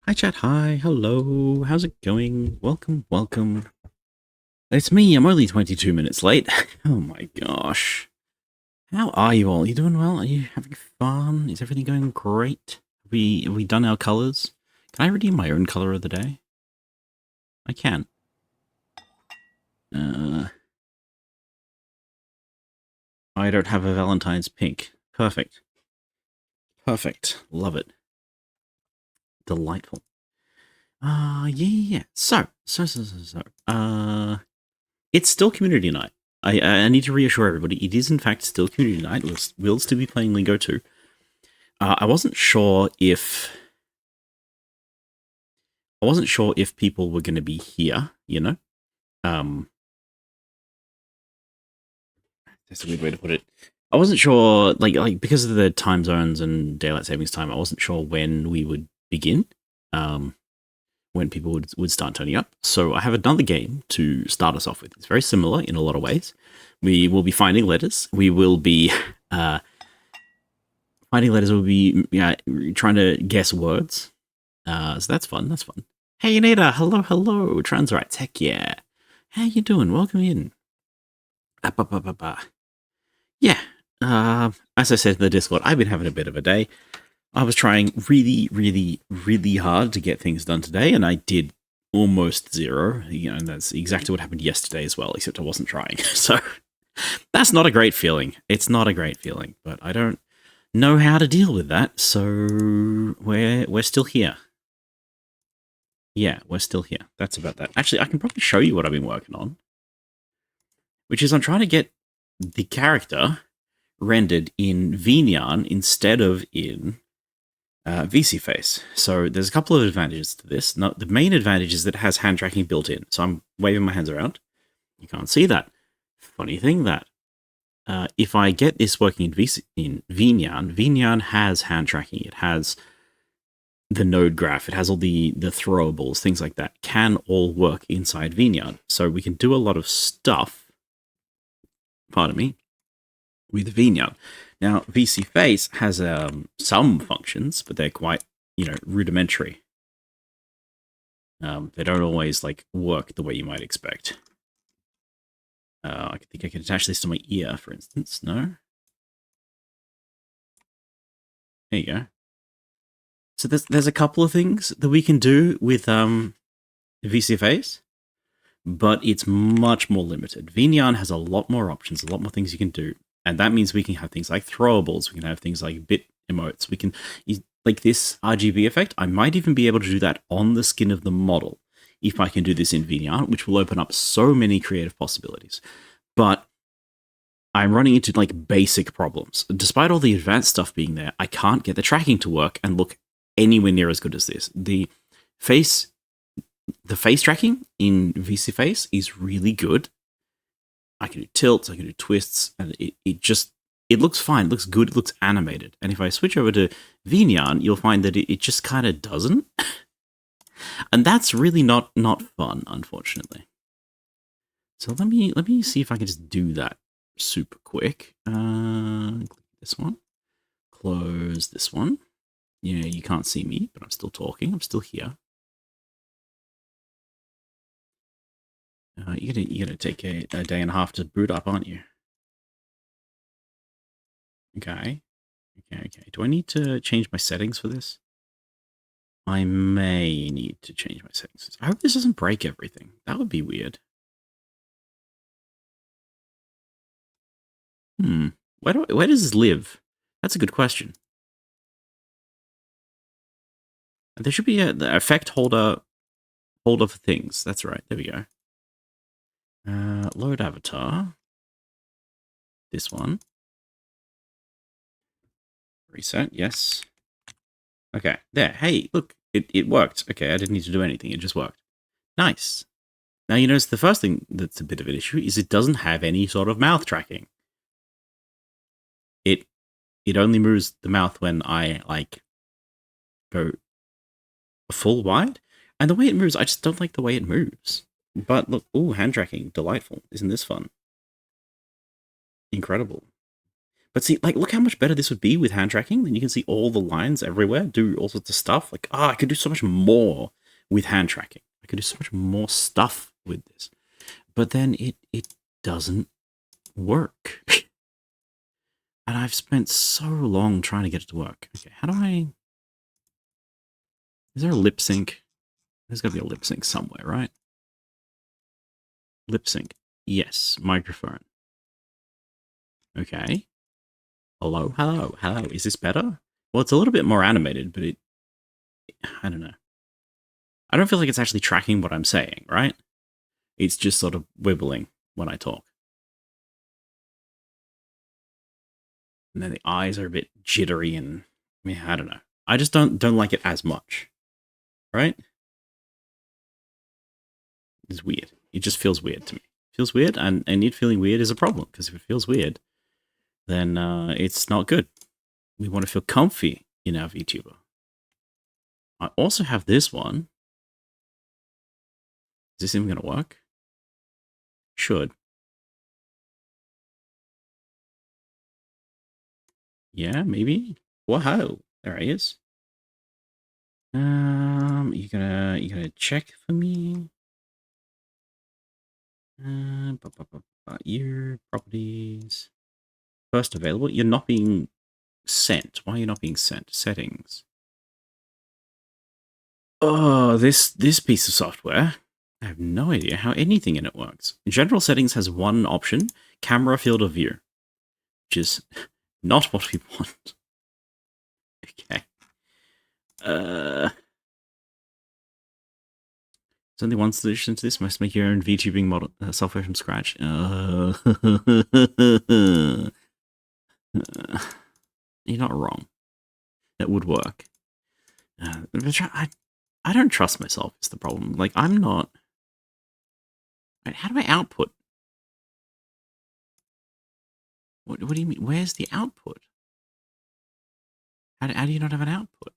Hi chat, hi, hello, how's it going? Welcome, welcome. It's me, I'm only 22 minutes late. Oh my gosh. How are you all? Are you doing well? Are you having fun? Is everything going great? Have we done our colors? Can I redeem my own color of the day? I can. Uh, I don't have a Valentine's pink. Perfect. Perfect. Love it. Delightful. Yeah. So. It's still community night. I need to reassure everybody, it is in fact still community night. We'll still be playing Lingo 2. I wasn't sure if people were going to be here. Um, that's a weird way to put it. I wasn't sure, like because of the time zones and daylight savings time. I wasn't sure when we would begin. Um, when people would start turning up. So I have another game to start us off with. It's very similar in a lot of ways. We will be finding letters. We will be finding letters. We'll be trying to guess words. So that's fun. That's fun. Hey, Anita. Hello, hello. Transrights. Heck yeah. How you doing? Welcome in. Yeah. As I said in the Discord, I've been having a bit of a day. I was trying really, really, really hard to get things done today, and I did almost zero. And that's exactly what happened yesterday as well, except I wasn't trying. So that's not a great feeling. It's not a great feeling, but I don't know how to deal with that. So we're still here. Yeah, we're still here. That's about that. Actually, I can probably show you what I've been working on, which is I'm trying to get the character rendered in VNyan instead of in VC Face. So there's a couple of advantages to this. Now, the main advantage is that it has hand tracking built in. So I'm waving my hands around. You can't see that. Funny thing that if I get this working in VNyan, VNyan has hand tracking. It has the node graph. It has all the throwables, things like that. Can all work inside VNyan. So we can do a lot of stuff, pardon me, with VNyan. Now, VC Face has some functions, but they're quite, rudimentary. They don't always work the way you might expect. I think I can attach this to my ear, for instance. No? There you go. So there's a couple of things that we can do with VC Face, but it's much more limited. VNyan has a lot more options, a lot more things you can do, and that means we can have things like throwables, we can have things like bit emotes, we can like this RGB effect. I might even be able to do that on the skin of the model if I can do this in VNyan, which will open up so many creative possibilities. But I'm running into basic problems. Despite all the advanced stuff being there, I can't get the tracking to work and look anywhere near as good as this. The face tracking in VC Face is really good. I can do tilts, I can do twists, and it looks fine, it looks good, it looks animated. And if I switch over to VNyan, you'll find that it just kind of doesn't. And that's really not fun, unfortunately. So let me see if I can just do that super quick. Click this one. Close this one. Yeah, you can't see me, but I'm still talking. I'm still here. You're gonna take a day and a half to boot up, aren't you? Okay. Do I need to change my settings for this? I may need to change my settings. I hope this doesn't break everything. That would be weird. Where does this live? That's a good question. There should be the effect holder for things. That's right. There we go. Load avatar. This one. Reset. Yes. Okay. There. Hey, look. It worked. Okay, I didn't need to do anything. It just worked. Nice. Now you notice the first thing that's a bit of an issue is it doesn't have any sort of mouth tracking. It only moves the mouth when I go full wide, and the way it moves, I just don't like the way it moves. But look, hand tracking, delightful. Isn't this fun? Incredible. But see, like, look how much better this would be with hand tracking. Then you can see all the lines everywhere, do all sorts of stuff. Like, I could do so much more with hand tracking. I could do so much more stuff with this. But then it doesn't work. And I've spent so long trying to get it to work. Okay, how do I... Is there a lip sync? There's got to be a lip sync somewhere, right? Lip sync. Yes, microphone. Okay. Hello, hello, hello. Is this better? Well, it's a little bit more animated, but I don't know. I don't feel like it's actually tracking what I'm saying, right? It's just sort of wibbling when I talk. And then the eyes are a bit jittery and, I mean, I don't know. I just don't like it as much, right? It's weird. It just feels weird to me. It feels weird, and it feeling weird is a problem, because if it feels weird, then it's not good. We want to feel comfy in our VTuber. I also have this one. Is this even going to work? Should. Yeah, maybe. Whoa, there he is. You gonna check for me? Your properties. First available. You're not being sent. Why are you not being sent? Settings. Oh, this piece of software. I have no idea how anything in it works. General settings has one option, camera field of view, which is not what we want. Okay. There's only one solution to this. Must make your own VTubing model software from scratch. You're not wrong. That would work. I don't trust myself is the problem. Like, I'm not... How do I output? What do you mean? Where's the output? How do you not have an output?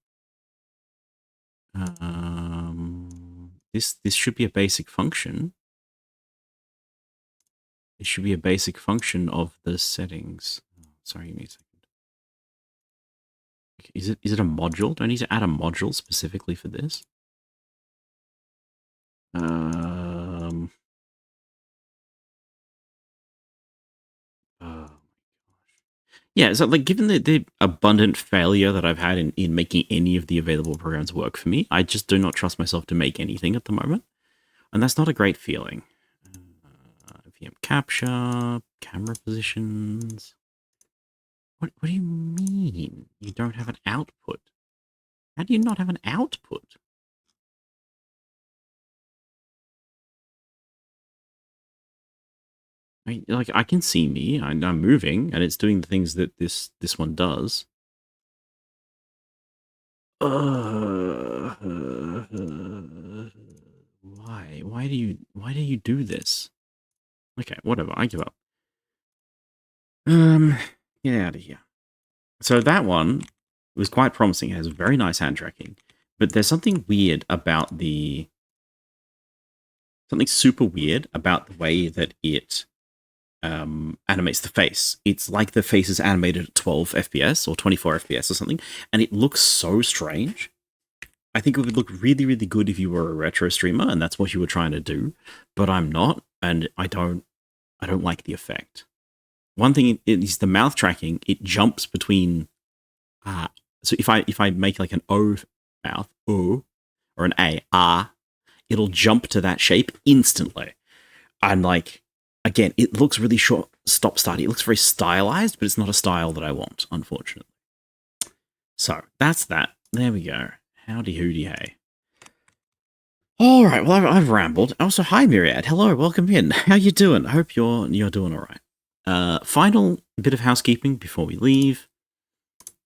This should be a basic function. It should be a basic function of the settings. Sorry, give me a second. Is it a module? Do I need to add a module specifically for this? Oh my gosh. Yeah, so like given the abundant failure that I've had in making any of the available programs work for me, I just do not trust myself to make anything at the moment. And that's not a great feeling. VM capture, camera positions. What do you mean? You don't have an output? How do you not have an output? I can see me. I'm moving, and it's doing the things that this one does. Why? Why do you do this? Okay, whatever. I give up. Get out of here. So that one was quite promising. It has very nice hand tracking, but there's something weird about something super weird about the way that it animates the face. It's like the face is animated at 12 FPS or 24 FPS or something, and it looks so strange. I think it would look really, really good if you were a retro streamer and that's what you were trying to do, but I'm not, and I don't like the effect. One thing is the mouth tracking. It jumps between. So if I make like an O mouth, O, or an A, it'll jump to that shape instantly. And like, again, it looks really short, stop-start. It looks very stylized, but it's not a style that I want, unfortunately. So that's that. There we go. Howdy hoody hey. All right. Well, I've rambled. Also, hi Myriad. Hello, welcome in. How you doing? I hope you're doing all right. Final bit of housekeeping before we leave.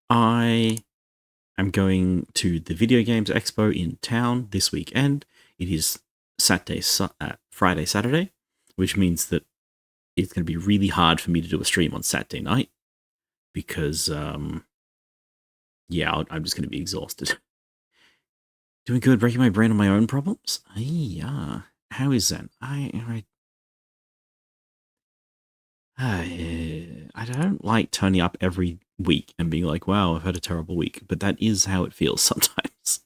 I am going to the Video Games Expo in town this weekend. It is Friday, Saturday, which means that it's going to be really hard for me to do a stream on Saturday night because, yeah, I'm just going to be exhausted. Doing good, breaking my brain on my own problems? Yeah. How is that? I don't like turning up every week and being like, wow, I've had a terrible week. But that is how it feels sometimes.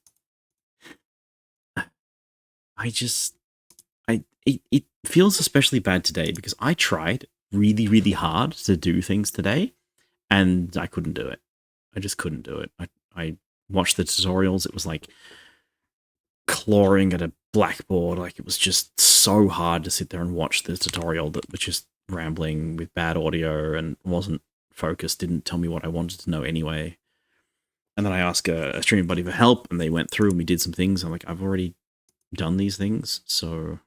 It feels especially bad today because I tried really, really hard to do things today and I couldn't do it. I just couldn't do it. I watched the tutorials. It was like clawing at a blackboard. Like it was just so hard to sit there and watch the tutorial that was just rambling with bad audio and wasn't focused, didn't tell me what I wanted to know anyway. And then I asked a streaming buddy for help and they went through and we did some things. I'm like, I've already done these things, so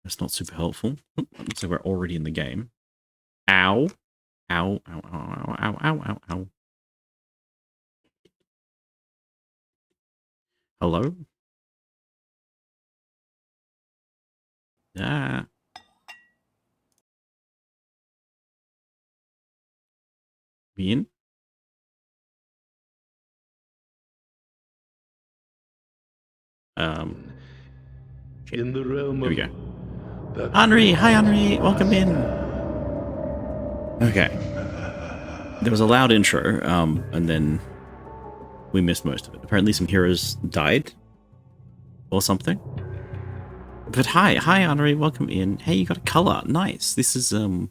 that's not super helpful. Looks like we're already in the game. Ow. Ow, ow, ow, ow, ow, ow, ow. Hello? Ah. Be in? Shit. In the realm Here we of go. Henri! Hi, Henri! Welcome in! Okay. There was a loud intro, and then we missed most of it. Apparently some heroes died. Or something. But hi, Henri, welcome in. Hey, you got a color. Nice. This is, sort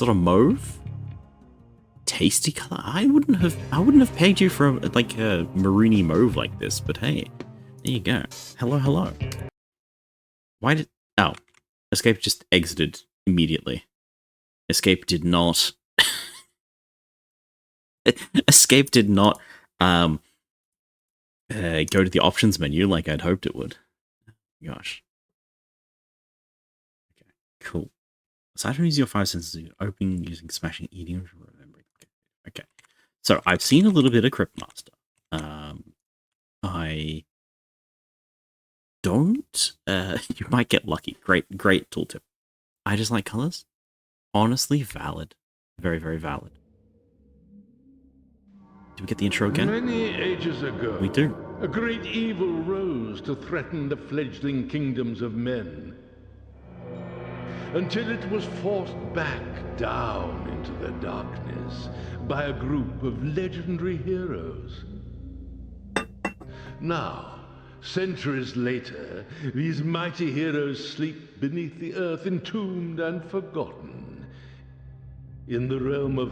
of mauve? Tasty color. I wouldn't have pegged you for like a maroony mauve like this, but hey, there you go. Hello. Why did... Oh. Escape just exited immediately. Escape did not... Escape did not go to the options menu like I'd hoped it would. Gosh. Okay, cool. Aside from using your 5 senses, opening, using, smashing, eating, remembering. Okay. So I've seen a little bit of Cryptmaster. I don't... you might get lucky. Great tooltip. I just like colors. Honestly, valid. Very, very valid. Do we get the intro again? Many ages ago, We do. A great evil rose to threaten the fledgling kingdoms of men, until it was forced back down into the darkness by a group of legendary heroes. Now, centuries later, these mighty heroes sleep beneath the earth, entombed and forgotten, in the realm of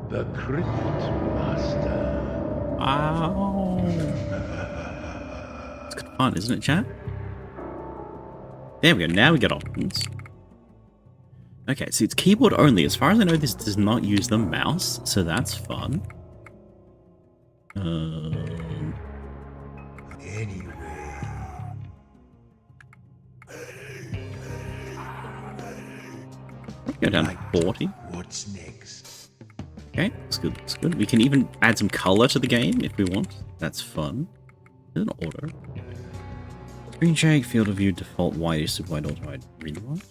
the Cryptmaster. Wow. It's good fun, isn't it, chat? There we go. Now we get options. Okay, so it's keyboard only. As far as I know, this does not use the mouse, so that's fun. Anyway. Go down to 40. What's next? Okay, that's good. That's good. We can even add some color to the game if we want. That's fun. There's an auto. Screen shake, field of view, default wide, super wide, ultra wide, really wide.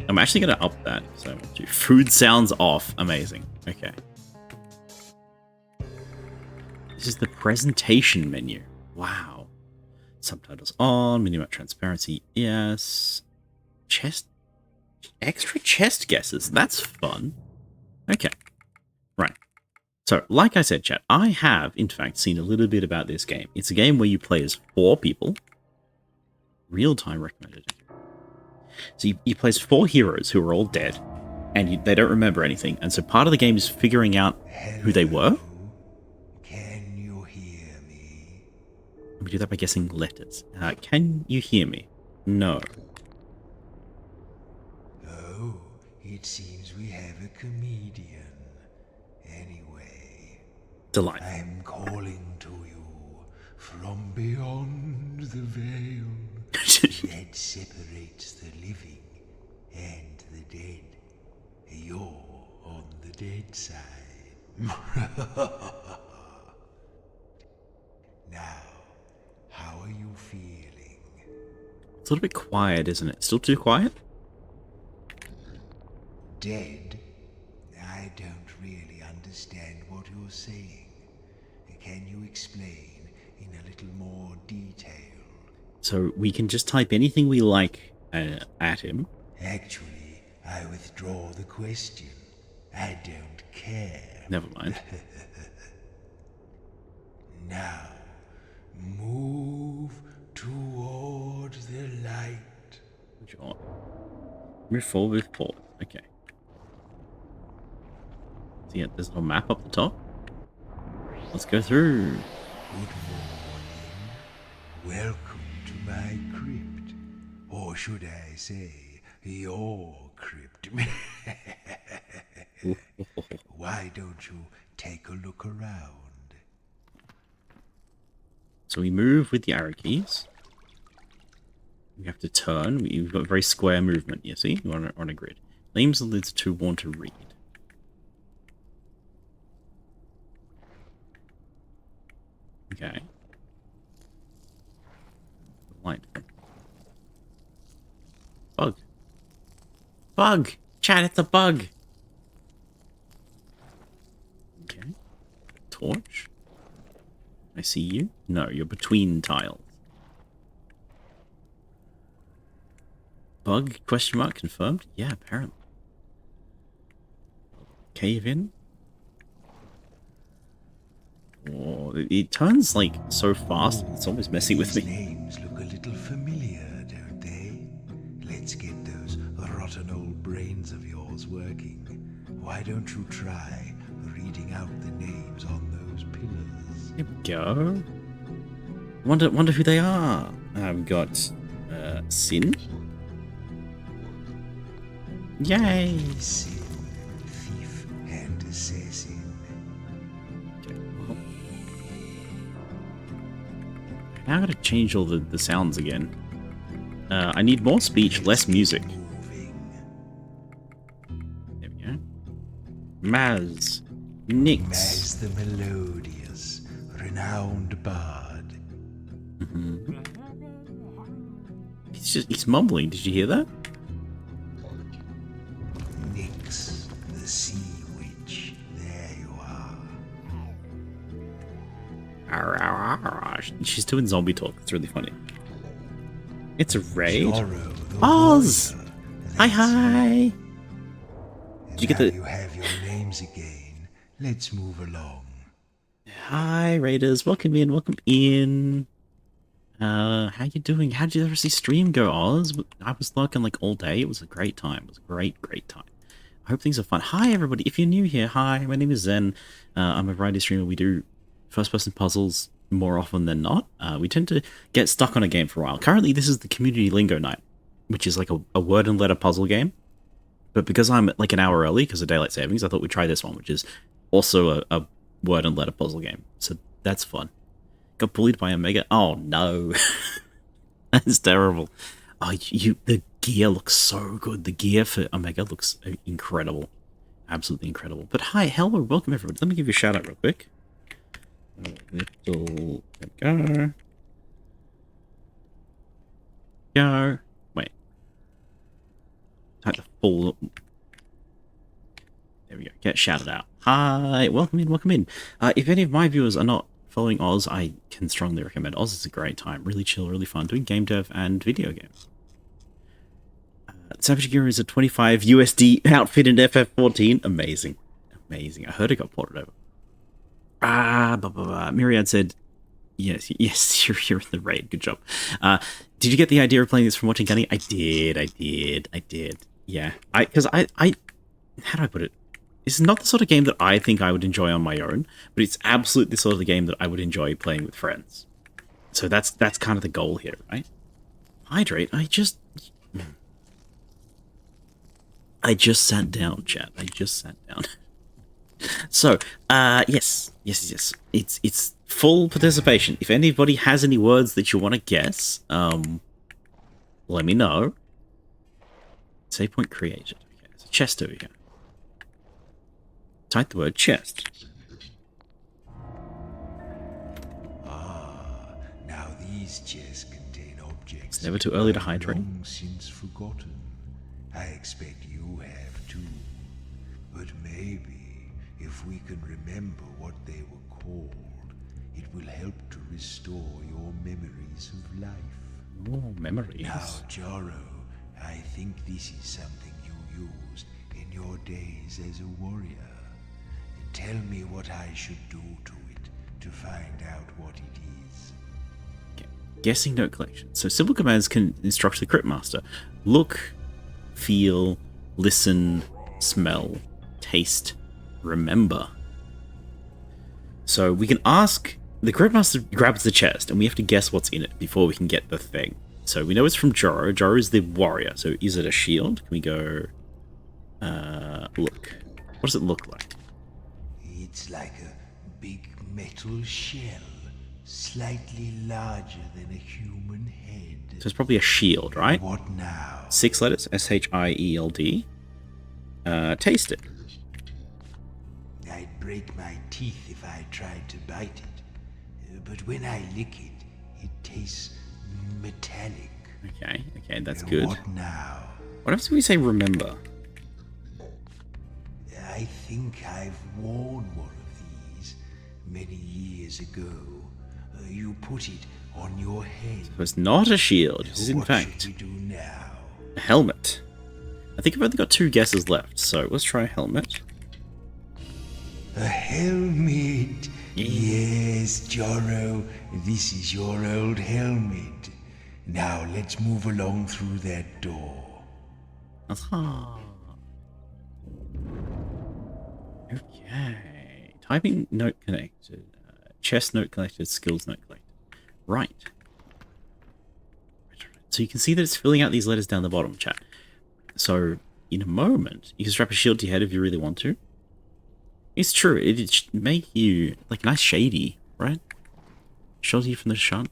I'm actually going to up that because I want to. Food sounds off. Amazing. Okay. This is the presentation menu. Wow. Subtitles on, minimum transparency, yes. Extra chest guesses. That's fun. Okay. Right. So, like I said, chat, I have, in fact, seen a little bit about this game. It's a game where you play as 4 people. Real-time recommended. So you play as 4 heroes who are all dead, and they don't remember anything. And so part of the game is figuring out who they were. Can you hear me? We do that by guessing letters. Can you hear me? No. Oh, it seems we have a comedian. Anyway, Delight. I'm calling to you from beyond the veil that separates the living and the dead. You're on the dead side. Now, how are you feeling? It's a little bit quiet, isn't it? Still too quiet? Dead? I don't really understand what you're saying. Can you explain in a little more detail? So we can just type anything we like at him. Actually, I withdraw the question. I don't care. Never mind. Now, move toward the light. Sure. Move forward with port. Okay. See, there's a little map up the top. Let's go through. Good morning. Welcome to my crypt. Or should I say, your crypt. Why don't you take a look around? So we move with the arrow keys. We have to turn. We've got very square movement, you see? We're on a grid. Names the lids to want to read. Okay. Light. Bug. Bug! Chat, it's a bug! Okay. Torch. I see you. No, you're between tiles. Bug? Question mark? Confirmed? Yeah, apparently. Cave in? Oh, it turns like so fast. It's almost messing with These me. names look a little familiar, don't they? Let's get those rotten old brains of yours working. Why don't you try reading out the names on those pillars? There we go. Wonder who they are. I've got Sin. Yay! Sin, thief, and assassin. Okay, well. Now I gotta change all the sounds again. I need more speech, less music. There we go. Maz. Nix. Maz the melodious, renowned bard. He's mumbling. Did you hear that? Nix, the sea witch. There you are. She's doing zombie talk. It's really funny. It's a raid. Zorro the Oz! warrior. Hi, That's hi! it. Did you get Now the... you have your names again. Let's move along. Hi, Raiders. Welcome in. Welcome in. How you doing? How did your see stream go, Oz? I was lurking like all day. It was a great time. It was a great, great time. I hope things are fun. Hi, everybody. If you're new here, hi. My name is Zen. I'm a variety streamer. We do first-person puzzles more often than not. We tend to get stuck on a game for a while. Currently, this is the community lingo night, which is like a word and letter puzzle game. But because I'm like an hour early because of daylight savings, I thought we'd try this one, which is also a word and letter puzzle game. So that's fun. Got bullied by Omega. Oh no, that's terrible. Oh, the gear looks so good. The gear for Omega looks incredible, absolutely incredible. But hi, hello, welcome everybody. Let me give you a shout out real quick. Little go. Wait. Type the full. There we go. Get shouted out. Hi, welcome in, welcome in. If any of my viewers are not following Oz, I can strongly recommend. Oz is a great time. Really chill, really fun. Doing game dev and video games. Savage Gear is a 25 USD outfit in FF14. Amazing. Amazing. I heard it got ported over. Myriad said, yes, you're in the raid. Good job. Did you get the idea of playing this from watching Gunny? I did. Yeah. Because I how do I put it? It's not the sort of game that I think I would enjoy on my own, but it's absolutely the sort of the game that I would enjoy playing with friends. So that's kind of the goal here, right? Hydrate. I just sat down, chat. I just sat down. So, yes. It's full participation. If anybody has any words that you want to guess, let me know. Save point created. Okay, there's a chest over here. Type the word chest. Now these chests contain objects. It's never too early to I've hydrate. long since forgotten. I expect you have too. But maybe if we can remember what they were called, it will help to restore your memories of life. More memories. Now, Joro, I think this is something you used in your days as a warrior. Tell me what I should do to it to find out what it is. Okay. Guessing note collection. So simple commands can instruct the Cryptmaster. Look, feel, listen, smell, taste, remember. So we can ask... The Cryptmaster grabs the chest, and we have to guess what's in it before we can get the thing. So we know it's from Joro. Joro is the warrior. So is it a shield? Can we go... look. What does it look like? It's like a big metal shell, slightly larger than a human head. So it's probably a shield, right? What now? 6 letters. S-H-I-E-L-D. Taste it. I'd break my teeth if I tried to bite it. But when I lick it, it tastes metallic. Okay, that's good. What now? What happens if we say remember? I think I've worn one of these many years ago. You put it on your head. So it's not a shield. It is in What fact should we do now? a helmet. I think I've only got 2 guesses left, so let's try a helmet. A helmet. Yes, Joro, this is your old helmet. Now let's move along through that door. Aha. Okay. Typing note connected. Chest note collected. Skills note collected. Right. So you can see that it's filling out these letters down the bottom, chat. So in a moment, you can strap a shield to your head if you really want to. It's true, it should make you, like, nice shady, right? Shelter you from the sun.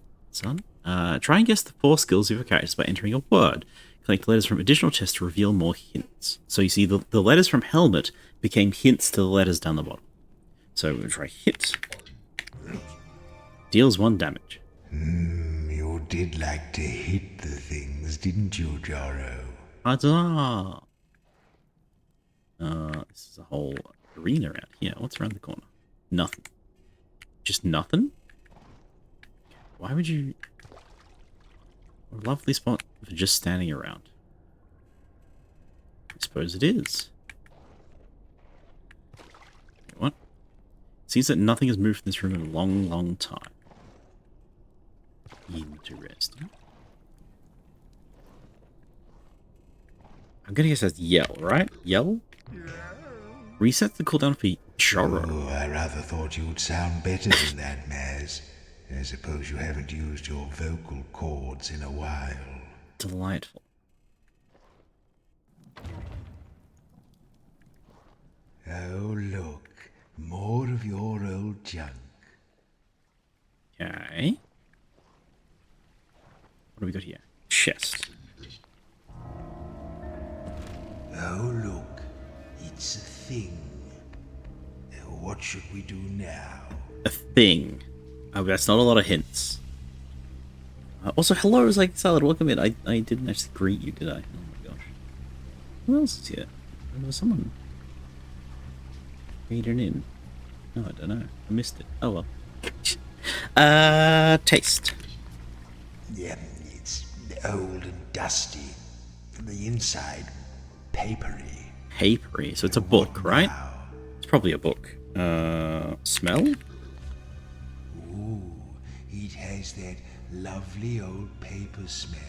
Try and guess the 4 skills of your characters by entering a word. Collect letters from additional chests to reveal more hints. So you see the letters from helmet became hints to the letters down the bottom. So we'll try hit. Deals 1 damage. You did like to hit the things, didn't you, Joro? Huzzah! This is a whole arena around here. What's around the corner? Nothing. Just nothing? Why would you... A lovely spot for just standing around. I suppose it is. What? Seems that nothing has moved in this room in a long, long time. Interesting. I'm gonna guess that's yell, right? Yell? Reset the cooldown for Joro. Oh, I rather thought you'd sound better than that, Maz. I suppose you haven't used your vocal cords in a while. Delightful. Oh, look. More of your old junk. Okay. What do we got here? Chest. Oh, look. It's a thing. What should we do now? A thing. Oh, that's not a lot of hints. Also, hello, it's like Salad, welcome in. I didn't actually greet you, did I? Oh my gosh. Who else is here? There was someone reading in. Oh, I don't know. I missed it. Oh well. Taste. Yeah, it's old and dusty. From the inside, papery. Papery. So it's a book, right? Now? It's probably a book. Smell? Ooh, it has that lovely old paper smell.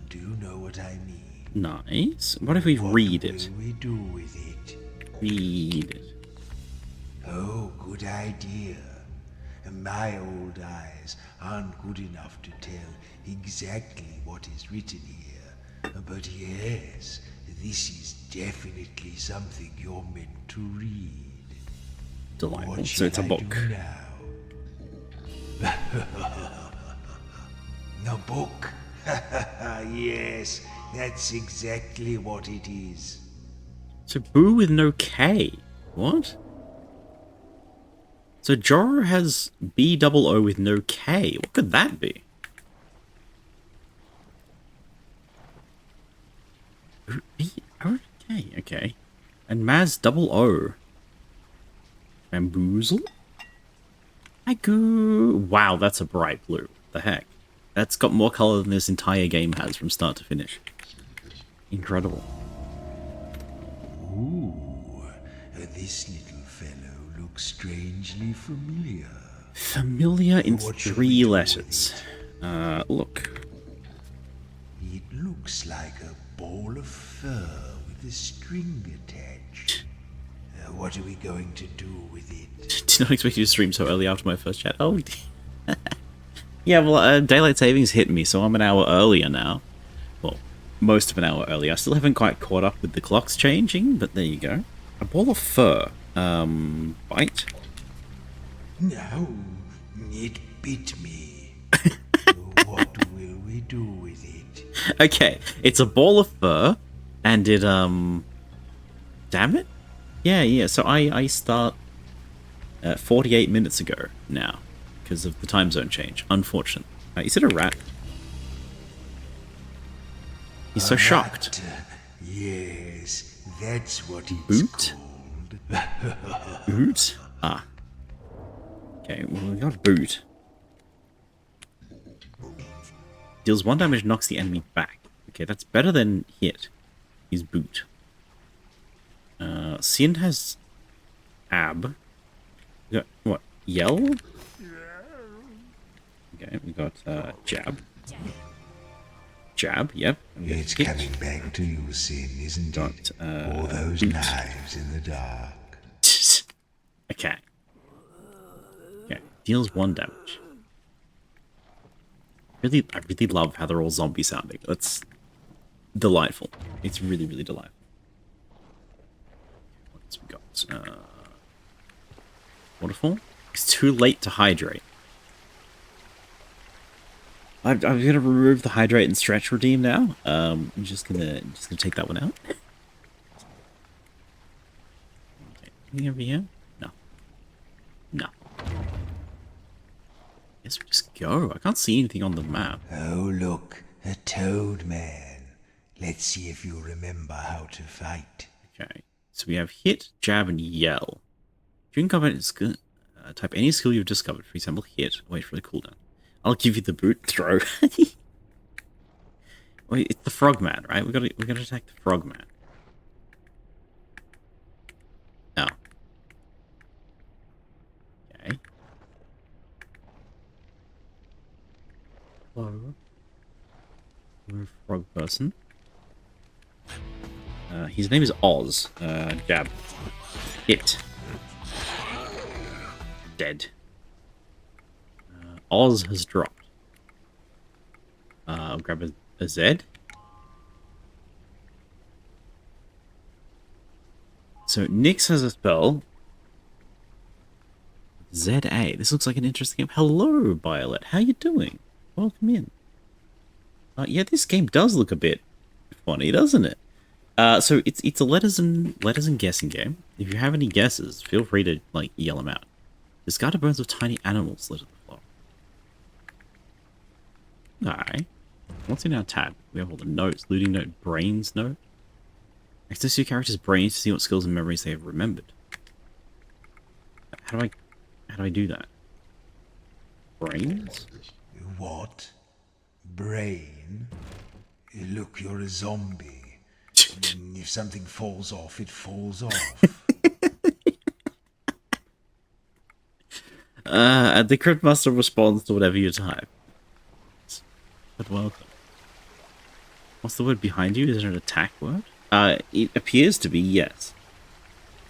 Do you know what I mean? Nice. What if we read it? What will we do with it? Read it. Oh, good idea. My old eyes aren't good enough to tell exactly what is written here. But yes, this is definitely something you're meant to read. Delightful. What So it's a should I book. do now? A book? Yes, that's exactly what it is. So Boo with no K. What? So Joro has B-double-O with no K. What could that be? B-O-K, okay. And Maz double O. Bamboozle? I go. Wow, that's a bright blue. The heck? That's got more color than this entire game has from start to finish. Incredible. Ooh, this little fellow looks strangely familiar. Familiar in What should 3 we do with letters. Look. It looks like a ball of fur with a string attached. What are we going to do with it? Did not expect you to stream so early after my first chat. Oh, yeah, well, daylight savings hit me, so I'm an hour earlier now. Well, most of an hour earlier. I still haven't quite caught up with the clocks changing, but there you go. A ball of fur. Bite? No, it bit me. What will we do with it? Okay, it's a ball of fur, and it, damn it? Yeah, so I start 48 minutes ago now, because of the time zone change, unfortunately. Is it a rat? He's so shocked. Yes, that's what it's Boot? called. Boot? Ah. Okay, well, we got boot. Deals 1 damage, knocks the enemy back. Okay, that's better than hit. He's boot. Sin has ab. We got, what, yell? Okay, we got jab. Jab, yep. We got It's hit. coming back to you, Sin, isn't Got, it? All those boot. knives in the dark. Okay. Okay, deals 1 damage. I really love how they're all zombie sounding. That's delightful. It's really, really delightful. What else we got? Waterfall? It's too late to hydrate. I'm gonna remove the hydrate and stretch redeem now. I'm just gonna take that one out. Okay, anything over here? No. No. Guess we just go. I can't see anything on the map. Oh, look, a toad man. Let's see if you remember how to fight. Okay, so we have hit, jab, and yell. During combat, it's good. Type any skill you've discovered. For example, hit. Wait for the cooldown. I'll give you the boot. Throw. Wait, it's the frogman, right? We gotta attack the frogman. Oh. Okay. Hello. Hello, frog person. His name is Oz. Jab. Hit. Dead. Oz has dropped. I'll grab a Z. So Nyx has a spell. ZA. This looks like an interesting game. Hello, Violet. How you doing? Welcome in. Yeah, this game does look a bit funny, doesn't it? So it's a letters and guessing game. If you have any guesses, feel free to yell them out. Discarded bones of tiny animals litter the floor. Alright. What's in our tab? We have all the notes. Looting note, brains note. Access your character's brains to see what skills and memories they have remembered. How do I do that? Brains? What? Brain? Look, you're a zombie. If something falls off, it falls off. The Cryptmaster responds to whatever you type. But welcome. What's the word behind you? Is it an attack word? It appears to be, yes.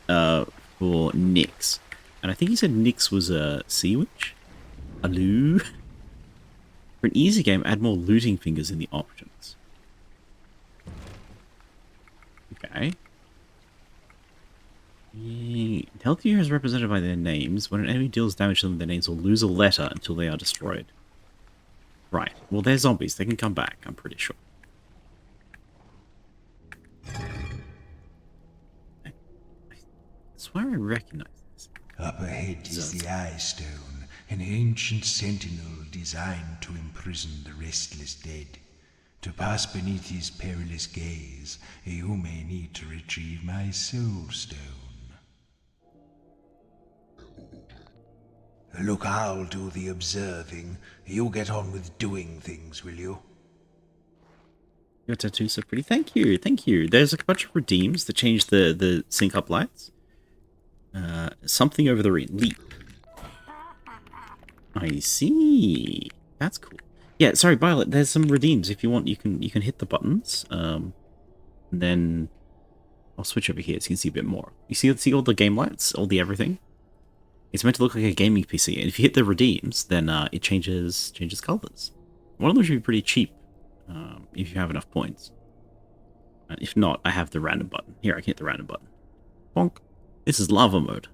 For Nyx. And I think he said Nyx was a sea witch? A loo? For an easy game, add more looting fingers in the options. Okay. Health here is represented by their names. When an enemy deals damage to them, their names will lose a letter until they are destroyed. Right. Well, they're zombies. They can come back, I'm pretty sure. I swear I recognize this. Up ahead is the Eye Stone, an ancient sentinel designed to imprison the restless dead. To pass beneath his perilous gaze, you may need to retrieve my Soul Stone. Look, I'll do the observing. You get on with doing things, will you? Your tattoo's so pretty. Thank you, thank you. There's a bunch of redeems that change the sync up lights. Something over the leap. I see. That's cool. Yeah, sorry, Violet. There's some redeems. If you want, you can hit the buttons. And then I'll switch over here so you can see a bit more. You see all the game lights, all the everything. It's meant to look like a gaming PC, and if you hit the redeems, then it changes colors. One of them should be pretty cheap if you have enough points. And if not, I have the random button. Here, I can hit the random button. Bonk. This is lava mode.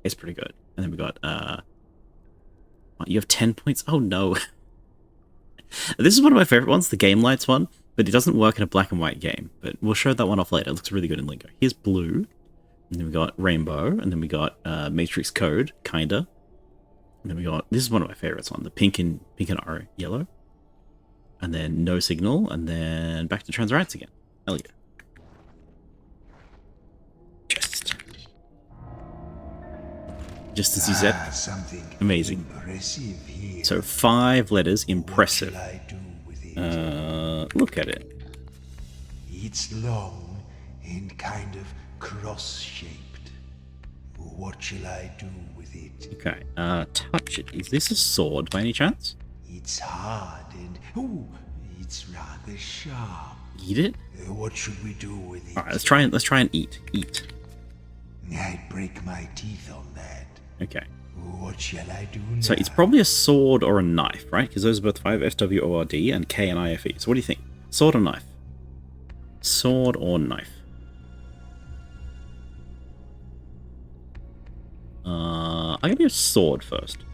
It's pretty good. And then we got you have 10 points. Oh no. This is one of my favorite ones, the game lights one, but it doesn't work in a black and white game. But we'll show that one off later. It looks really good in Lingo. Here's blue. And then we got rainbow, and then we got matrix code, kinda. And then we got, this is one of my favorites one, the pink and yellow. And then no signal, and then back to transparents again. Hell yeah. Just as you said. Something amazing. Impressive here. So 5 letters, impressive. What shall I do with it? Look at it. It's long and kind of cross-shaped. What shall I do with it? Okay, touch it. Is this a sword by any chance? It's hard and it's rather sharp. Eat it? What should we do with it? Alright, let's try and eat. Eat. I'd break my teeth on that. Okay. What shall I do now? So it's probably a sword or a knife, right? Because those are both 5 SWORD and K and IFE. So what do you think? Sword or knife? Sword or knife? I'm gonna do a sword first.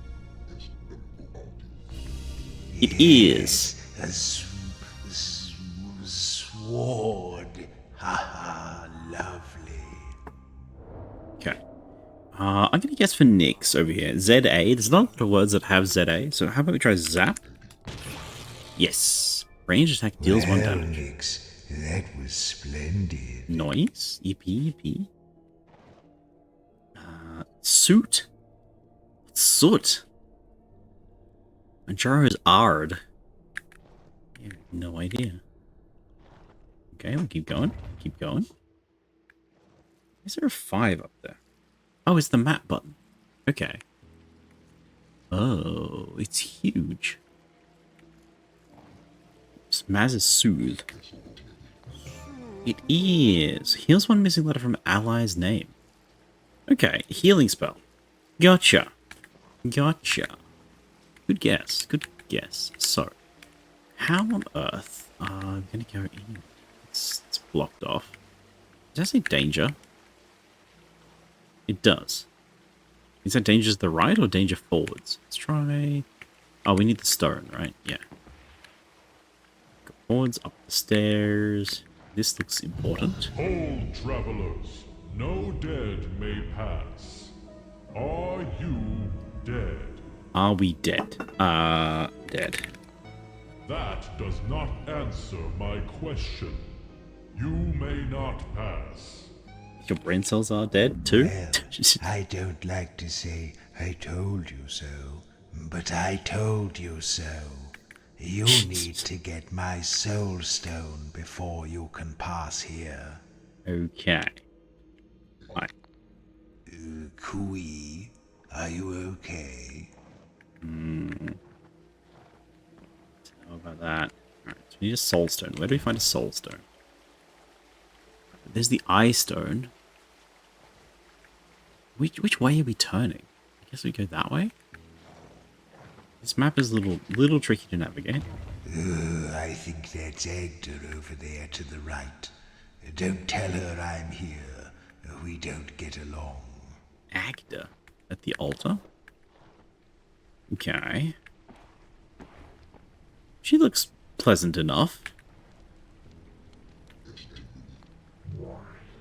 It is. A sword. Haha, lovely. Okay. I'm gonna guess for Nyx over here. ZA. There's not a lot of words that have ZA, so how about we try Zap? Yes. Range attack deals 1 damage. Nyx, that was splendid. Noise. EP. Suit. Soot. Manjaro's Ard. I have no idea. Okay, we'll keep going. Keep going. Is there a 5 up there? Oh, it's the map button. Okay. Oh, it's huge. Smaz is Soothe. It is. Here's one missing letter from ally's name. Okay, healing spell. Gotcha. Gotcha. Good guess. Good guess. So, how on earth are we going to go in? It's blocked off. Does that say danger? It does. Is that danger to the right or danger forwards? Let's try... Oh, we need the stone, right? Yeah. Go forwards, up the stairs. This looks important. Hold, travelers. No dead may pass. Are you dead? Are we dead? Dead. That does not answer my question. You may not pass. Your brain cells are dead too? Well, I don't like to say I told you so, but I told you so. You need to get my soul stone before you can pass here. Okay. Right. Kui, are you okay? How about that? Alright, so we need a soul stone. Where do we find a soul stone? There's the eye stone. Which way are we turning? I guess we go that way? This map is a little tricky to navigate. I think that's Agda over there to the right. Don't tell her I'm here. We don't get along. Agda at the altar? Okay. She looks pleasant enough.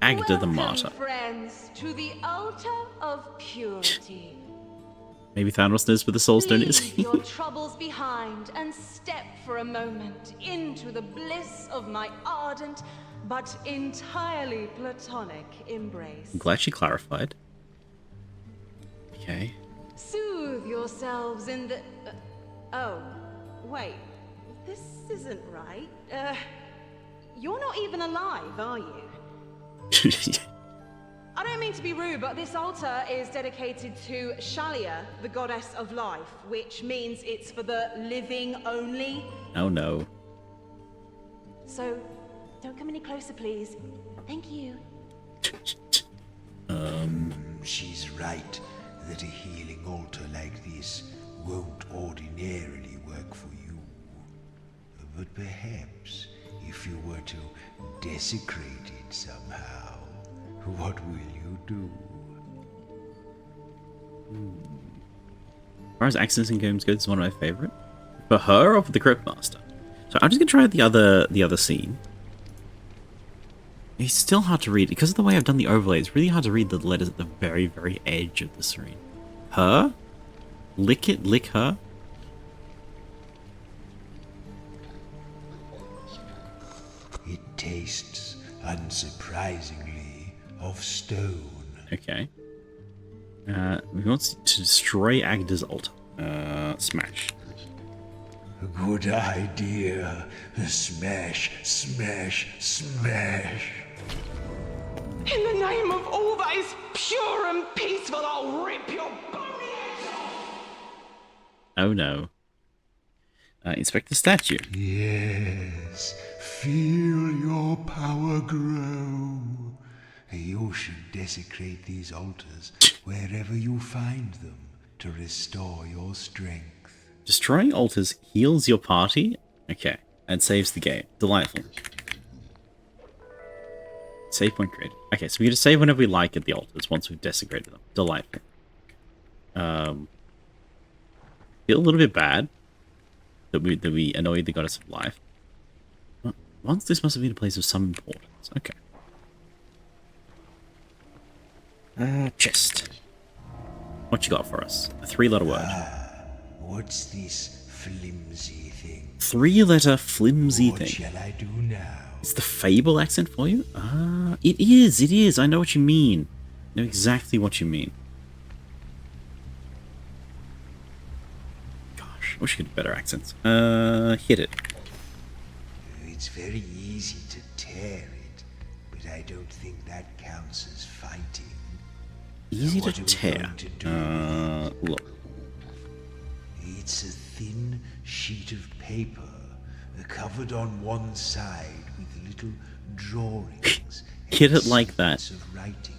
Agda the Martyr. Friends, to the altar of purity. Maybe Thanos knows where the soul stone is. Leave your troubles behind and step for a moment into the bliss of my ardent but entirely platonic embrace. I'm glad she clarified. Okay. Soothe yourselves in the... oh, wait. This isn't right. You're not even alive, are you? I don't mean to be rude, but this altar is dedicated to Shalia, the goddess of life, which means it's for the living only. Oh no. So, don't come any closer, please. Thank you. She's right that a healing altar like this won't ordinarily work for you. But perhaps if you were to desecrate it somehow, what will you do? As far as accents in games go, this is one of my favorite. For her or for the Cryptmaster? So I'm just gonna try out the other scene. It's still hard to read. Because of the way I've done the overlay, it's really hard to read the letters at the very, very edge of the screen. Her? Lick it, lick her? It tastes, unsurprisingly, of stone. Okay. We want to destroy Agda's altar. Smash. Good idea. Smash, smash, smash. In the name of all that is pure and peaceful, I'll rip your bony heads off! Oh no. Inspect the statue. Yes, feel your power grow. You should desecrate these altars wherever you find them to restore your strength. Destroying altars heals your party? Okay. And saves the game. Delightful. Save point created. Okay, so we can just save whenever we like at the altars once we've desecrated them. Delightful. Feel a little bit bad that we annoyed the goddess of life. Once this must have been a place of some importance. Okay. Chest. What you got for us? A 3-letter word. What's this flimsy thing? 3-letter flimsy What thing. shall I do now? Is the Fable accent for you? It is. I know what you mean. I know exactly what you mean. Gosh, I wish I could do better accents. Hit it. It's very easy to tear it, but I don't think that counts as fighting. Easy to What are we tear. going to do with Look. It's a thin sheet of paper, covered on one side with little drawings. Hit and it like that. snippets of writing.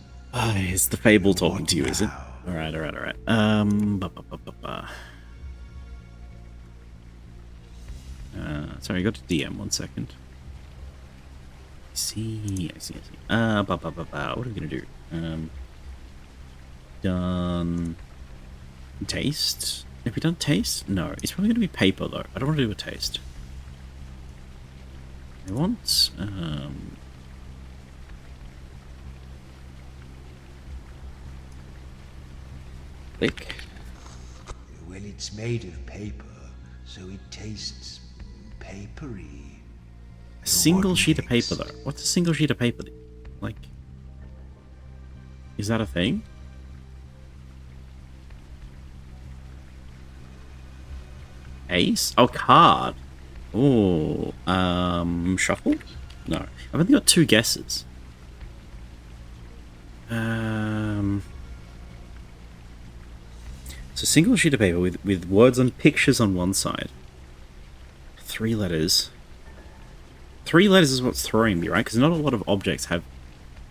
It's the Fable talking What to you, is it? now? Alright. Sorry, I got to DM 1 second. I see. What are we gonna do? Done... Taste? Have we done taste? No, it's probably gonna be paper though. I don't want to do a taste. I want, click. Well, it's made of paper, so it tastes papery. A single What sheet of paper, next? though. What's a single sheet of paper? Like, is that a thing? Ace? Oh, card. Oh, shuffle? No. I've only got 2 guesses. So single sheet of paper with words on pictures on one side. 3 letters. 3 letters is what's throwing me, right? Because not a lot of objects have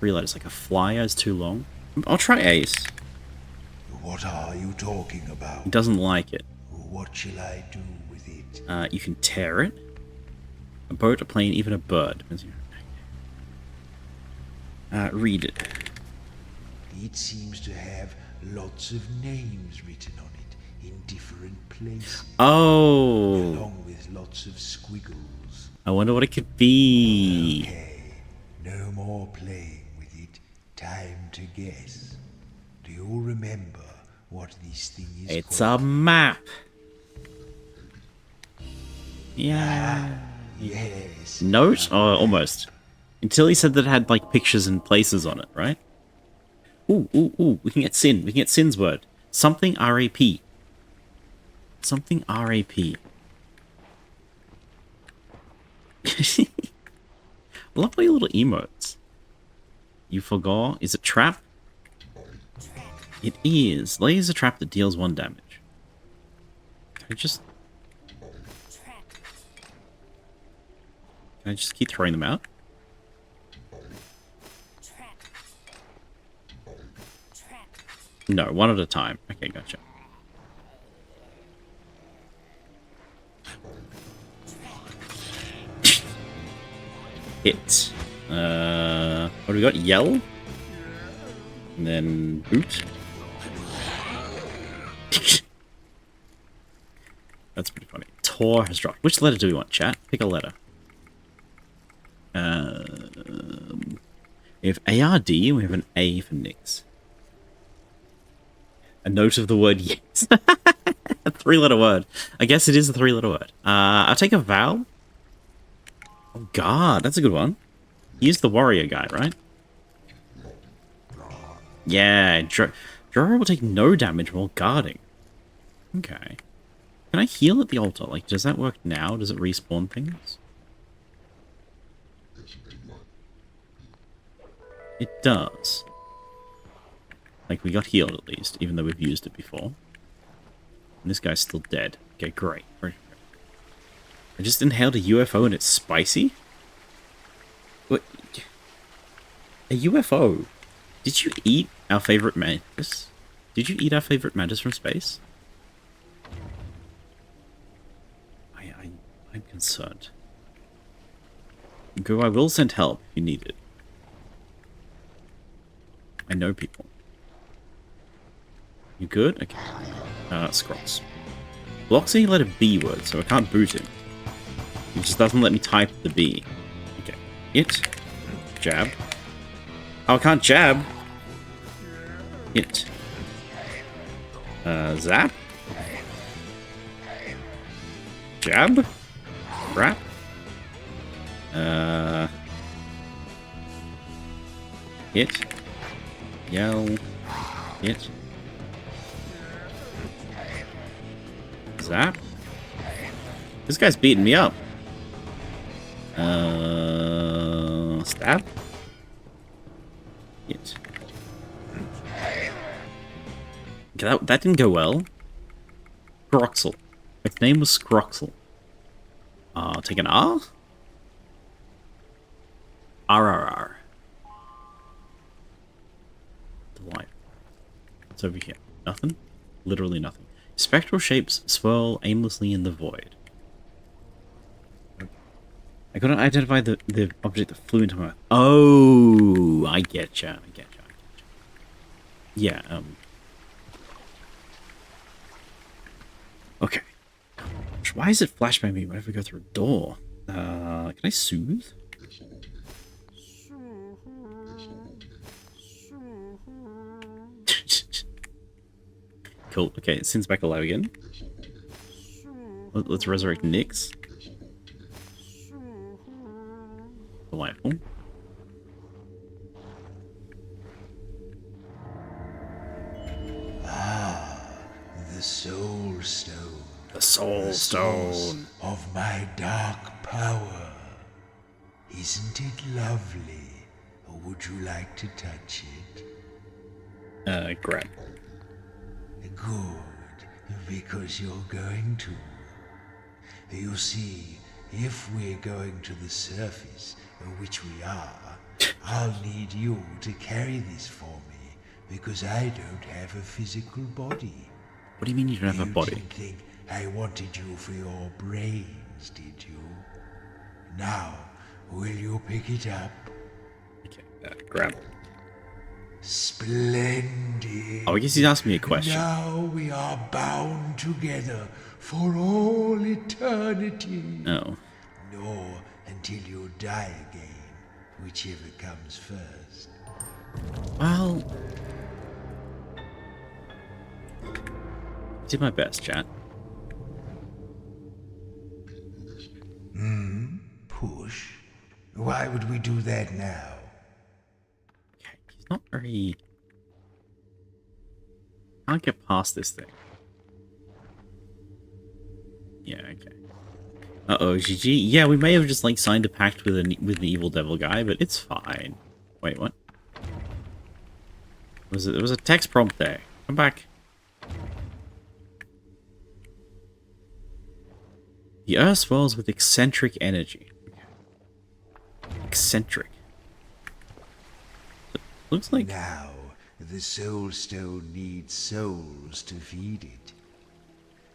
3 letters. Like a flyer is too long. I'll try ace. What are you talking about? He doesn't like it. What shall I do with it? You can tear it. A boat, a plane, even a bird. Depends on read it. It seems to have lots of names written on it in different places, Oh! along with lots of squiggles. I wonder what it could be. Okay, no more playing with it. Time to guess. Do you remember what this thing is It's called? a map. Yeah. Yes. Note? Oh, almost. Until he said that it had, like, pictures and places on it, right? Ooh. We can get Sin. We can get Sin's word. Something RAP. Something RAP. I love all your little emotes. You forgot? Is it trap? It is. Laser trap that deals 1 damage. Can I just... Can I just keep throwing them out? No, 1 at a time. Okay, gotcha. Hit. What do we got? Yell? And then boot. That's pretty funny. Tor has dropped. Which letter do we want, chat? Pick a letter. We have ARD, and we have an A for Nix. A note of the word yes. A 3-letter word. I guess it is a 3-letter word. I'll take a vowel. Oh, God, that's a good one. He's the warrior guy, right? Yeah, Jorah will take no damage while guarding. Okay. Can I heal at the altar? Like, does that work now? Does it respawn things? It does. Like, we got healed at least, even though we've used it before. And this guy's still dead. Okay, great. I just inhaled a UFO and it's spicy? What? A UFO? Did you eat our favorite mantis? Did you eat our favorite mantis from space? I'm concerned. Go, I will send help if you need it. I know people. You good? Okay. Scrolls. Blocks any letter B word, so I can't boot him. He just doesn't let me type the B. Okay. It. Jab. Oh, I can't jab. It. Zap. Jab. Crap. Hit. Yell. Hit. Zap. This guy's beating me up. Stab. Hit. Okay, that didn't go well. Scroxel. Its name was Scroxel. Take an R? RRR. Delight. What's over here? Nothing? Literally nothing. Spectral shapes swirl aimlessly in the void. I couldn't identify the object that flew into my mouth. Oh, I getcha. Yeah, okay. Why is it flashbang me whenever we go through a door? Can I soothe? Cool. Okay, it sends back alive again. Let's resurrect Nyx. Delightful. The Soul Stone. The Soul Stone of my dark power. Isn't it lovely? Or would you like to touch it? Grab. Good, because you're going to. You see, if we're going to the surface, which we are, I'll need you to carry this for me, because I don't have a physical body. What do you mean you don't have a body? You didn't think I wanted you for your brains, did you? Now, will you pick it up? Okay, grab. Splendid. Oh, I guess he's asking me a question. Now we are bound together for all eternity. Oh. Nor until you die again, whichever comes first. Well... did my best, chat. Push? Why would we do that now? Okay, he's not very... can't get past this thing. Yeah, okay. Uh-oh, GG. Yeah, we may have just, like, signed a pact with an evil devil guy, but it's fine. Wait, what? There was a text prompt there. Come back. The Earth swirls with eccentric energy. Eccentric. Looks like... Now, the Soul Stone needs souls to feed it.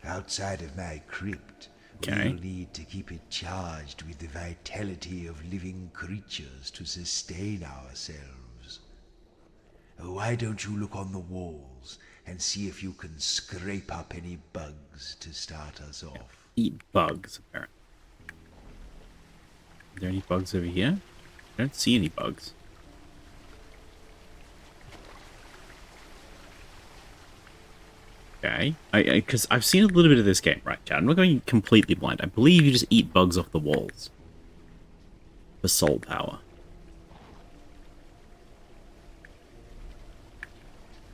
Outside of my crypt, Okay. we'll need to keep it charged with the vitality of living creatures to sustain ourselves. Why don't you look on the walls and see if you can scrape up any bugs to start us off? Eat bugs, apparently. Are there any bugs over here? I don't see any bugs. Okay. Because I've seen a little bit of this game, right, Chad? I'm not going completely blind. I believe you just eat bugs off the walls. For soul power.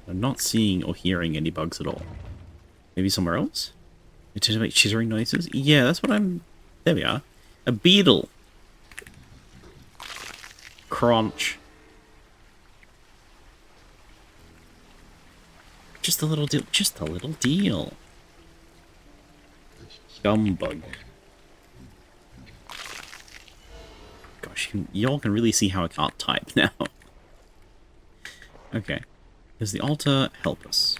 I'm not seeing or hearing any bugs at all. Maybe somewhere else? To make chittering noises? Yeah, that's what I'm... There we are. A beetle. Crunch. Just a little deal. Just a little deal. Scumbug. Gosh, y'all can really see how I can't type now. Okay. Does the altar help us?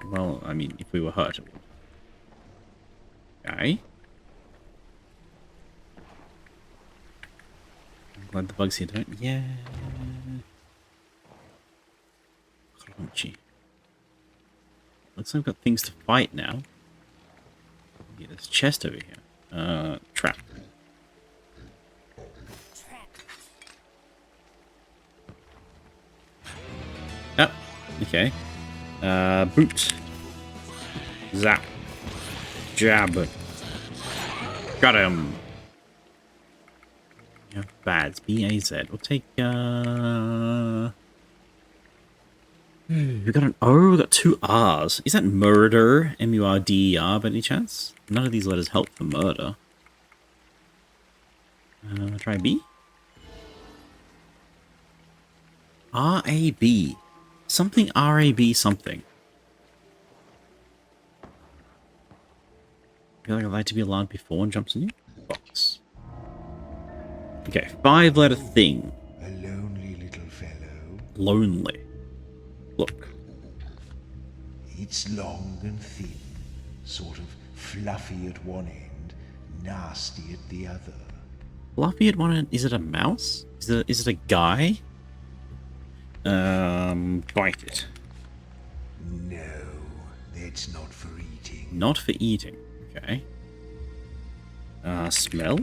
Well, I mean, if we were hurt, it would. Okay. I'm glad the bugs here don't. Yeah. Crunchy. Looks like we've got things to fight now. Yeah, there's a chest over here. Trap. Yep. Okay. Boot. Zap. Jab. Got him. Yeah, bads. B-A-Z. We'll take, we got an O, we got two R's. Is that murder? M-U-R-D-E-R by any chance? None of these letters help for murder. Try B. R-A-B. Something R-A-B something. I feel like I'd like to be alarmed before one jumps on you. Box. Okay, 5-letter thing. A lonely little fellow. Lonely. Look. It's long and thin, sort of fluffy at one end, nasty at the other. Fluffy at one end. Is it a mouse? Is it a guy? Bite it. No, that's not for eating. Not for eating. Okay. Smell?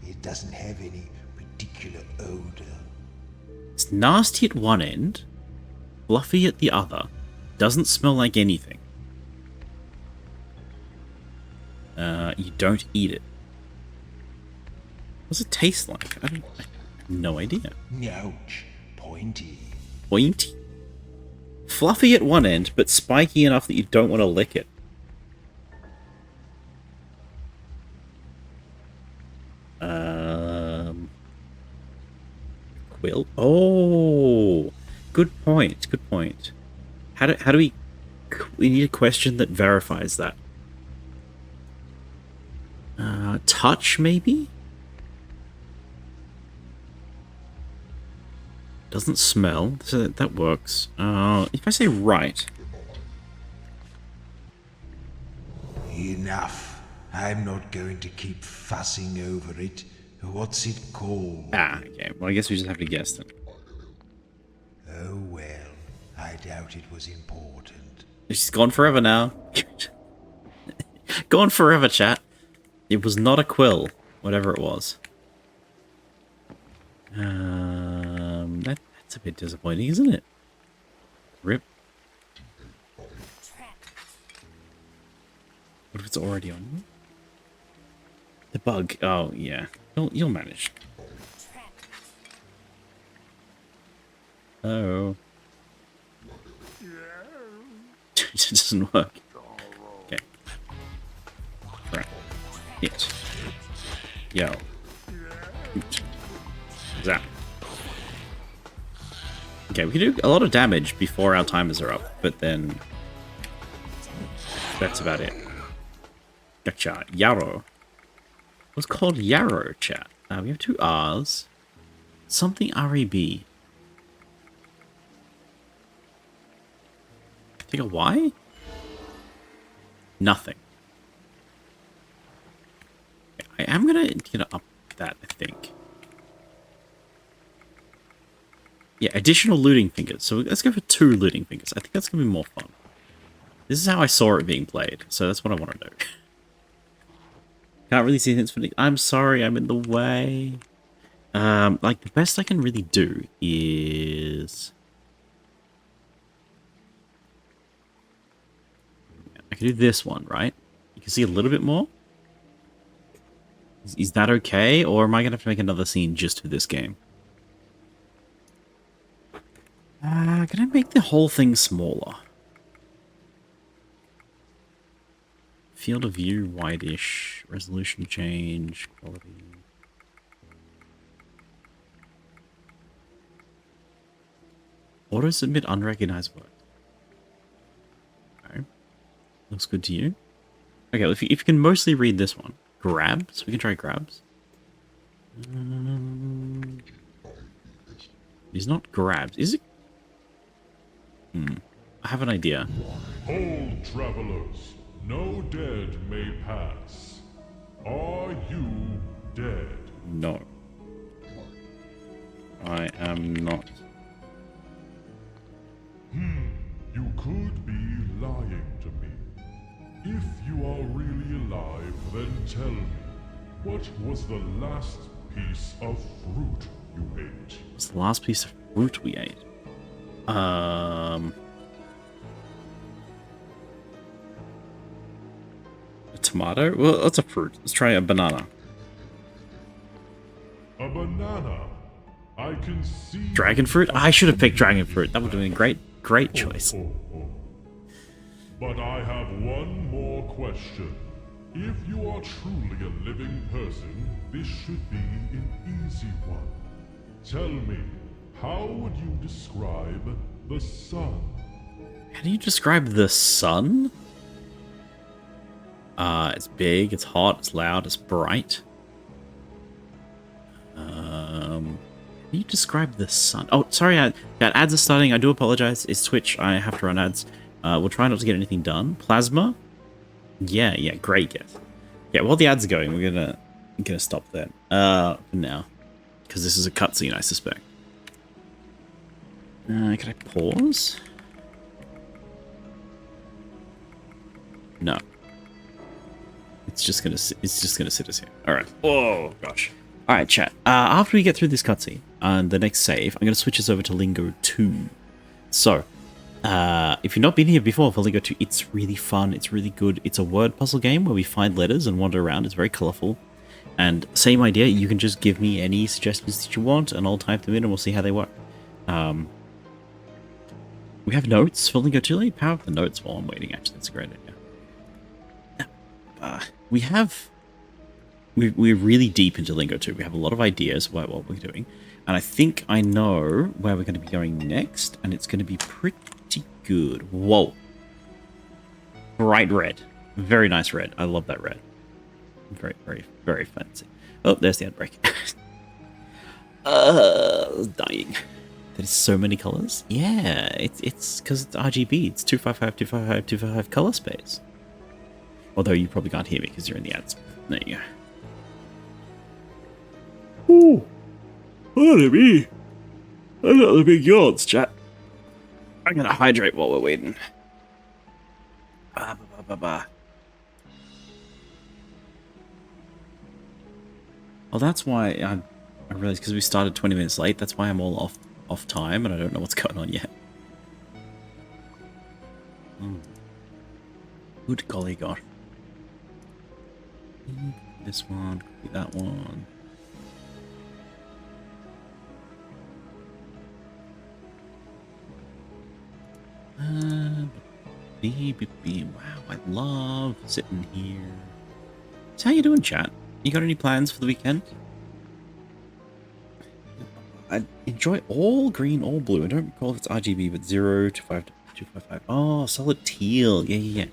It doesn't have any particular odor. It's nasty at one end, fluffy at the other, doesn't smell like anything. You don't eat it. What's it taste like? I have no idea. Ouch. Pointy. Pointy? Fluffy at one end, but spiky enough that you don't want to lick it. Quill? Oh! Good point, good point. How do we need a question that verifies that. Touch, maybe? Doesn't smell, so that works. If I say right... Enough. I'm not going to keep fussing over it. What's it called? Okay. Well, I guess we just have to guess then. Oh well, I doubt it was important. She's gone forever now. Gone forever, chat. It was not a quill, whatever it was. That's a bit disappointing, isn't it? Rip. What if it's already on you? The bug. Oh, yeah. You'll manage. Oh. It doesn't work. Okay. Right. Hit. Yo. Hoot. Zap. Okay, we can do a lot of damage before our timers are up, but then that's about it. Gotcha. Yarrow. What's called Yarrow, chat? We have 2 R's. Something R-A-B. Think a Y? Nothing. I am gonna up that, I think. Yeah, additional looting fingers. So let's go for 2 looting fingers. I think that's gonna be more fun. This is how I saw it being played, so that's what I want to do. Can't really see hints for the... I'm sorry, I'm in the way. Like, the best I can really do is... I can do this one, right? You can see a little bit more. Is that okay? Or am I going to have to make another scene just for this game? Can I make the whole thing smaller? Field of view, wide-ish. Resolution change, quality. Auto-submit unrecognized word. Okay. Looks good to you. Okay, well, if you can mostly read this one. Grabs? We can try grabs. It's not grabs, is it? I have an idea. Hold, travelers. No dead may pass. Are you dead? No. I am not. You could be lying to me. If you are really alive, then tell me, what was the last piece of fruit you ate? What's the last piece of fruit we ate? A tomato? Well, that's a fruit. Let's try a banana. A banana. I can see... Dragon fruit? I should have picked dragon fruit. That would have been a great choice. But I have one more question. If you are truly a living person, this should be an easy one. Tell me, how would you describe the sun? How do you describe the sun? It's big, it's hot, it's loud, it's bright. How do you describe the sun? Oh, sorry, that ads are starting. I do apologize. It's Twitch. I have to run ads. We'll try not to get anything done. Plasma? Yeah, great guess. Yeah, while the ads are going, we're gonna stop there. For now. Because this is a cutscene, I suspect. Can I pause? No. It's just gonna sit us here. Alright. Oh gosh. Alright, chat. After we get through this cutscene and the next save, I'm gonna switch us over to Lingo 2. So, if you've not been here before for Lingo 2, it's really fun, it's really good. It's a word puzzle game where we find letters and wander around. It's very colourful. And same idea, you can just give me any suggestions that you want and I'll type them in and we'll see how they work. We have notes for Lingo 2. Let me power up the notes while I'm waiting, actually. That's a great idea. We're really deep into Lingo 2. We have a lot of ideas about what we're doing. And I think I know where we're going to be going next. And it's going to be pretty good. Whoa. Bright red. Very nice red. I love that red. Very, very, very fancy. Oh, there's the ad break. Dying. There's so many colors. Yeah, it's because it's RGB. It's 255, 255, 255 color space. Although you probably can't hear me because you're in the ads. There you go. Ooh. Look at me. I got the big yawns, chat. I'm gonna hydrate while we're waiting. Well, that's why I realized because we started 20 minutes late. That's why I'm all off time and I don't know what's going on yet. Good golly gosh. This one, that one. Wow, I love sitting here. So how you doing, chat? You got any plans for the weekend? I enjoy all green, all blue. I don't recall if it's RGB, but 0 to 5 to 255. Oh, solid teal. Yeah.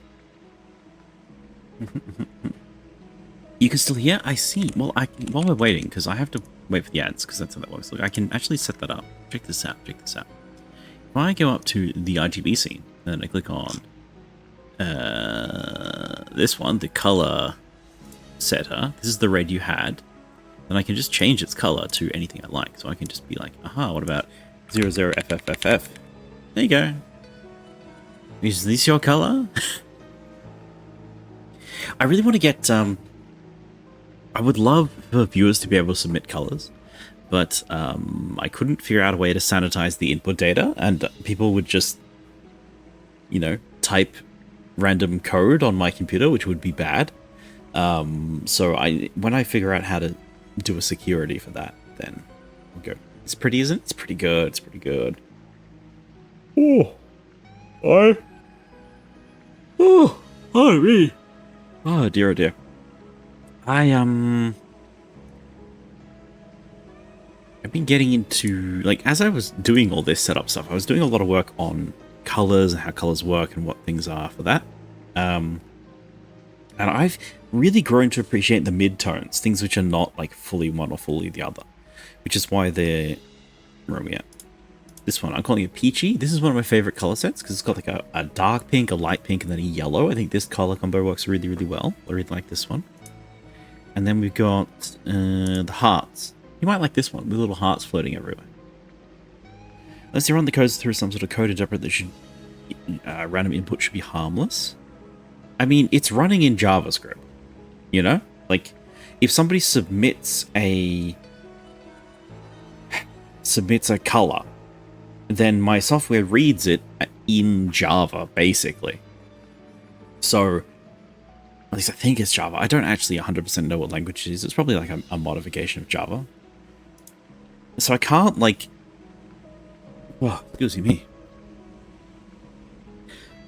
You can still hear? I see. Well, while we're waiting, because I have to wait for the ads, because that's how that works. Look, I can actually set that up. Check this out. If I go up to the RGB scene, and then I click on this one, the color setter. This is the red you had. Then I can just change its color to anything I like. So I can just be like, aha, what about 00FFFF? There you go. Is this your color? I really want to get, I would love for viewers to be able to submit colors, but I couldn't figure out a way to sanitize the input data, and people would just, you know, type random code on my computer, which would be bad. So when I figure out how to do a security for that, then we'll go. It's pretty, isn't it? It's pretty good. It's pretty good. Oh, me. Oh dear, oh dear. I've been getting into, like, as I was doing all this setup stuff, I was doing a lot of work on colors and how colors work and what things are for that. And I've really grown to appreciate the mid-tones, things which are not like fully one or fully the other, which is why they're, where are we at? This one, I'm calling it peachy. This is one of my favorite color sets because it's got like a dark pink, a light pink, and then a yellow. I think this color combo works really, really well. I really like this one. And then we've got the hearts. You might like this one with little hearts floating everywhere. Unless you run the codes through some sort of code interpreter that should random input should be harmless. I mean, it's running in JavaScript, you know? Like, if somebody submits a color, then my software reads it in Java, basically. So, at least I think it's Java. I don't actually 100% know what language it is. It's probably like a modification of Java. So I can't, like... Oh, excuse me.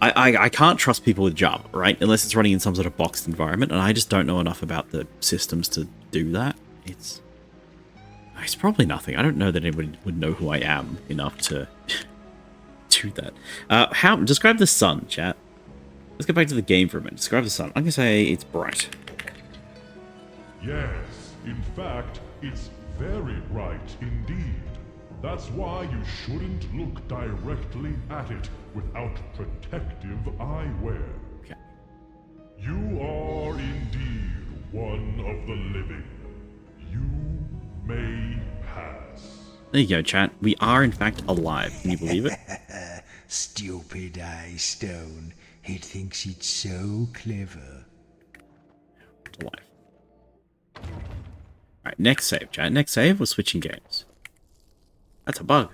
I can't trust people with Java, right? Unless it's running in some sort of boxed environment, and I just don't know enough about the systems to do that. It's probably nothing. I don't know that anybody would know who I am enough to do that. Describe the sun, chat. Let's get back to the game for a minute. Describe the sun. I'm gonna say it's bright. Yes, in fact, it's very bright indeed. That's why you shouldn't look directly at it without protective eyewear. Okay. You are indeed one of the living. You may pass. There you go, chat. We are, in fact, alive. Can you believe it? Stupid eye stone. It thinks it's so clever. Alive. Alright, next save, chat. Next save, we're switching games. That's a bug.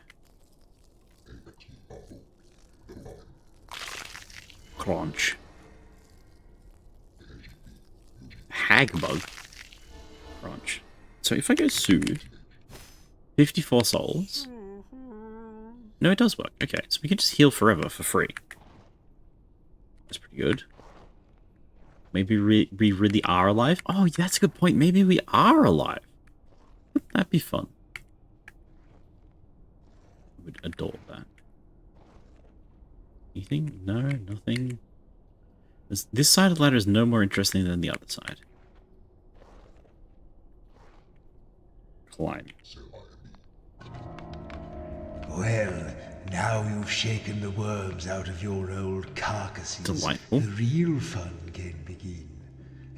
Crunch. Hag bug. Crunch. So if I go soothe, 54 souls. No, it does work. Okay, so we can just heal forever for free. That's pretty good. Maybe we really are alive? Oh, that's a good point. Maybe we are alive. Wouldn't that be fun? I would adore that. Anything? No, nothing. This side of the ladder is no more interesting than the other side. Climb. Well, now you've shaken the worms out of your old carcasses, Delightful. the real fun can begin.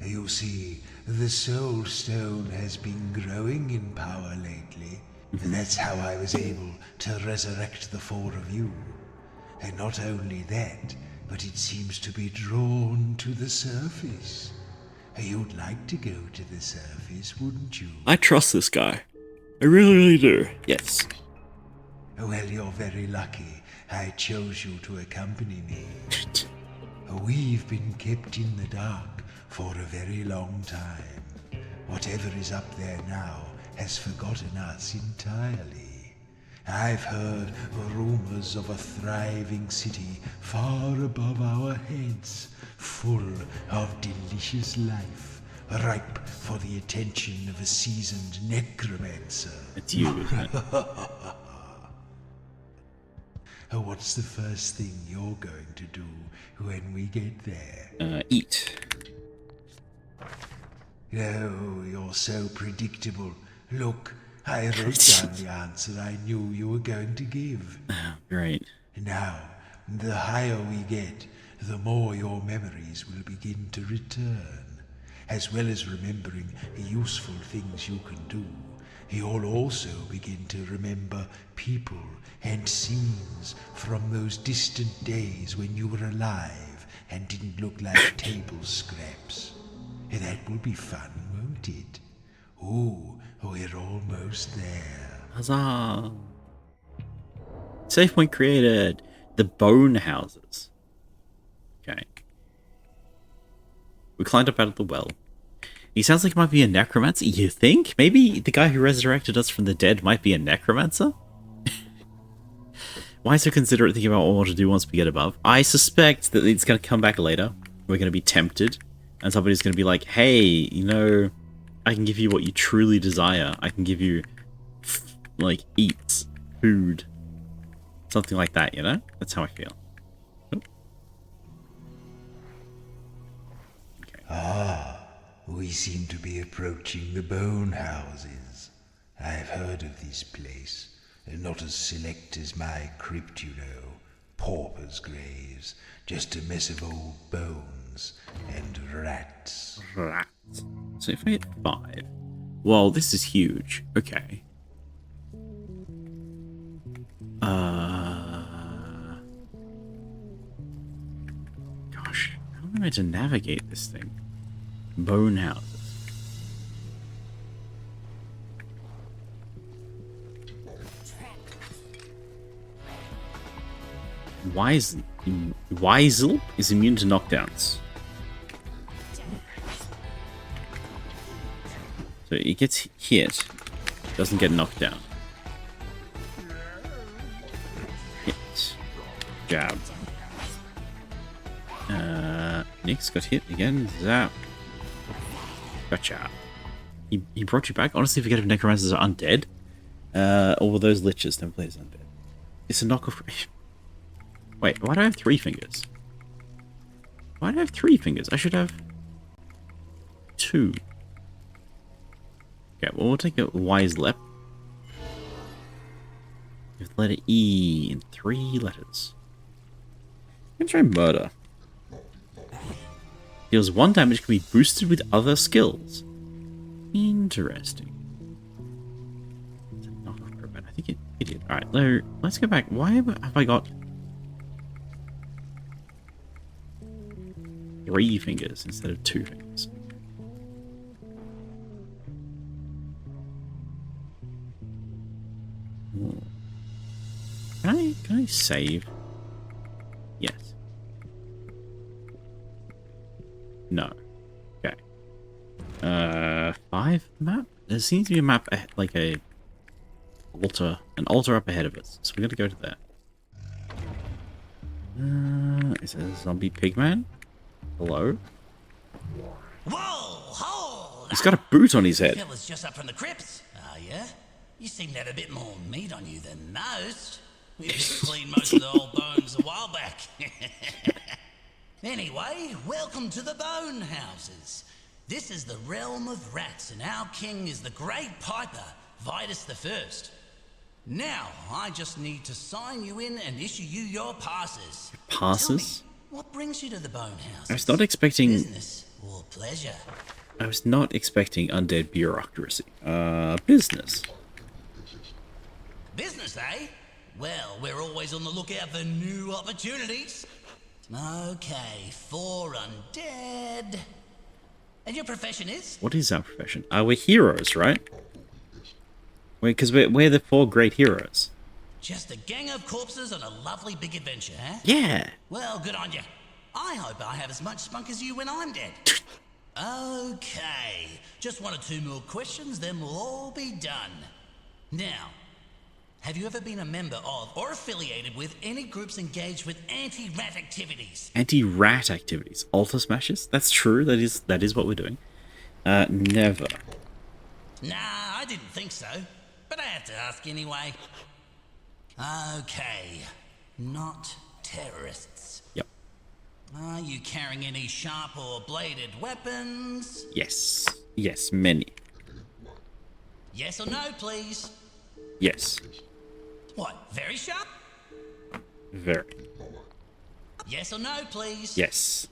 You see, the Soul Stone has been growing in power lately, and that's how I was able to resurrect the four of you. And not only that, but it seems to be drawn to the surface. You'd like to go to the surface, wouldn't you? I trust this guy. I really, really do. Yes. Well, you're very lucky I chose you to accompany me. We've been kept in the dark for a very long time. Whatever is up there now has forgotten us entirely. I've heard rumors of a thriving city far above our heads, full of delicious life, ripe for the attention of a seasoned necromancer. It's you, isn't it? What's the first thing you're going to do when we get there? Eat. Oh, you're so predictable. Look, I wrote down the answer I knew you were going to give. Great. Now, the higher we get, the more your memories will begin to return. As well as remembering useful things you can do, you'll also begin to remember people and scenes from those distant days when you were alive and didn't look like table scraps. That will be fun, won't it? Ooh, we're almost there. Huzzah! Save point created. The bone houses. Okay. We climbed up out of the well. He sounds like he might be a necromancer. You think? Maybe the guy who resurrected us from the dead might be a necromancer? Why so considerate thinking about what we want to do once we get above? I suspect that it's going to come back later. We're going to be tempted. And somebody's going to be like, hey, you know, I can give you what you truly desire. I can give you, like, eats, food, something like that, you know? That's how I feel. Oh. Okay. We seem to be approaching the bone houses. I've heard of this place. Not as select as my crypt, you know. Paupers' graves. Just a mess of old bones and rats. Rats. So if I hit 5... Well, this is huge. Okay. Gosh, how am I meant to navigate this thing? Bone houses. Weisel is immune to knockdowns. So it gets hit, doesn't get knocked down. Hit. Jab. Nick's got hit again. Zap. Gotcha. He brought you back? Honestly, forget if necromancers are undead. Or were those liches? Never played as undead. It's a knockoff. Wait, why do I have 3 fingers? Why do I have 3 fingers? I should have 2. Okay, well, we'll take a wise lep. With letter E in 3 letters. I'm gonna try murder. Deals 1 damage, can be boosted with other skills. Interesting. I think it did. Alright, let's go back. Why have I got 3 fingers instead of 2 fingers? Ooh. Can I save? Yes. No. Okay. 5 map? There seems to be a map like an altar up ahead of us. So we gotta go to there. Is it a zombie pigman? Hello? Whoa, hold! He's got a boot on his head. Fella's just up from the crypts, are ya? You seem to have a bit more meat on you than most. We just cleaned most of the old bones a while back. Anyway, welcome to the Bone Houses. This is the realm of rats, and our king is the Great Piper, Vitus the First. Now, I just need to sign you in and issue you your passes. Passes? Tell me, what brings you to the Bone Houses? I was not expecting... Business or pleasure? I was not expecting undead bureaucracy. Business. Business, eh? Well, we're always on the lookout for new opportunities. Okay, 4 undead. And your profession is? What is our profession? We're heroes, right? Because we're the 4 great heroes. Just a gang of corpses on a lovely big adventure, huh? Yeah. Well, good on you. I hope I have as much spunk as you when I'm dead. Okay, just 1 or 2 more questions, then we'll all be done. Now, have you ever been a member of or affiliated with any groups engaged with anti-rat activities? Anti-rat activities. Altar smashes? That's true. That is what we're doing. Never. Nah, I didn't think so. But I had to ask anyway. Okay. Not terrorists. Yep. Are you carrying any sharp or bladed weapons? Yes. Yes, many. Yes or no, please? Yes. What, very sharp? Very. Yes or no, please? Yes.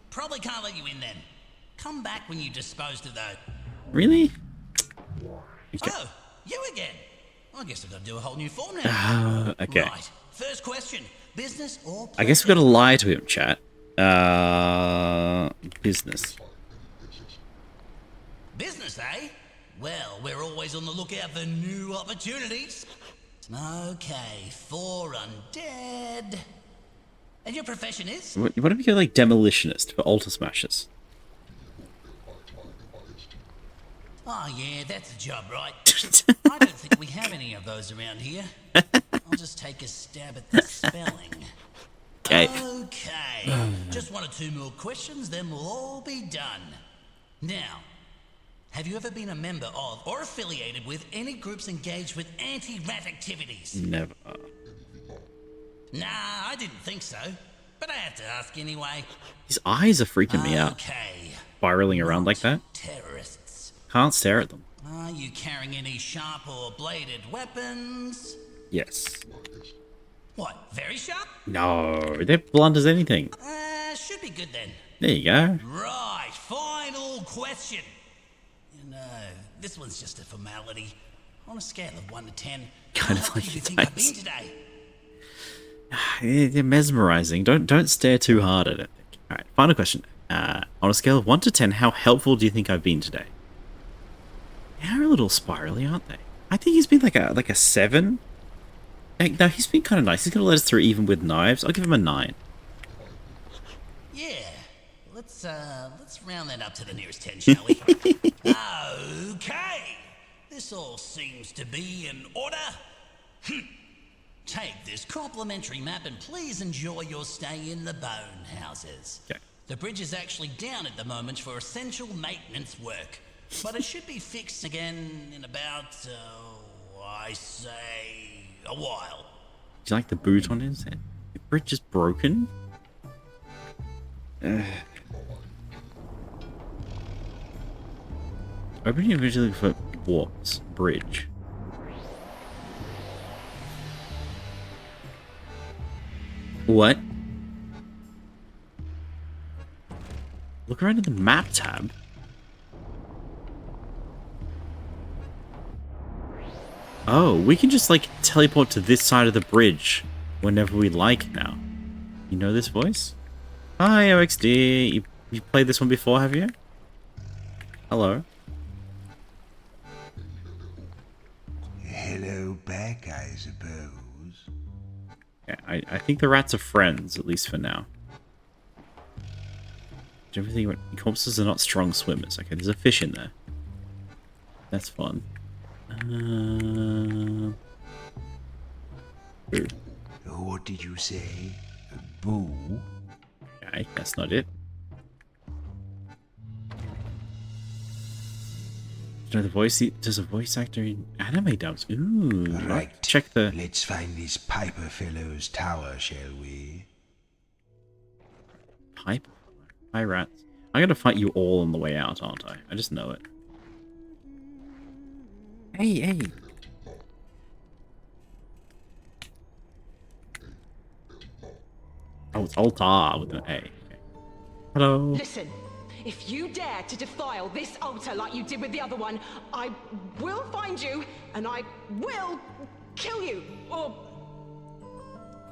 Probably can't let you in then. Come back when you disposed of those. Really? Okay. Oh, you again. I guess I've got to do a whole new form now. Okay. Right. First question. Business or pleasure? I guess we've got to lie to him, chat. Business. Business, eh? Well, we're always on the lookout for new opportunities. Okay, 4 undead. And your profession is? What if we go like demolitionist for altar smashers? Oh yeah, that's a job, right? I don't think we have any of those around here. I'll just take a stab at the spelling. Okay. Okay. Just 1 or 2 more questions, then we'll all be done. Now, have you ever been a member of or affiliated with any groups engaged with anti-rat activities? Never. Nah, I didn't think so. But I had to ask anyway. His eyes are freaking me out. Okay. Spiraling around like that. Terrorists. Can't stare at them. Are you carrying any sharp or bladed weapons? Yes. What, very sharp? No, they're blunt as anything. Should be good then. There you go. Right, final question. You know, this one's just a formality. On a scale of 1 to 10, Kind how of like happy do you it think I've does. been today? They're mesmerizing. Don't stare too hard at it. All right, final question. On a scale of 1 to 10, how helpful do you think I've been today? They're a little spirally, aren't they? I think he's been like a 7. No, he's been kind of nice. He's gonna let us through even with knives. I'll give him a 9. Yeah, let's round that up to the nearest 10, shall we? Okay, this all seems to be in order. Take this complimentary map and please enjoy your stay in the bone houses. Okay. The bridge is actually down at the moment for essential maintenance work, but it should be fixed again in about, I say, a while. Do you like the boot on his head? The bridge is broken. Open individually for warps. Bridge. What? Look around at the map tab. Oh, we can just like teleport to this side of the bridge whenever we like now. You know this voice? Hi, OXD. You played this one before, have you? Hello. Hello back, I suppose. Yeah, I think the rats are friends, at least for now. Do you ever think corpses are not strong swimmers? Okay, there's a fish in there. That's fun. Boo. What did you say? Boo? Okay, that's not it. You know, the voice. There's a voice actor in anime dubs. Ooh, Right. check the. Let's find this Piper fellow's tower, shall we? Pipe? Hi, rats. I'm gonna fight you all on the way out, aren't I? I just know it. Hey, hey. Oh, it's altar with an A. Okay. Hello. Listen, if you dare to defile this altar like you did with the other one, I will find you and I will kill you. Or,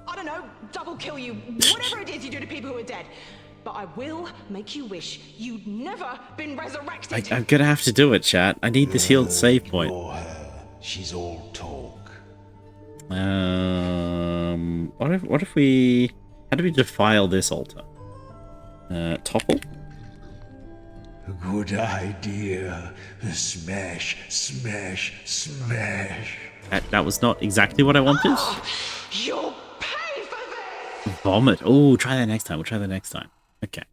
I don't know, double kill you. Whatever it is you do to people who are dead. But I will make you wish you'd never been resurrected. I'm gonna have to do it, chat. I need this healed save point. Ignore her. She's all talk. What if we... How do we defile this altar? Topple? Good idea. Smash, smash, smash. That was not exactly what I wanted. You'll pay for this! Vomit. Oh, try that next time. We'll try that next time. Okay.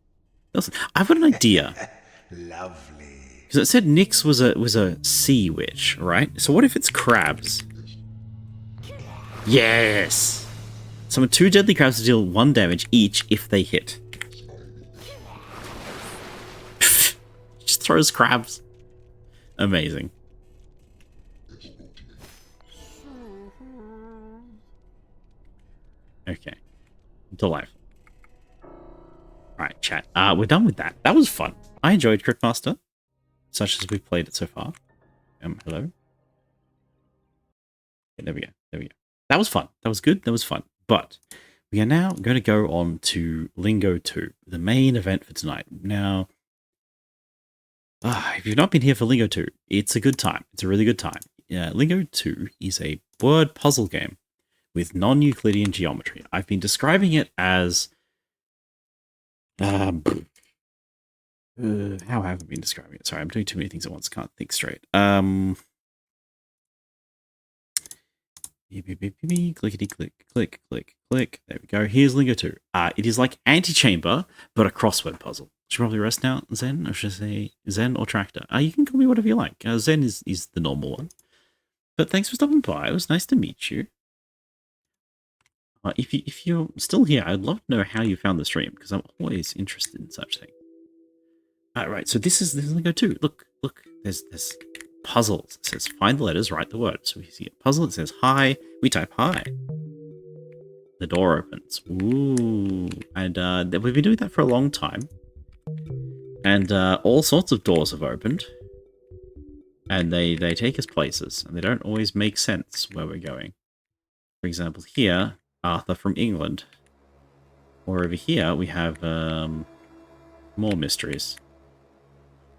Listen, I've got an idea. Lovely. Because it said Nyx was a sea witch, right? So what if it's crabs? Yes! Summon 2 deadly crabs to deal 1 damage each if they hit. Just throws crabs. Amazing. Okay. Delightful. Alright, chat. We're done with that. That was fun. I enjoyed Cryptmaster, such as we've played it so far. Hello? Okay, there we go. There we go. That was fun. That was good. That was fun. But we are now going to go on to Lingo 2, the main event for tonight. Now, if you've not been here for Lingo 2, it's a good time. It's a really good time. Lingo 2 is a word puzzle game with non-Euclidean geometry. I've been describing it as... how have I been describing it? Sorry, I'm doing too many things at once. Can't think straight. Clickety click, click, click, click. There we go. Here's Lingo 2. It is like Antichamber, but a crossword puzzle. Should probably rest now, Zen, or should I say Zen or Tractor? You can call me whatever you like. Zen is the normal one. But thanks for stopping by. It was nice to meet you. If you're still here, I'd love to know how you found the stream, because I'm always interested in such things. Right, so this is Lingo 2. Look, there's puzzles. It says find the letters, write the word. So we see a puzzle, it says hi. We type hi. The door opens. Ooh. And we've been doing that for a long time. And all sorts of doors have opened. And they take us places. And they don't always make sense where we're going. For example, here, Arthur from England. Or over here, we have more mysteries.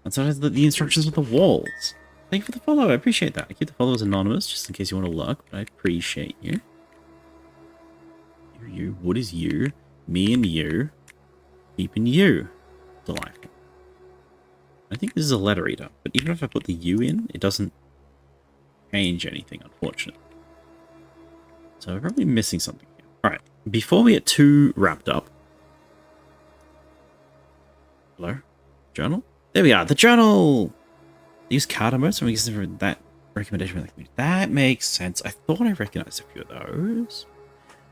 And sometimes the instructions on the walls. Thank you for the follow. I appreciate that. I keep the followers anonymous just in case you want to lurk, but I appreciate you. You. What is you? Me and you. Keeping you. Delightful. I think this is a letter reader, but even if I put the U in, it doesn't change anything, unfortunately. So we're probably missing something here. Alright, before we get too wrapped up. Hello? Journal? There we are, the journal! Use card emotes, so we get that recommendation from the community. That makes sense. I thought I recognized a few of those.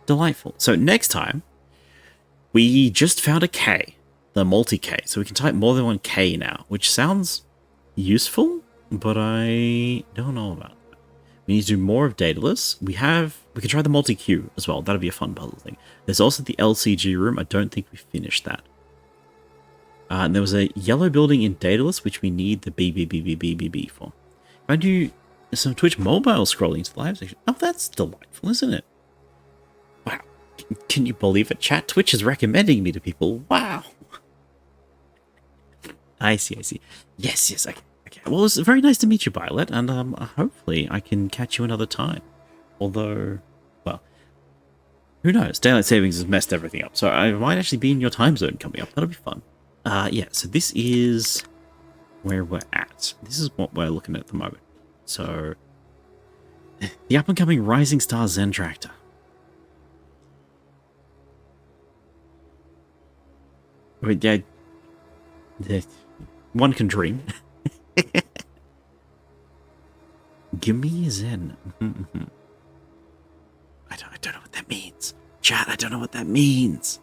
Delightful. So next time, we just found a K. The multi-K. So we can type more than one K now, which sounds useful, but I don't know about that. We need to do more of Daedalus. We can try the multi-Q as well. That'd be a fun puzzle thing. There's also the LCG room. I don't think we finished that. And there was a yellow building in Daedalus, which we need the BBBBBBB for. If I do some Twitch mobile scrolling to the live section. Oh, that's delightful, isn't it? Wow. Can you believe it? Chat Twitch is recommending me to people. Wow. I see. Yes, okay. Well, it was very nice to meet you, Violet, and hopefully I can catch you another time. Although, well, who knows? Daylight savings has messed everything up, so I might actually be in your time zone coming up. That'll be fun. Yeah, so this is where we're at. This is what we're looking at the moment. So, the up-and-coming Rising Star Zen Tractor. Wait, yeah, one can dream. Give me a Zen. I don't know what that means. Chat, I don't know what that means.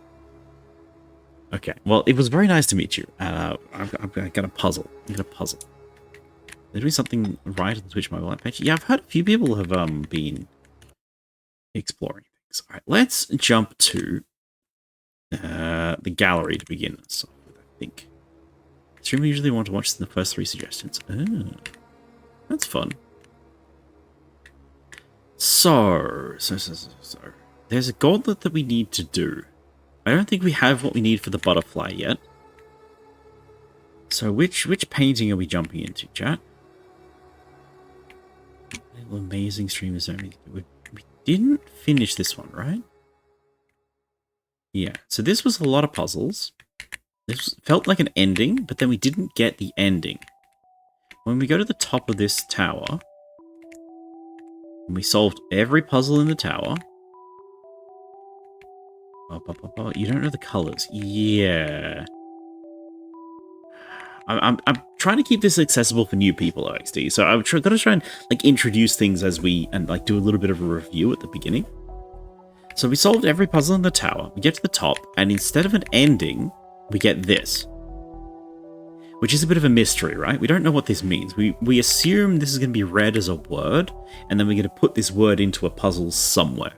Okay, well, it was very nice to meet you. I've got a puzzle. They're doing something right on the Twitch mobile app page. Yeah, I've heard a few people have been exploring things. All right, let's jump to the gallery to begin. So, I think. Streamer usually want to watch the first 3 suggestions. Oh, that's fun. So, there's a gauntlet that we need to do. I don't think we have what we need for the butterfly yet. So which painting are we jumping into, chat? Amazing streamers. We didn't finish this one, right? Yeah, so this was a lot of puzzles. This felt like an ending, but then we didn't get the ending. When we go to the top of this tower, and we solved every puzzle in the tower. You don't know the colors. Yeah. I'm trying to keep this accessible for new people, OXD. So I'm gonna try and like introduce things as and like do a little bit of a review at the beginning. So we solved every puzzle in the tower. We get to the top, and instead of an ending, we get this, which is a bit of a mystery, right? We don't know what this means. We assume this is going to be read as a word, and then we're going to put this word into a puzzle somewhere.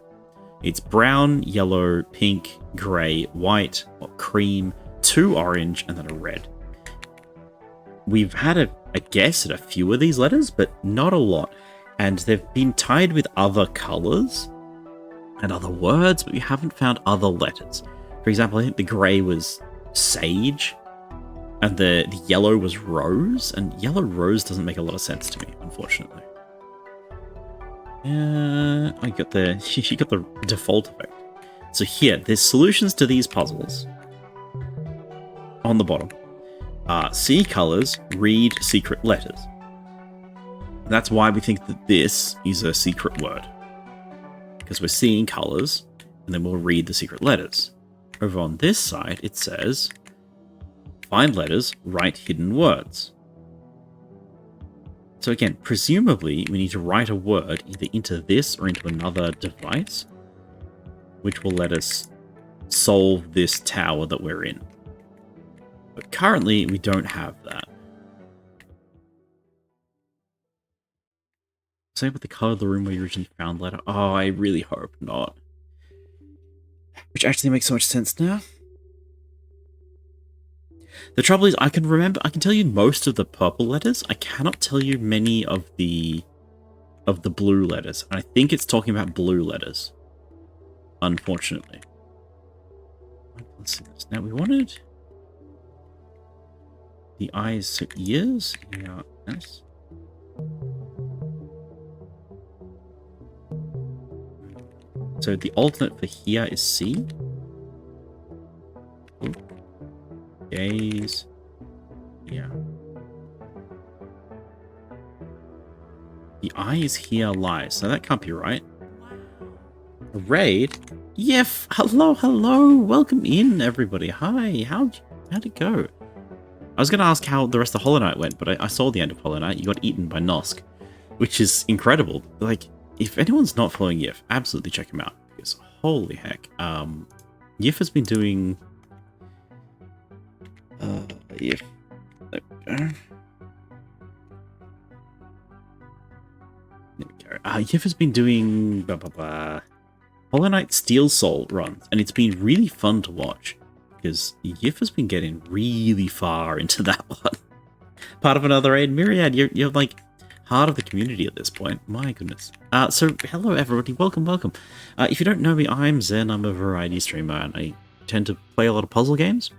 It's brown, yellow, pink, grey, white, or cream, 2 orange, and then a red. We've had a guess at a few of these letters, but not a lot. And they've been tied with other colours and other words, but we haven't found other letters. For example, I think the grey was sage, and the yellow was rose, and yellow rose doesn't make a lot of sense to me, unfortunately. I got the you got the default effect. So here, there's solutions to these puzzles on the bottom. See colors, read secret letters. That's why we think that this is a secret word, because we're seeing colors, and then we'll read the secret letters. Over on this side, it says, find letters, write hidden words. So again, presumably, we need to write a word either into this or into another device, which will let us solve this tower that we're in. But currently, we don't have that. Same with the color of the room where you originally found letter. Oh, I really hope not. Which actually makes so much sense now. The trouble is, I can tell you most of the purple letters. I cannot tell you many of the blue letters. And I think it's talking about blue letters. Unfortunately. Let's see this. Now we wanted the eyes, so ears. Yeah, yes. So the alternate for here is C. Ooh. Gaze. Yeah. The eye is here lies, so that can't be right. A raid? Yef! Hello! Welcome in, everybody. Hi, how'd it go? I was going to ask how the rest of Hollow Knight went, but I saw the end of Hollow Knight. You got eaten by Nosk, which is incredible. Like, if anyone's not following Yif, absolutely check him out, because holy heck. Yif has been doing... Yif. There we go. Yif has been doing... Hollow Knight Steel Soul runs, and it's been really fun to watch, because Yif has been getting really far into that one. Part of another raid. Myriad, you're like heart of the community at this point. My goodness. So hello everybody, welcome. If you don't know me, I'm Zen. I'm a variety streamer, and I tend to play a lot of puzzle games.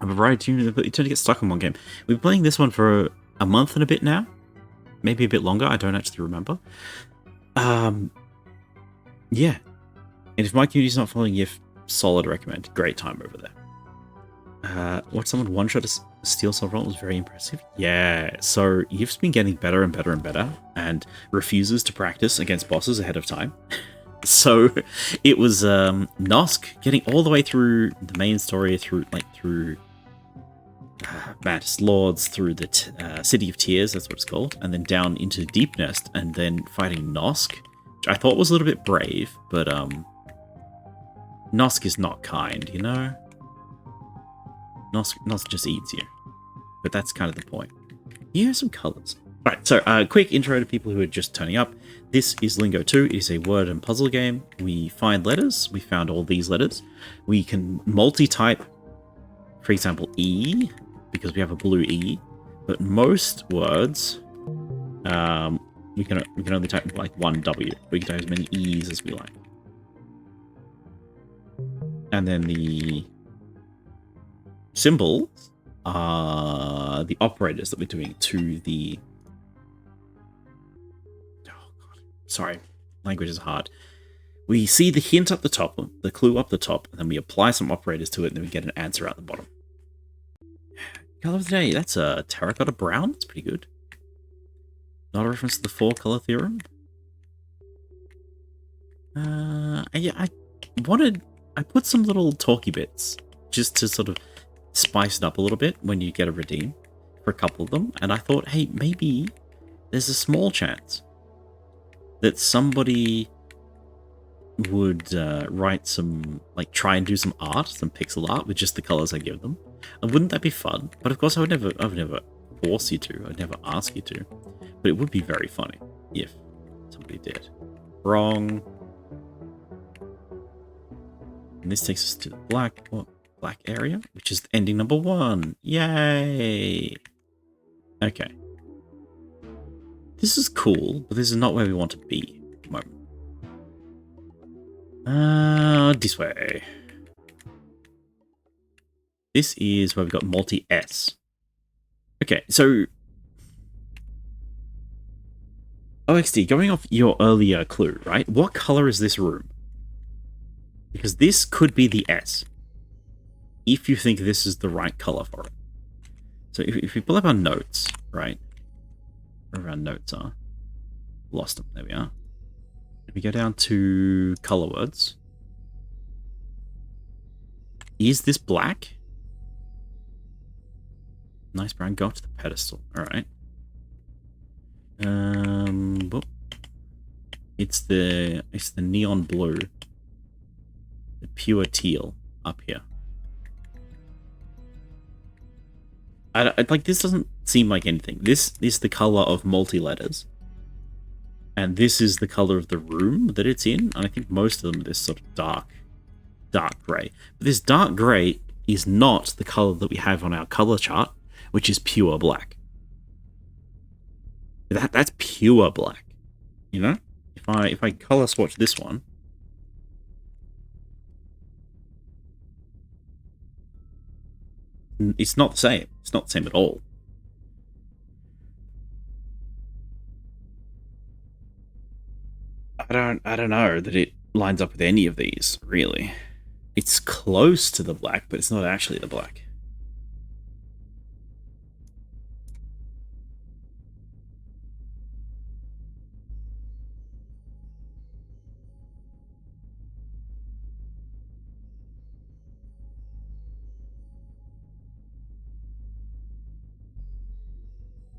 I'm a variety streamer, but you tend to get stuck in one game. We've been playing this one for a month and a bit now. Maybe a bit longer, I don't actually remember. Yeah. And if my community's not following Yif, solid recommend. Great time over there. Watch someone one-shot a Steel Soul run was very impressive. Yeah, so Yif's been getting better and better and better, and refuses to practice against bosses ahead of time. So it was Nosk getting all the way through the main story, through Mantis Lords, through the City of Tears, that's what it's called, and then down into Deep Nest, and then fighting Nosk, which I thought was a little bit brave, but Nosk is not kind, you know? Nosk just eats you. But that's kind of the point. Here are some colors. Alright, so quick intro to people who are just turning up. This is Lingo 2. It is a word and puzzle game. We find letters. We found all these letters. We can multi-type, for example, E, because we have a blue E. But most words, we can only type like one W. We can type as many E's as we like. And then the symbols are the operators that we're doing to the... Oh, God. Sorry. Language is hard. We see the hint up the top, the clue up the top, and then we apply some operators to it, and then we get an answer out the bottom. Color of the day. That's a terracotta brown. That's pretty good. Not a reference to the 4-color theorem. Yeah, I put some little talky bits just to sort of spice it up a little bit when you get a redeem for a couple of them. And I thought, hey, maybe there's a small chance that somebody would write some, like, try and do some art, some pixel art with just the colors I give them. And wouldn't that be fun? But of course, I would never force you to. I'd never ask you to. But it would be very funny if somebody did. Wrong. And this takes us to the black area, which is ending number 1. Yay! Okay. This is cool, but this is not where we want to be at the moment. This way. This is where we've got multi-S. Okay, so OXD, going off your earlier clue, right? What color is this room? Because this could be the S, if you think this is the right color for it. So if we pull up our notes, right? Where our notes are. Lost them. There we are. If we go down to color words. Is this black? Nice brown. Go up to the pedestal. Alright. Whoop. It's the neon blue. The pure teal up here. Like, this doesn't seem like anything. This is the color of multi-letters. And this is the color of the room that it's in. And I think most of them are this sort of dark gray. But this dark gray is not the color that we have on our color chart, which is pure black. That's pure black. You know? If I color swatch this one, it's not the same. It's not the same at all. I don't know that it lines up with any of these, really. It's close to the black, but it's not actually the black.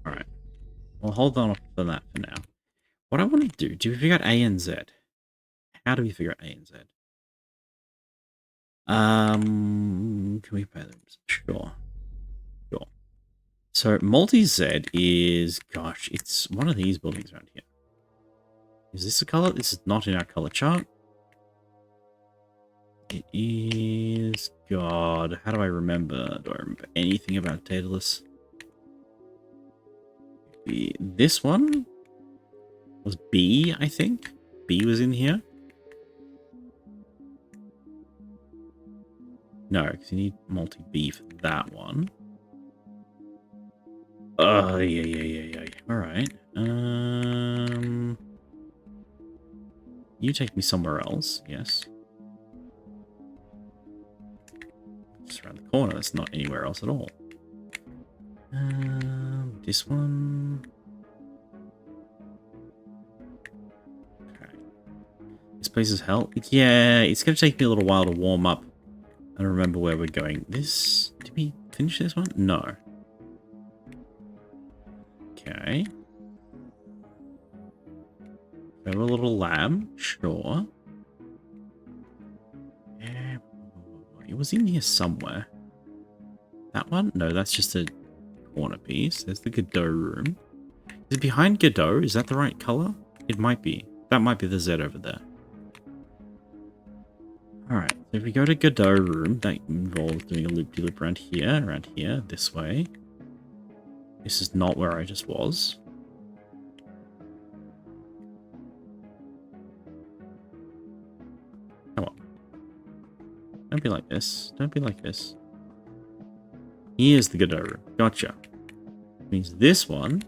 Alright. Well, hold on for that for now. What I want to do we figure out A and Z? How do we figure out A and Z? Can we pay them? Sure. So multi-Z is, gosh, it's one of these buildings around here. Is this a color? This is not in our color chart. It is, God, how do I remember? Do I remember anything about Daedalus? This one was B, I think. B was in here. No, because you need multi-B for that one. Oh, yeah. Alright. You take me somewhere else, yes. Just around the corner, that's not anywhere else at all. This one. Okay. This place is hell. Yeah, it's going to take me a little while to warm up and remember where we're going. This... Did we finish this one? No. Okay. Have a little lab. Sure. Yeah. It was in here somewhere. That one? No, that's just a corner piece. There's the Godot room. Is it behind Godot? Is that the right color? It might be. That might be the Z over there. Alright, so if we go to Godot room, that involves doing a loop-de-loop around here, this way. This is not where I just was. Come on. Don't be like this. Don't be like this. Here's the Godot room. Gotcha. Means this one.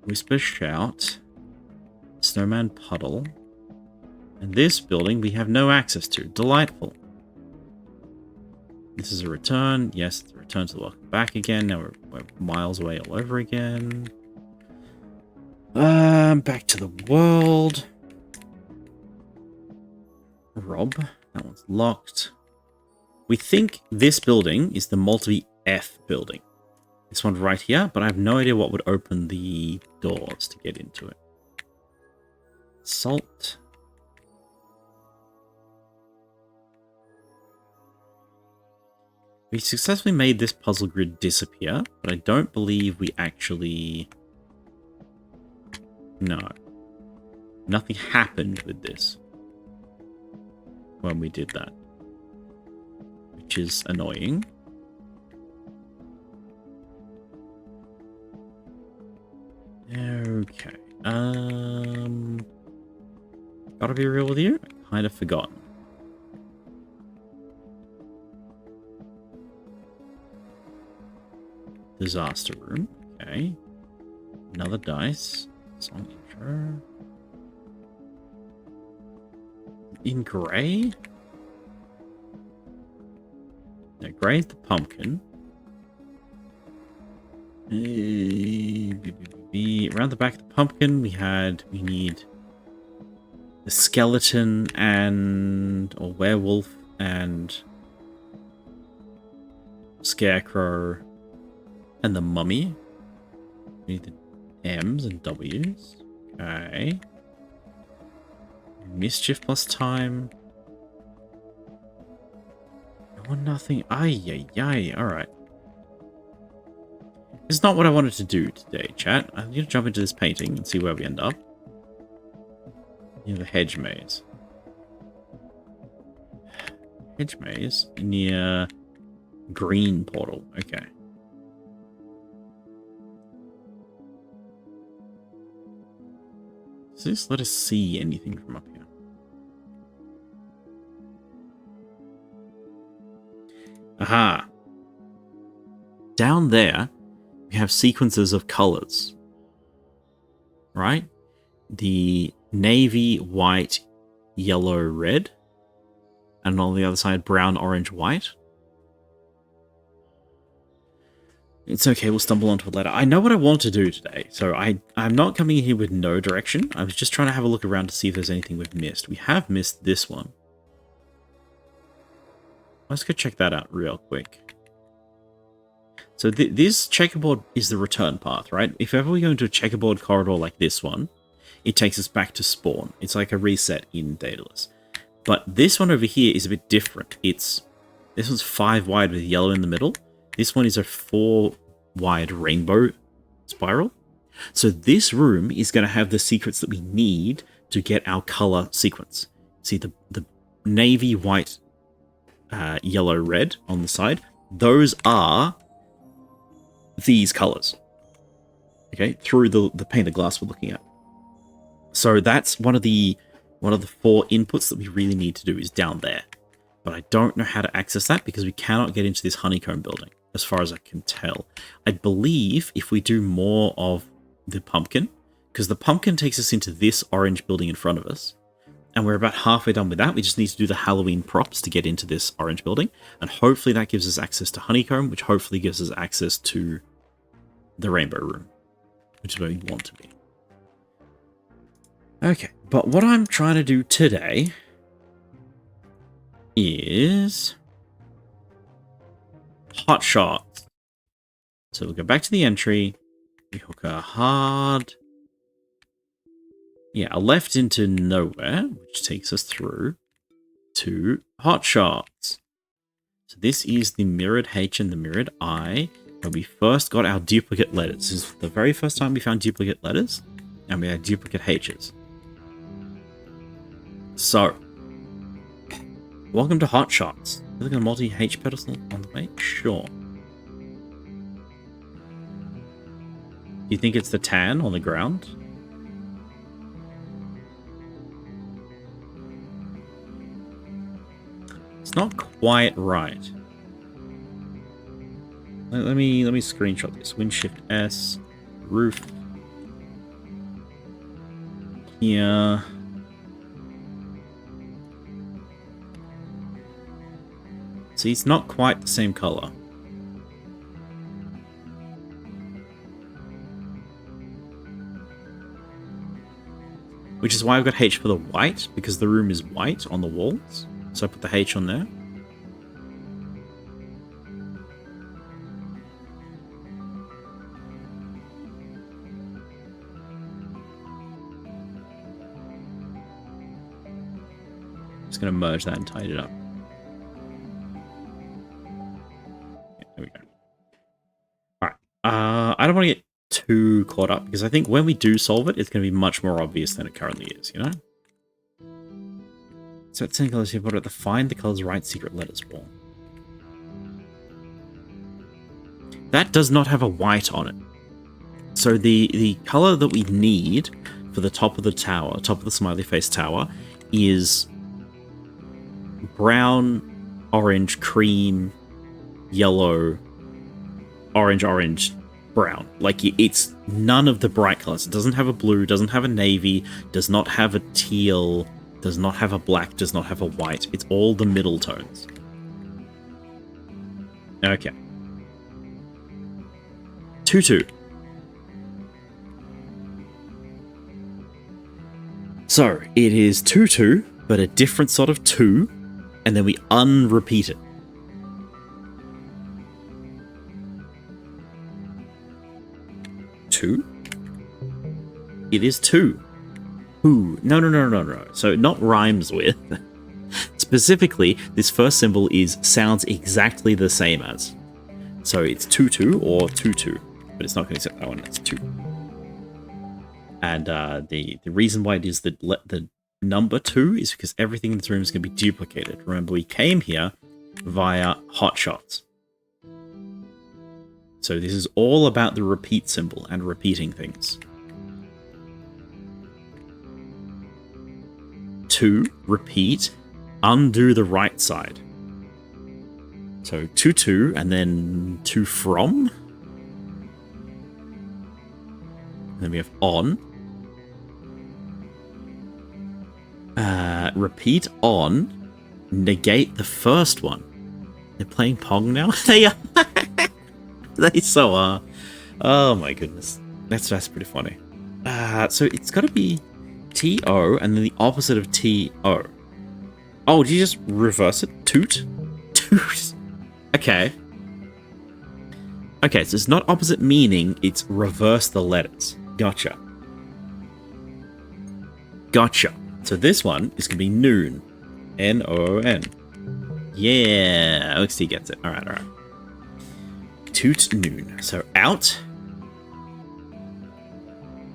Whisper Shout. Snowman Puddle. And this building we have no access to. Delightful. This is a return. Yes, it's a return to the welcome back again. Now we're miles away all over again. Back to the world. Rob. That one's locked. We think this building is the multi-F building. This one right here, but I have no idea what would open the doors to get into it. Salt. We successfully made this puzzle grid disappear, but I don't believe we actually... No. Nothing happened with this when we did that, which is annoying. Okay. Gotta be real with you, I kind of forgot. Disaster room. Okay. Another dice. Song intro. In grey? No, grey is the pumpkin. Around the back of the pumpkin, we need the skeleton or werewolf and scarecrow and the mummy. We need the M's and W's. Okay. Mischief plus time. No, nothing. Ay. Alright. It's not what I wanted to do today, chat. I'm going to jump into this painting and see where we end up. Near the hedge maze. Hedge maze? Near green portal. Okay. Does this let us see anything from up here? Aha! Down there, we have sequences of colors. Right? The navy, white, yellow, red. And on the other side, brown, orange, white. It's okay, we'll stumble onto a letter. I know what I want to do today, so I'm not coming in here with no direction. I was just trying to have a look around to see if there's anything we've missed. We have missed this one. Let's go check that out real quick. So this checkerboard is the return path, right? If ever we go into a checkerboard corridor like this one, it takes us back to spawn. It's like a reset in Daedalus. But this one over here is a bit different. This one's 5 wide with yellow in the middle. This one is a 4 wide rainbow spiral. So this room is going to have the secrets that we need to get our color sequence. See the navy, white, yellow, red on the side. Those are these colors. Okay, through the pane of glass we're looking at. So that's one of the 4 inputs that we really need to do is down there. But I don't know how to access that because we cannot get into this honeycomb building, as far as I can tell. I believe if we do more of the pumpkin, because the pumpkin takes us into this orange building in front of us, and we're about halfway done with that. We just need to do the Halloween props to get into this orange building, and hopefully that gives us access to honeycomb, which hopefully gives us access to the rainbow room, which is where we want to be. Okay, but what I'm trying to do today is hot shots. So we'll go back to the entry. We hook a hard. Yeah, a left into nowhere, which takes us through to hot shots. So this is the mirrored H and the mirrored I, where we first got our duplicate letters. This is the very first time we found duplicate letters, and we had duplicate H's. So, welcome to Hot Shots. Look at a multi-H pedestal on the way? Sure. Do you think it's the tan on the ground? It's not quite right. Let me screenshot this. Win Shift S, roof. Here. See, it's not quite the same color. Which is why I've got H for the white, because the room is white on the walls. So I put the H on there. Just going to merge that and tidy it up. Yeah, there we go. Alright. I don't want to get too caught up, because I think when we do solve it, it's going to be much more obvious than it currently is, you know? So it's saying colors here, but at the find the colors right secret letters wall. That does not have a white on it. So the color that we need for the top of the tower, top of the smiley face tower, is brown, orange, cream, yellow, orange, brown. Like, it's none of the bright colors. It doesn't have a blue, doesn't have a navy, does not have a teal, does not have a black, does not have a white. It's all the middle tones. Okay. 2-2. So, it is 2-2, but a different sort of 2, and then we unrepeat it. 2? It is 2. Ooh, no. So not rhymes with. Specifically, this first symbol sounds exactly the same as. So it's 2-2 or 2-2, but it's not going to accept that one. That's 2. And the reason why it is the number 2 is because everything in this room is going to be duplicated. Remember, we came here via hotshots. So this is all about the repeat symbol and repeating things. 2, repeat, undo the right side. So 2-2, and then 2 from. And then we have on. Repeat on, negate the first one. They're playing Pong now? They are. They so are. Oh my goodness. That's pretty funny. So it's got to be T-O and then the opposite of T-O. Oh, did you just reverse it? Toot? Toot. Okay. Okay, so it's not opposite meaning, it's reverse the letters. Gotcha. Gotcha. So this one is going to be noon. N-O-O-N. Yeah, OXT gets it. Alright. Toot noon. So out.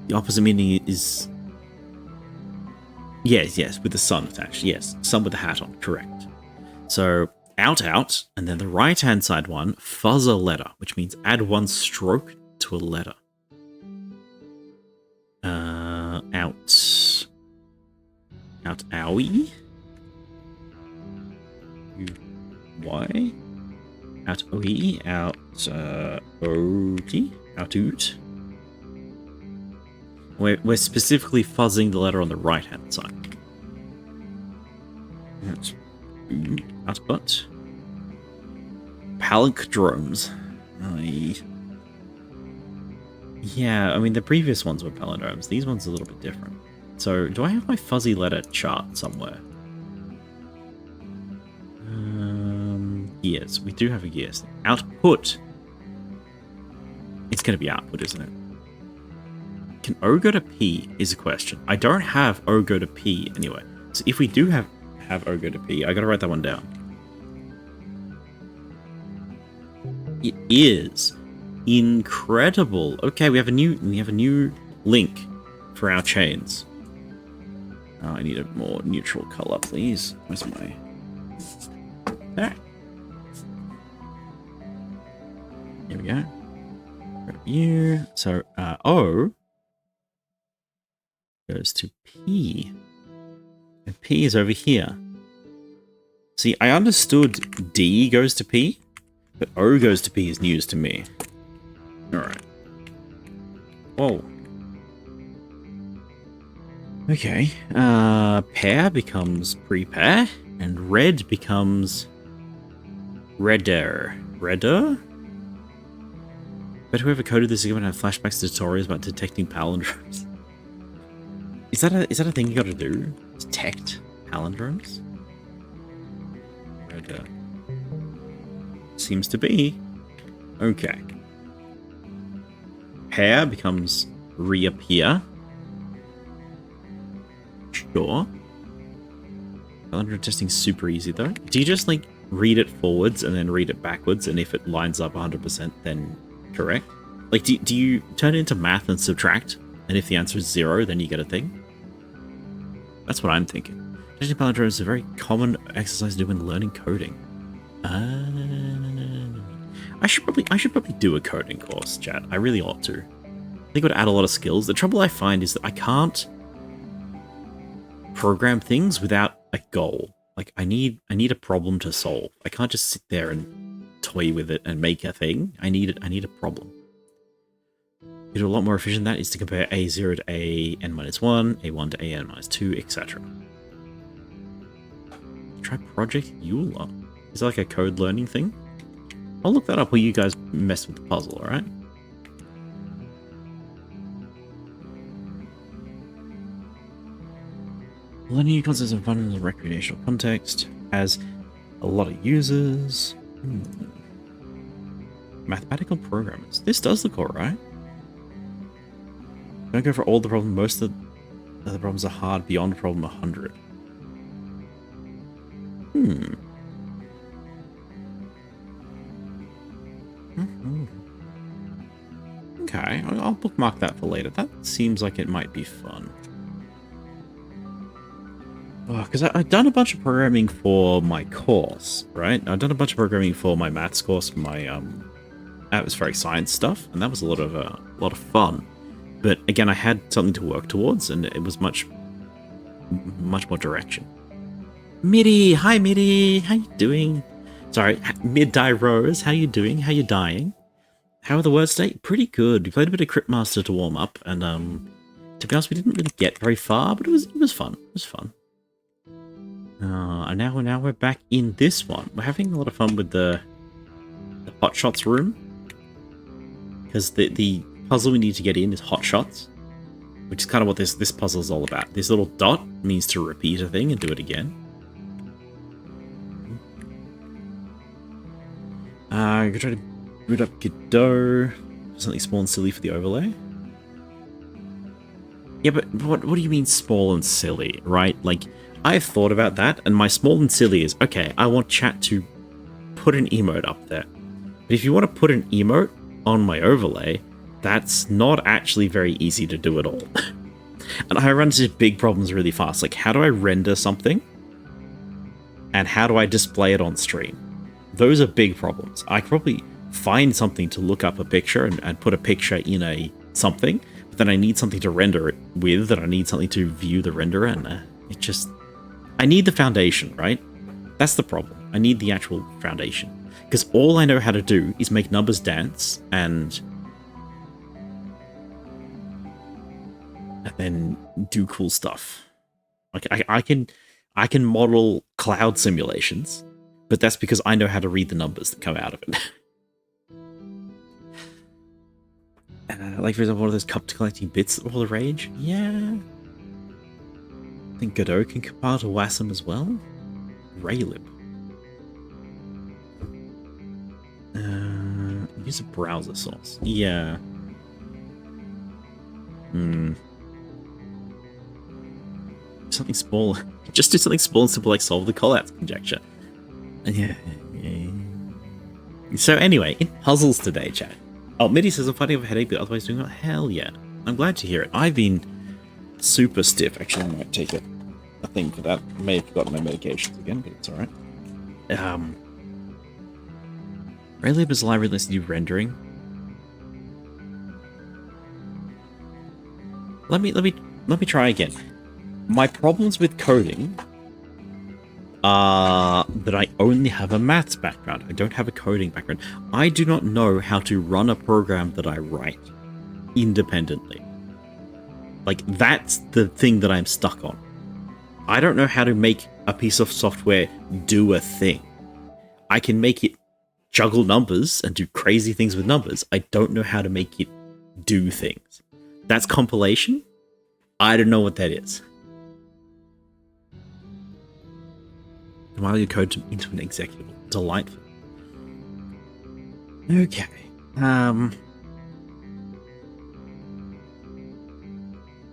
The opposite meaning is... Yes, with the sun attached. Yes, sun with the hat on. Correct. So out, and then the right-hand side one, fuzz a letter, which means add one stroke to a letter. Out. Out, owie. Y. Out, oe. Out, ot. Out, oot. We're specifically fuzzing the letter on the right-hand side. Out, but. Palindromes. Yeah, I mean, the previous ones were palindromes. These ones are a little bit different. So, do I have my fuzzy letter chart somewhere? Yes, we do have a yes. Output. It's going to be output, isn't it? Can O go to P is a question. I don't have O go to P anyway. So if we do have O go to P, I got to write that one down. It is incredible. Okay, we have a new link for our chains. Oh, I need a more neutral color, please. Where's my... There. Here we go. Review. So, O goes to P. And P is over here. See, I understood D goes to P, but O goes to P is news to me. Alright. Whoa. Okay, pair becomes pre-pair, and red becomes Redder? But whoever coded this is going to have flashbacks to tutorials about detecting palindromes. Is that a thing you got to do? Detect palindromes? Redder. Seems to be. Okay. Pair becomes reappear. Sure. Palindrome testing's super easy though. Do you just like read it forwards and then read it backwards, and if it lines up 100% then correct? Like do you turn it into math and subtract, and if the answer is 0 then you get a thing? That's what I'm thinking. Testing palindromes is a very common exercise to do when learning coding. I should probably do a coding course, chat. I really ought to. I think it would add a lot of skills. The trouble I find is that I can't program things without a goal. Like I need a problem to solve. I can't just sit there and toy with it and make a thing. I need a problem. You do a lot more efficient than that is to compare A0 to AN-1, A1 to AN-2, etc. Try Project Euler. Is that like a code learning thing? I'll look that up while you guys mess with the puzzle, alright? Learning new concepts and fun in a recreational context has a lot of users. Mathematical programmers. This does look alright. Don't go for all the problems. Most of the problems are hard beyond problem 100. Okay, I'll bookmark that for later. That seems like it might be fun. Because I've done a bunch of programming for my course, right? I've done a bunch of programming for my maths course, my atmospheric science stuff, and that was a lot of fun. But again, I had something to work towards, and it was much more direction. Mitty, hi Mitty, how you doing? Sorry, Mid-Die Rose, how you doing? How you dying? How are the words today? Pretty good. We played a bit of Cryptmaster to warm up, and to be honest, we didn't really get very far, but it was fun. It was fun. And now we're back in this one. We're having a lot of fun with the hotshots room, because the puzzle we need to get in is hotshots, which is kind of what this puzzle is all about. This little dot means to repeat a thing and do it again. I'm gonna try to boot up Godot. Something small and silly for the overlay. Yeah, but what do you mean small and silly, right? Like, I've thought about that, and my small and silly is, okay, I want chat to put an emote up there. But if you want to put an emote on my overlay, that's not actually very easy to do at all. And I run into big problems really fast. Like, how do I render something? And how do I display it on stream? Those are big problems. I could probably find something to look up a picture and put a picture in a something, but then I need something to render it with, and I need something to view the renderer, and I need the foundation, right? That's the problem. I need the actual foundation. Because all I know how to do is make numbers dance and then do cool stuff. Like I can model cloud simulations, but that's because I know how to read the numbers that come out of it. Like, for example, one of those cup collecting bits that were all the rage. Yeah. I think Godot can compile to WASM as well. Raylib. Use a browser source. Yeah. Something small. Just do something small and simple, like solve the callouts conjecture. Yeah. So anyway, in puzzles today, chat. Oh, Mitty says I'm fighting a headache, but otherwise doing well. Hell yeah. I'm glad to hear it. I've been super stiff. Actually, I might take a thing for that. I may have forgotten my medications again, but it's alright. Raylib is a library that lets you do rendering. Let me try again. My problems with coding are that I only have a maths background. I don't have a coding background. I do not know how to run a program that I write independently. Like, that's the thing that I'm stuck on. I don't know how to make a piece of software do a thing. I can make it juggle numbers and do crazy things with numbers. I don't know how to make it do things. That's compilation. I don't know what that is. Compile your code into an executable. Delightful. Okay.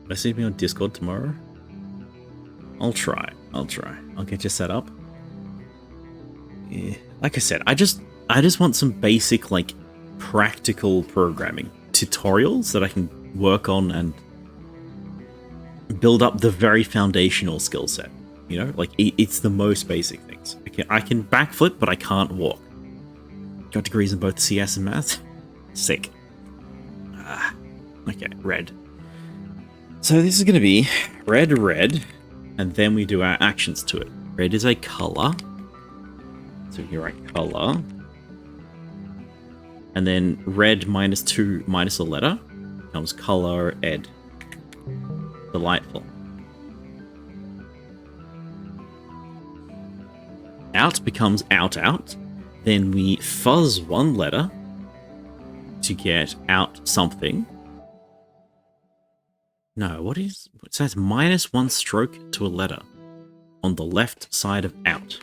Message me on Discord tomorrow. I'll try. I'll get you set up. Yeah. Like I said, I just want some basic, like, practical programming tutorials that I can work on and build up the very foundational skill set. You know, like, it's the most basic things. I can backflip, but I can't walk. Got degrees in both CS and math. Sick. Okay, red. So this is going to be red, and then we do our actions to it. Red is a color. So here I color. And then red -2 minus a letter becomes color ed. Delightful. Out becomes out. Then we fuzz one letter to get out something. No, what is... It says -1 stroke to a letter on the left side of out.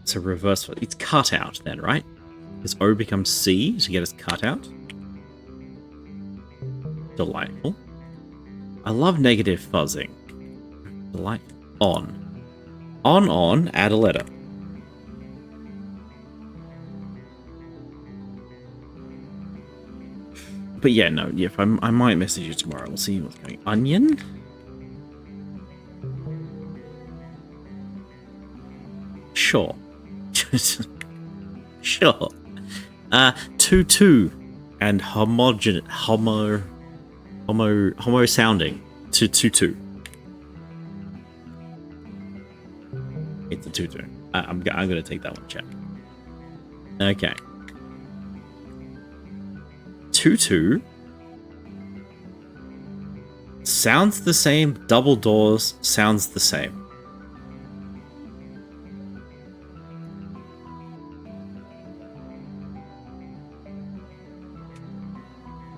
So reverse... It's cut out then, right? Because O becomes C to get us cut out. Delightful. I love negative fuzzing. Delightful. On, add a letter. But yeah, no, yeah, I might message you tomorrow. We'll see what's going on. Onion? Sure. Sure. 2 and homo sounding to 2. It's a 2. I'm gonna take that one, chat. Okay. 2 sounds the same. Double doors sounds the same.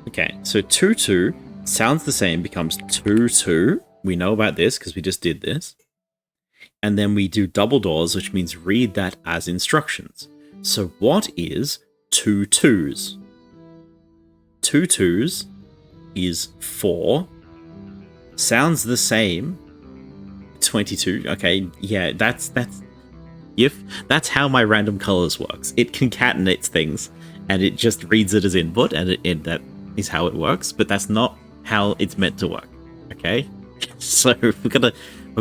Okay, so 2 sounds the same, becomes 2. We know about this because we just did this. And then we do double doors, which means read that as instructions. So what is 2 2s? 2 2s is 4. Sounds the same. 22. Okay, yeah, that's how my random colors works. It concatenates things, and it just reads it as input, and that is how it works. But that's not how it's meant to work. Okay, so we've got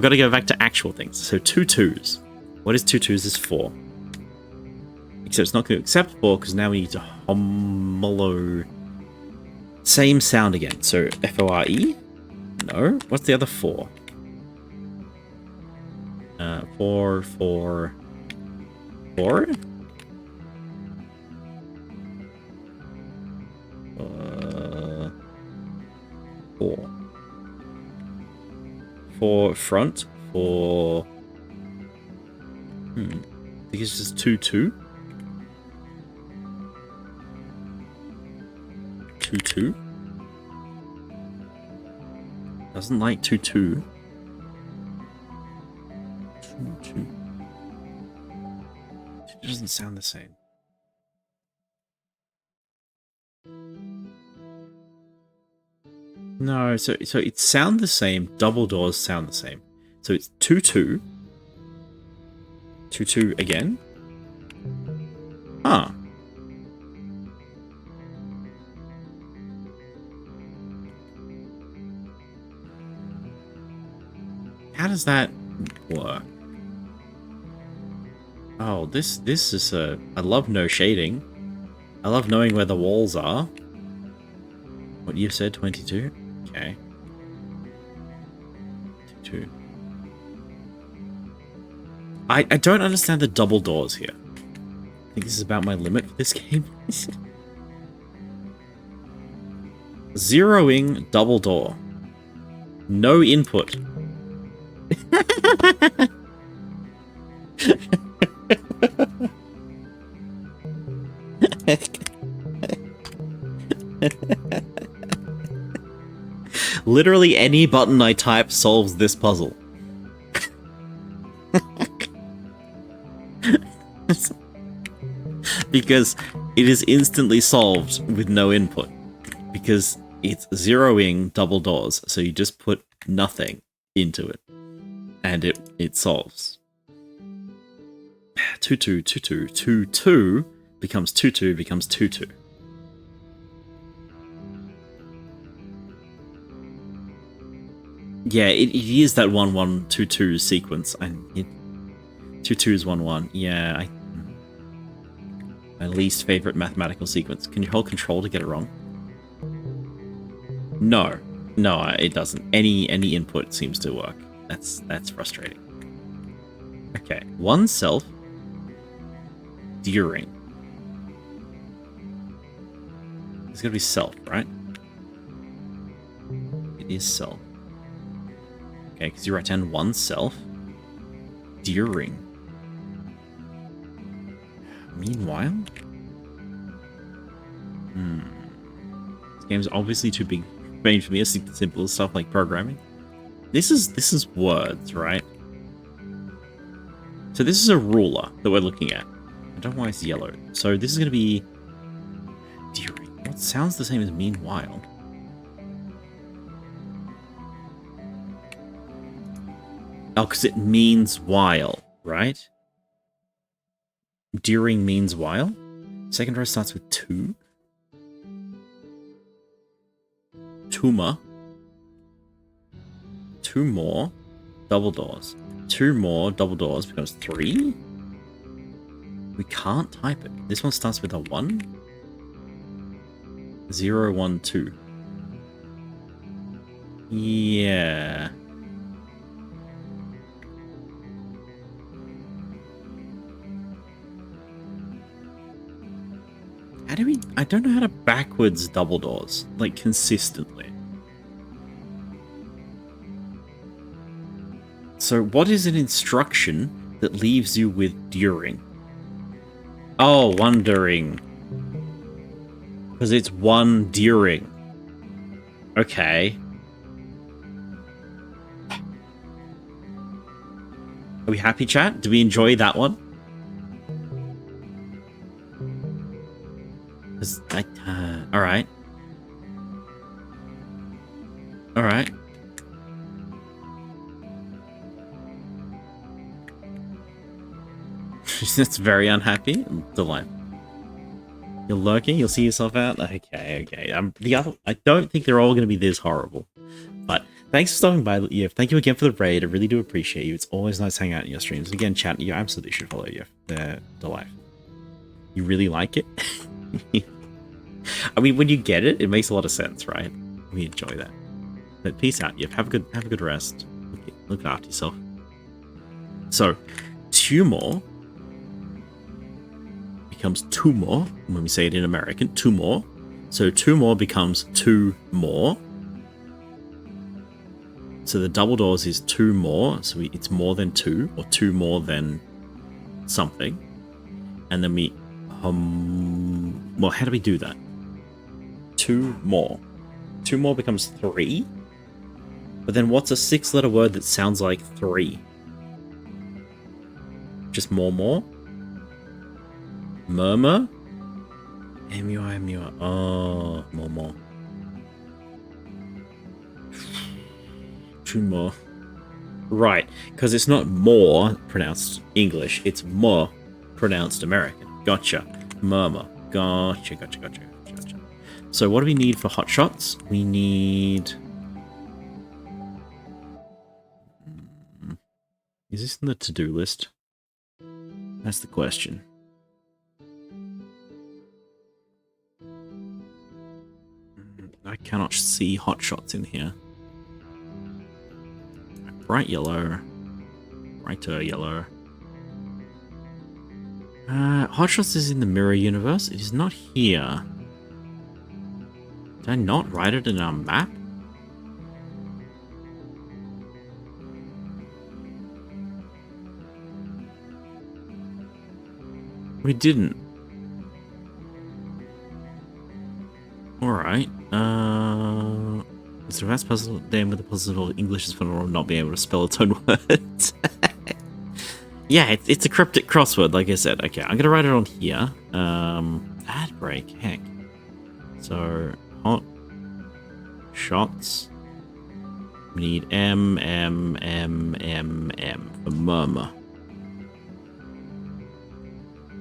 to go back to actual things. So 2 2s. What is 2 2s is 4. Except it's not going to accept 4 because now we need to homolo. Same sound again. So FORE? No. What's the other 4? 4. 4. 4 front. 4. I think it's just 2 2. 2 2. Doesn't like 2 2. 2 2. It doesn't sound the same. No, so it sound the same. Double doors sound the same. So it's 2 2. 2 2 again. Huh. How does that work? Oh, this is I love no shading. I love knowing where the walls are. What you said, 22? Okay. 2. I don't understand the double doors here. I think this is about my limit for this game. Zeroing double door. No input. Literally any button I type solves this puzzle. Because it is instantly solved with no input. Because it's zeroing double doors, so you just put nothing into it. And it solves. 2-2, 2-2, 2-2 becomes 2-2 becomes 2-2. Yeah, it is that 1-1-2-2 sequence. 2-2 is 1-1. Yeah, my least favorite mathematical sequence. Can you hold control to get it wrong? No, it doesn't. Any input seems to work. That's frustrating. Okay, oneself during. It's gonna be self, right? It is self. Okay, because you write down oneself during. Meanwhile? This game's obviously too big for me to stick to simple stuff like programming. This is words, right? So this is a ruler that we're looking at. I don't know why it's yellow. So this is going to be during. What sounds the same as meanwhile? Oh, because it means while, right? During means while. Second row starts with 2. Tuma. 2 more double doors. 2 more double doors becomes 3. We can't type it. This one starts with a 1. 0, 1, 2. Yeah. How do we... I don't know how to backwards double doors, like, consistently. So what is an instruction that leaves you with during? Oh, wondering. Because it's one during. Okay. Are we happy, chat? Do we enjoy that one? Alright. Alright. That's very unhappy. Delight. You're lurking. You'll see yourself out. Okay. I don't think they're all going to be this horrible. But thanks for stopping by. Yeah, thank you again for the raid. I really do appreciate you. It's always nice hanging out in your streams. Again, chat. You absolutely should follow you. They're delightful. You really like it. I mean, when you get it, it makes a lot of sense, right? We enjoy that. But peace out. Yeah, have a good rest. Look after yourself. So, 2 more becomes 2 more when we say it in American. 2 more. So 2 more becomes 2 more. So the double doors is 2 more. So it's more than 2 or 2 more than something. And then we well, how do we do that? 2 more. 2 more becomes 3. But then what's a 6-letter word that sounds like 3? Just more? Murmur? M-U-I. Oh, more. 2 more. Right, because it's not more pronounced English, it's more pronounced American. Gotcha. Murmur. Gotcha. So what do we need for hot shots? We need... Is this in the to-do list? That's the question. I cannot see hot shots in here. Bright yellow. Brighter yellow. Hot shots is in the mirror universe. It is not here. Did I not write it in our map? We didn't. Alright. It's a math puzzle game with the puzzle English is phenomenal, not being able to spell its own words. Yeah, it's a cryptic crossword, like I said. Okay, I'm gonna write it on here. Ad break, heck. So, hot shots. We need M for murmur.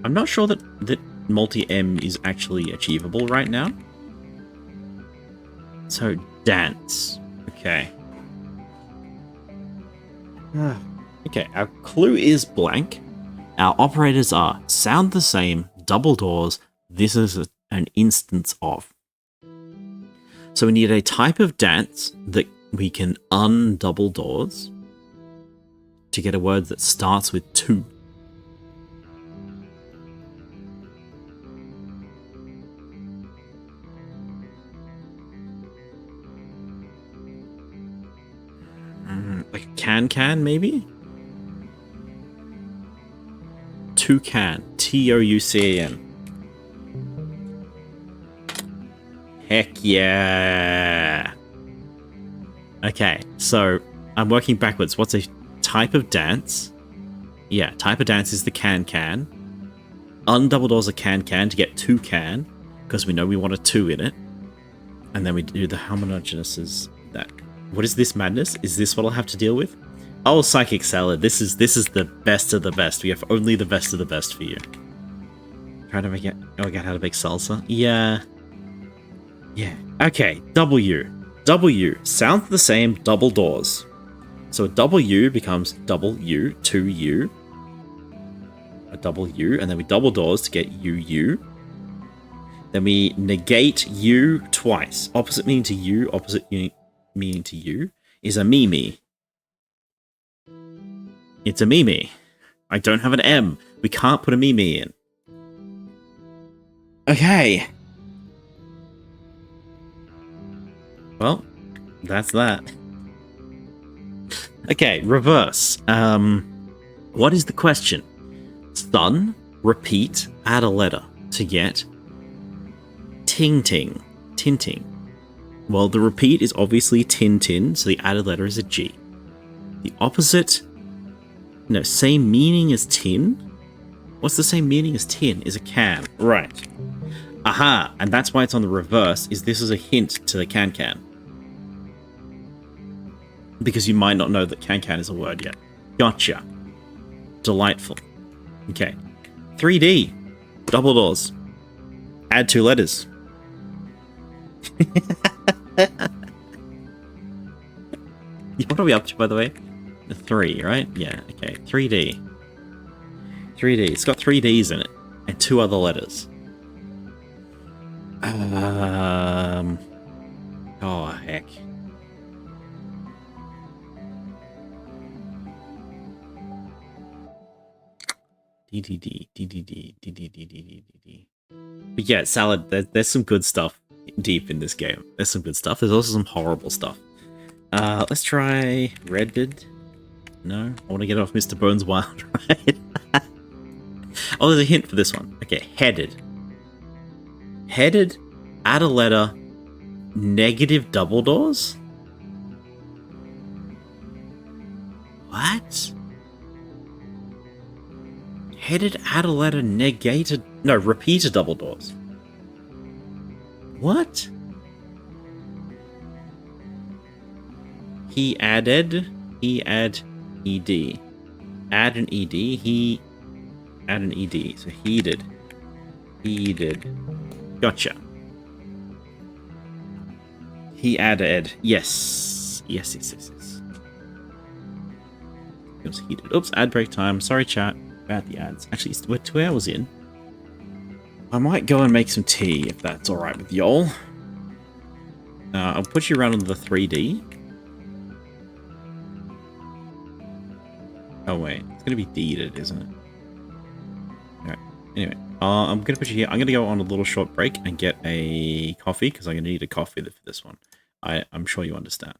I'm not sure that multi-M is actually achievable right now. So, dance. Okay. Okay, our clue is blank. Our operators are sound the same, double doors. This is an instance of. So we need a type of dance that we can undouble doors to get a word that starts with 2. Like can maybe? Toucan. Toucan. Heck yeah. Okay, so I'm working backwards. What's a type of dance? Yeah, type of dance is the can. Undouble doors a can to get toucan, because we know we want a 2 in it. And then we do the homogeneous that. What is this madness? Is this what I'll have to deal with? Oh, Psychic Salad. This is the best of the best. We have only the best of the best for you. Trying to make it. Oh, I got how to make salsa. Yeah. Okay. W sounds the same. Double doors. So a W becomes double U, 2U. A double U, and then we double doors to get UU. Then we negate U twice. Opposite meaning to U, opposite meaning to U is a Mimi. It's a Mimi. I don't have an M. We can't put a Mimi in. Okay. Well, that's that. Okay, reverse. What is the question? Sun, repeat, add a letter to get ting. Well, the repeat is obviously tin, so the added letter is a G. The opposite, no, same meaning as tin? What's the same meaning as tin? Is a can. Right. Aha, and that's why it's on the reverse, is this is a hint to the can. Because you might not know that can is a word yet. Gotcha. Delightful. Okay. 3D. Double doors. Add 2 letters. What are we up to, by the way? 3, right? Yeah, okay. 3D. It's got 3 Ds in it. And 2 other letters. Oh, heck. D. But yeah, Salad, there's some good stuff deep in this game. There's some good stuff. There's also some horrible stuff. Let's try Redbid. No? I want to get off Mr. Bones Wild Ride. Oh, there's a hint for this one. Okay, headed. Headed, add a letter, negative double doors? What? Headed, add a letter, negated... No, repeated double doors. What? He add ed, add an ed, he add an ed, so heated. Gotcha. He added, yes. It was heated. Oops, ad break time. Sorry, chat. About the ads. Actually, we're 2 hours in. I might go and make some tea, if that's alright with y'all. I'll put you around on the 3D. Oh, wait. It's going to be deeded, isn't it? Alright. Anyway, I'm going to put you here. I'm going to go on a little short break and get a coffee, because I'm going to need a coffee for this one. I'm sure you understand.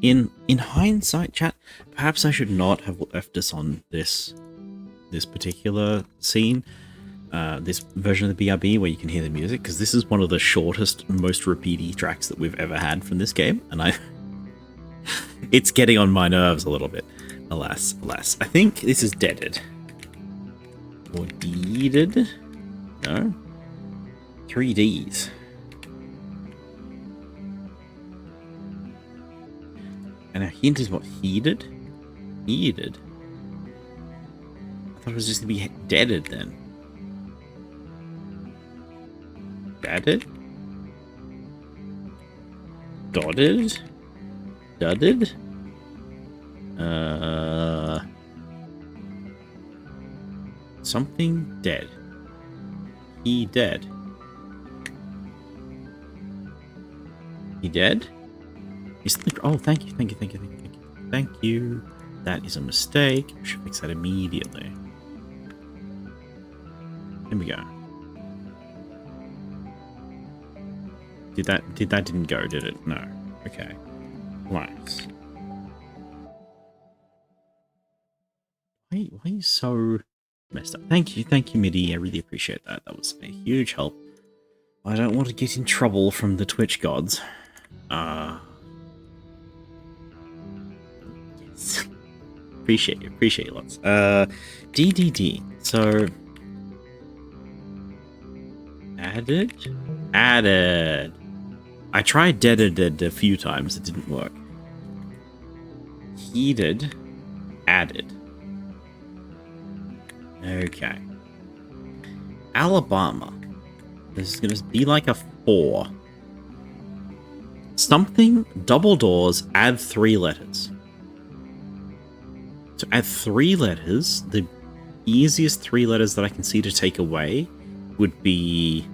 In hindsight, chat, perhaps I should not have left us on this particular scene, this version of the BRB where you can hear the music, because this is one of the shortest, most repeaty tracks that we've ever had from this game, and it's getting on my nerves a little bit. Alas, alas. I think this is deaded. Or deeded? No. 3 Ds. And a hint is what? Heeded? Heeded? I thought it was just to be deaded then. Deaded? Dotted? Dudded? Something dead. He dead. He dead? Oh, thank you. Thank you. That is a mistake. We should fix that immediately. Here we go. That didn't go, did it? No. Okay. Right. Why are you so messed up? Thank you, MIDI. I really appreciate that. That was a huge help. I don't want to get in trouble from the Twitch gods. Yes. Appreciate you lots. DDD. So added. I tried deaded a few times. It didn't work. Heated. Added. Okay. Alabama. This is going to be like a 4. Something, double doors, add 3 letters. To add 3 letters, the easiest 3 letters that I can see to take away would be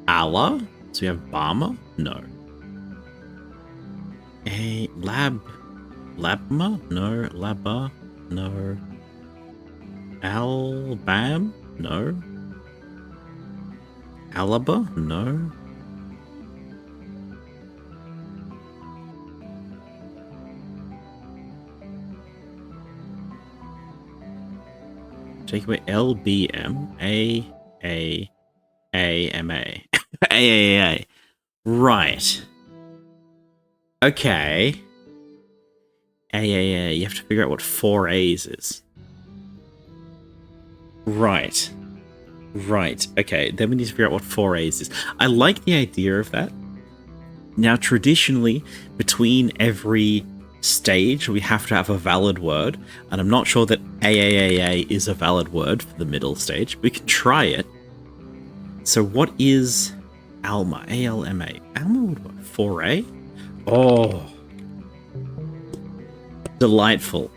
Allah. So we have Bama? No. A Labma? No. Labba? No. Albam? No. Alaba? No. Take away LBM. AMA. AAA. Right. Okay. AAA. You have to figure out what 4 A's is. Right. Okay, then we need to figure out what 4 A's is. I like the idea of that. Now, traditionally, between every stage, we have to have a valid word, and I'm not sure that AAAA is a valid word for the middle stage. We can try it. So what is Alma? ALMA. Alma would what? 4A? Oh. Delightful.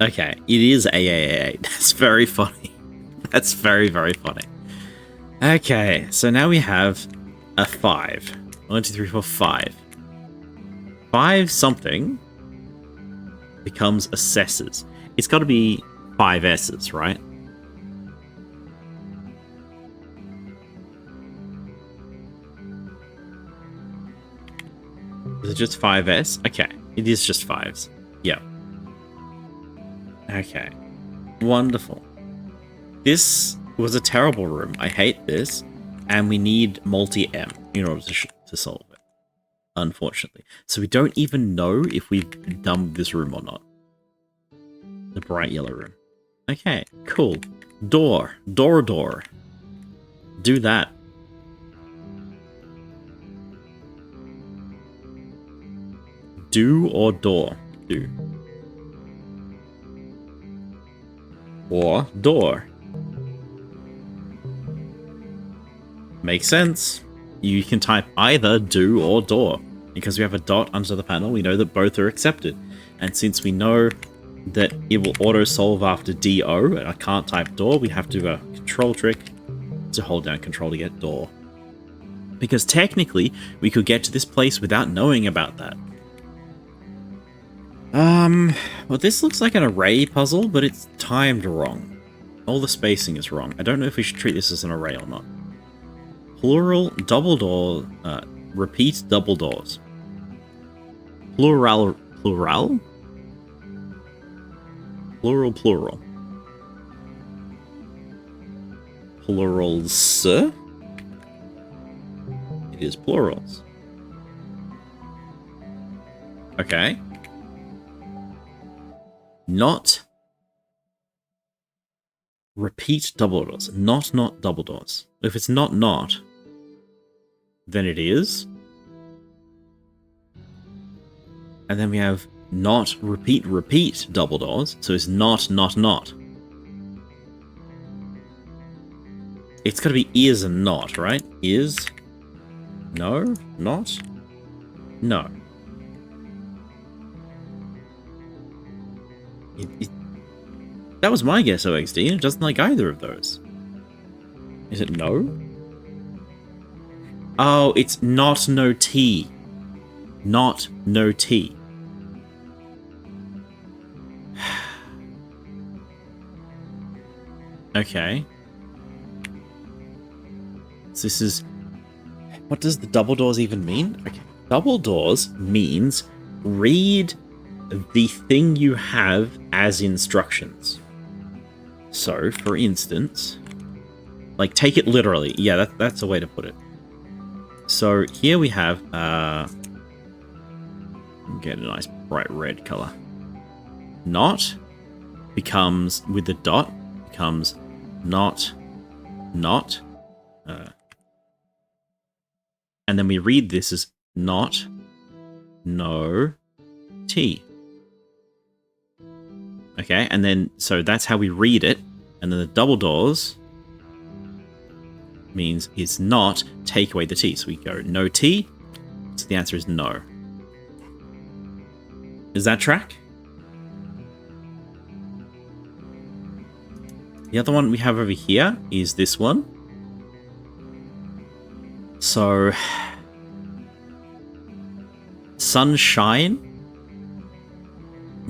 Okay, it is AAA. That's very funny. That's very, very funny. Okay, so now we have a 5. 1, 2, 3, 4, 5. 5 something becomes assessors. It's got to be 5 S's, right? Is it just 5S? Okay, it is just 5s. Yeah. Okay. Wonderful. This was a terrible room. I hate this. And we need multi-M in order to solve it. Unfortunately. So we don't even know if we've done this room or not. The bright yellow room. Okay, cool. Door. Door. Do that. Do or door? Do. Or door. Makes sense. You can type either do or door. Because we have a dot under the panel, we know that both are accepted. And since we know that it will auto-solve after DO, and I can't type door, we have to do a control trick to hold down control to get door. Because technically, we could get to this place without knowing about that. Well, this looks like an array puzzle, but it's timed wrong. All the spacing is wrong. I don't know if we should treat this as an array or not. Plural, double door, repeat double doors. Plural. Plural? Plural, plural. Plurals. It is plurals. Okay. Not repeat double doors. Not double doors. If it's not, then it is. And then we have not repeat double doors. So it's not. It's got to be is and not, right? Is, no, not, no. That was my guess, OXD. It doesn't like either of those. Is it no? Oh, it's not no T. Not no T. Okay. So this is... What does the double doors even mean? Okay. Double doors means read the thing you have as instructions. So, for instance, like take it literally. Yeah, that's a way to put it. So here we have, get a nice bright red color. Not becomes, with the dot, becomes not, and then we read this as not, no, T. Okay, and then, so that's how we read it. And then the double doors means is not, take away the T. So we go no T, so the answer is no. Does that track? The other one we have over here is this one. So, sunshine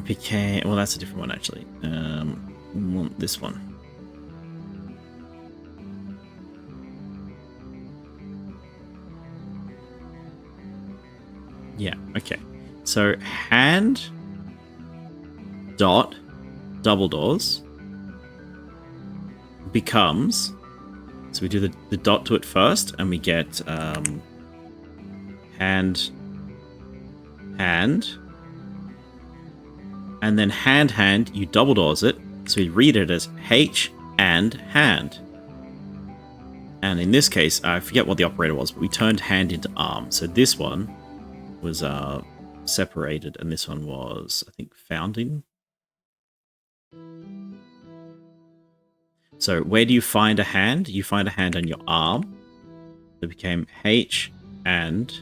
became, well, that's a different one actually. We want this one. Yeah, okay. So hand dot double doors becomes, so we do the dot to it first, and we get hand, and then hand, you double doors it, so we read it as H and hand. And in this case, I forget what the operator was, but we turned hand into arm. So this one was separated, and this one was, I think, founding. So where do you find a hand? You find a hand on your arm. It became H and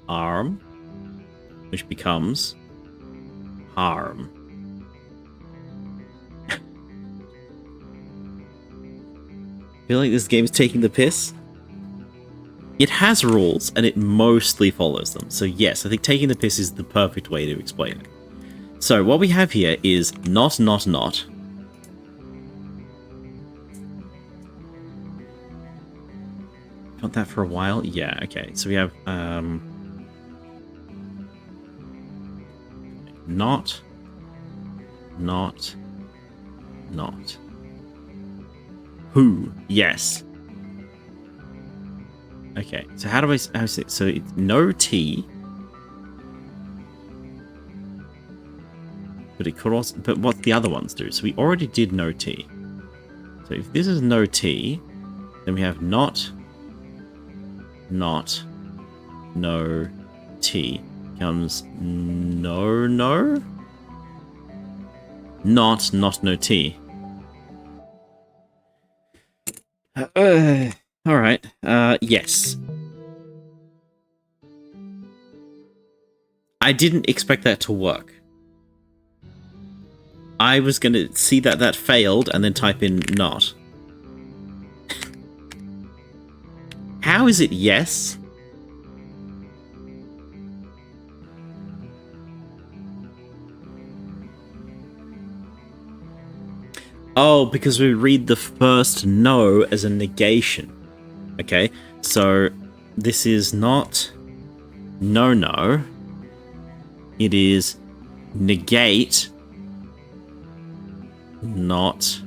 arm, which becomes harm. I feel like this game's taking the piss. It has rules, and it mostly follows them. So yes, I think taking the piss is the perfect way to explain it. So what we have here is not. Got that for a while? Yeah, okay. So we have not. Who? Yes. Okay, so how do I say it? So it's no T. But it could also, but what the other ones do? So we already did no T. So if this is no T, then we have not, no T becomes no, not no T. All right. Yes. I didn't expect that to work. I was going to see that failed and then type in not. How is it yes? Oh, because we read the first no as a negation. Okay, so this is not No, no. It is negate, not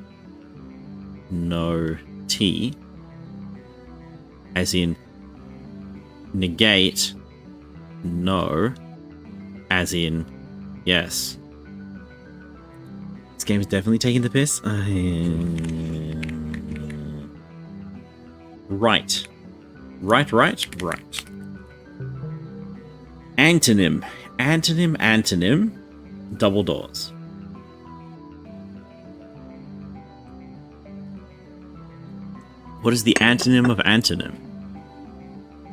no T. As in negate, no. As in yes. This game is definitely taking the piss. Right. Right. Antonym. Antonym. Double doors. What is the antonym of antonym?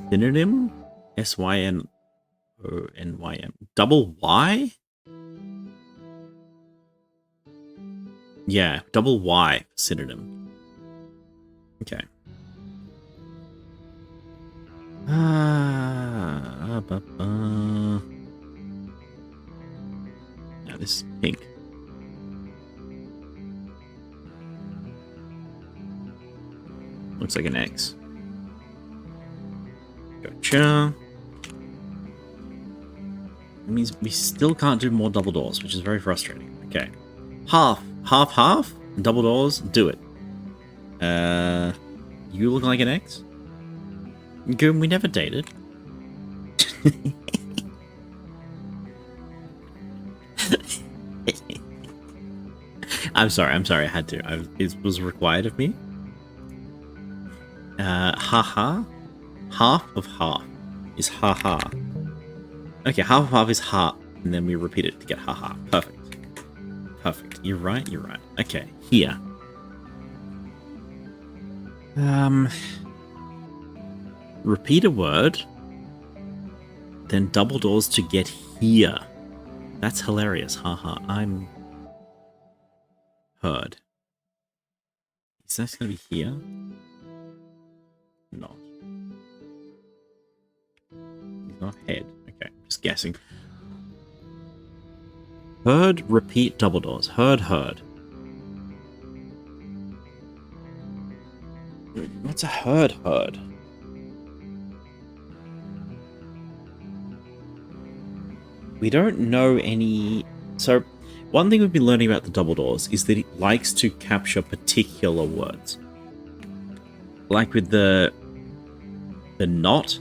Synonym? SYNONYM. Double Y? Yeah, double Y synonym. Okay. Now this is pink. Looks like an X. Gotcha. That means we still can't do more double doors, which is very frustrating. Okay. Half. Double doors, do it. You look like an X? Good, we never dated. I'm sorry, I had to. It was required of me. Haha. Half of half is haha. Okay, half of half is ha, and then we repeat it to get haha. Perfect. You're right. Okay, here. Repeat a word, then double doors to get here. That's hilarious. Haha. I'm heard. Is that gonna be here? Not. It's not head. Okay, just guessing. Heard, repeat, double doors. Heard. What's a heard? We don't know any... So, one thing we've been learning about the double doors is that it likes to capture particular words. Like with the not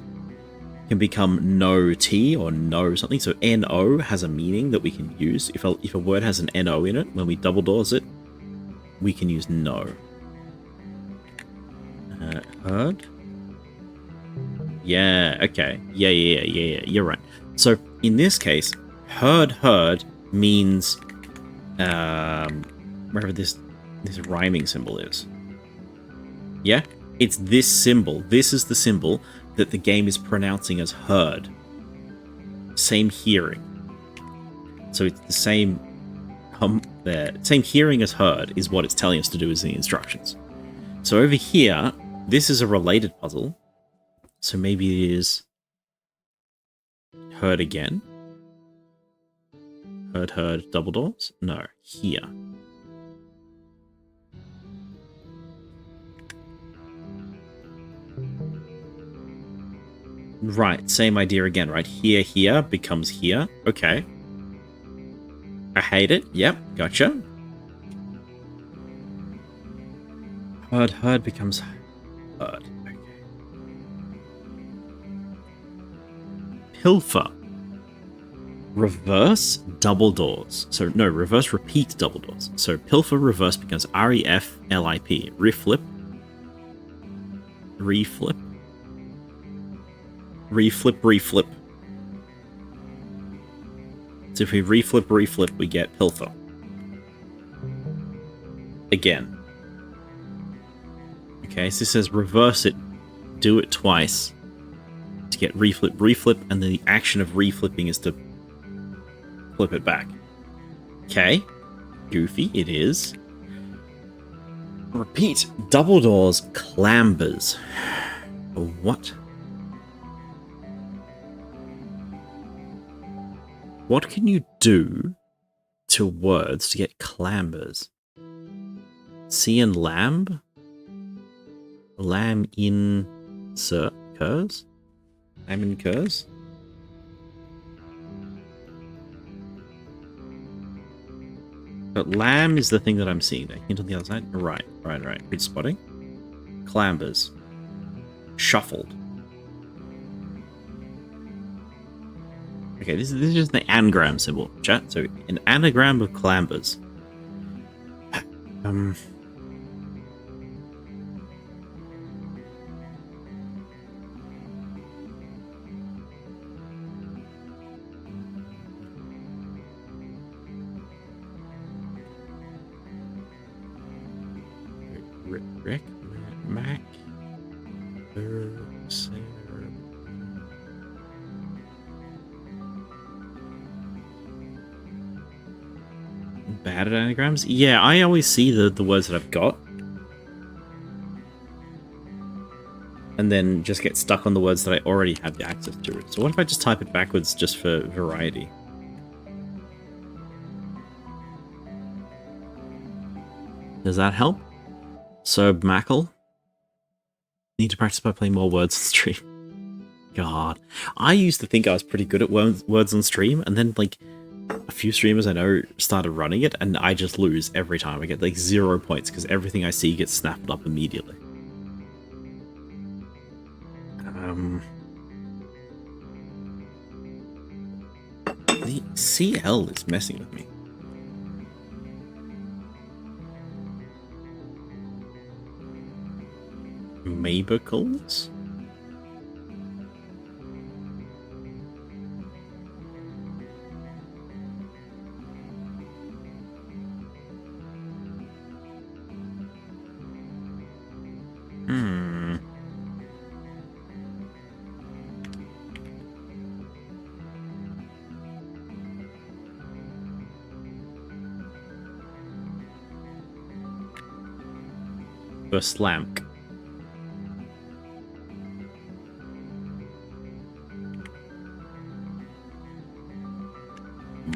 can become no T or no something. So NO has a meaning that we can use. If a word has an NO in it, when we double doors it, we can use no. Heard? Yeah, okay. Yeah. You're right. So in this case, heard means wherever this rhyming symbol is. Yeah? It's this symbol. This is the symbol that the game is pronouncing as heard. Same hearing. So it's the same same hearing as heard is what it's telling us to do as the instructions. So over here, this is a related puzzle. So maybe it is heard again. Heard, double doors? No, here. Right, same idea again, right? Here becomes here. Okay. I hate it. Yep, gotcha. Heard becomes heard. Okay. Pilfer. Reverse double doors. So, no, reverse repeat double doors. So, pilfer reverse becomes REFLIP. Reflip. Reflip. So if we reflip, we get pilfer. Again. Okay, so this says reverse it, do it twice to get reflip, and then the action of reflipping is to flip it back. Okay, goofy, it is. Repeat, double doors, clambers. What? What can you do to words to get clambers? Sea and lamb? Lamb in curs? Lamb in curs? But lamb is the thing that I'm seeing there. Hint on the other side. Right. Good spotting. Clambers. Shuffled. Okay, this is just the anagram symbol, chat. So an anagram of clambers. Rick, Mac, bad at anagrams? Yeah, I always see the words that I've got. And then just get stuck on the words that I already have the access to. So what if I just type it backwards just for variety? Does that help? So, Mackle? Need to practice by playing more words on stream. God. I used to think I was pretty good at words on stream, and then, like, a few streamers I know started running it, and I just lose every time. I get, like, 0 points, because everything I see gets snapped up immediately. The CL is messing with me. Mabicles? Slamk.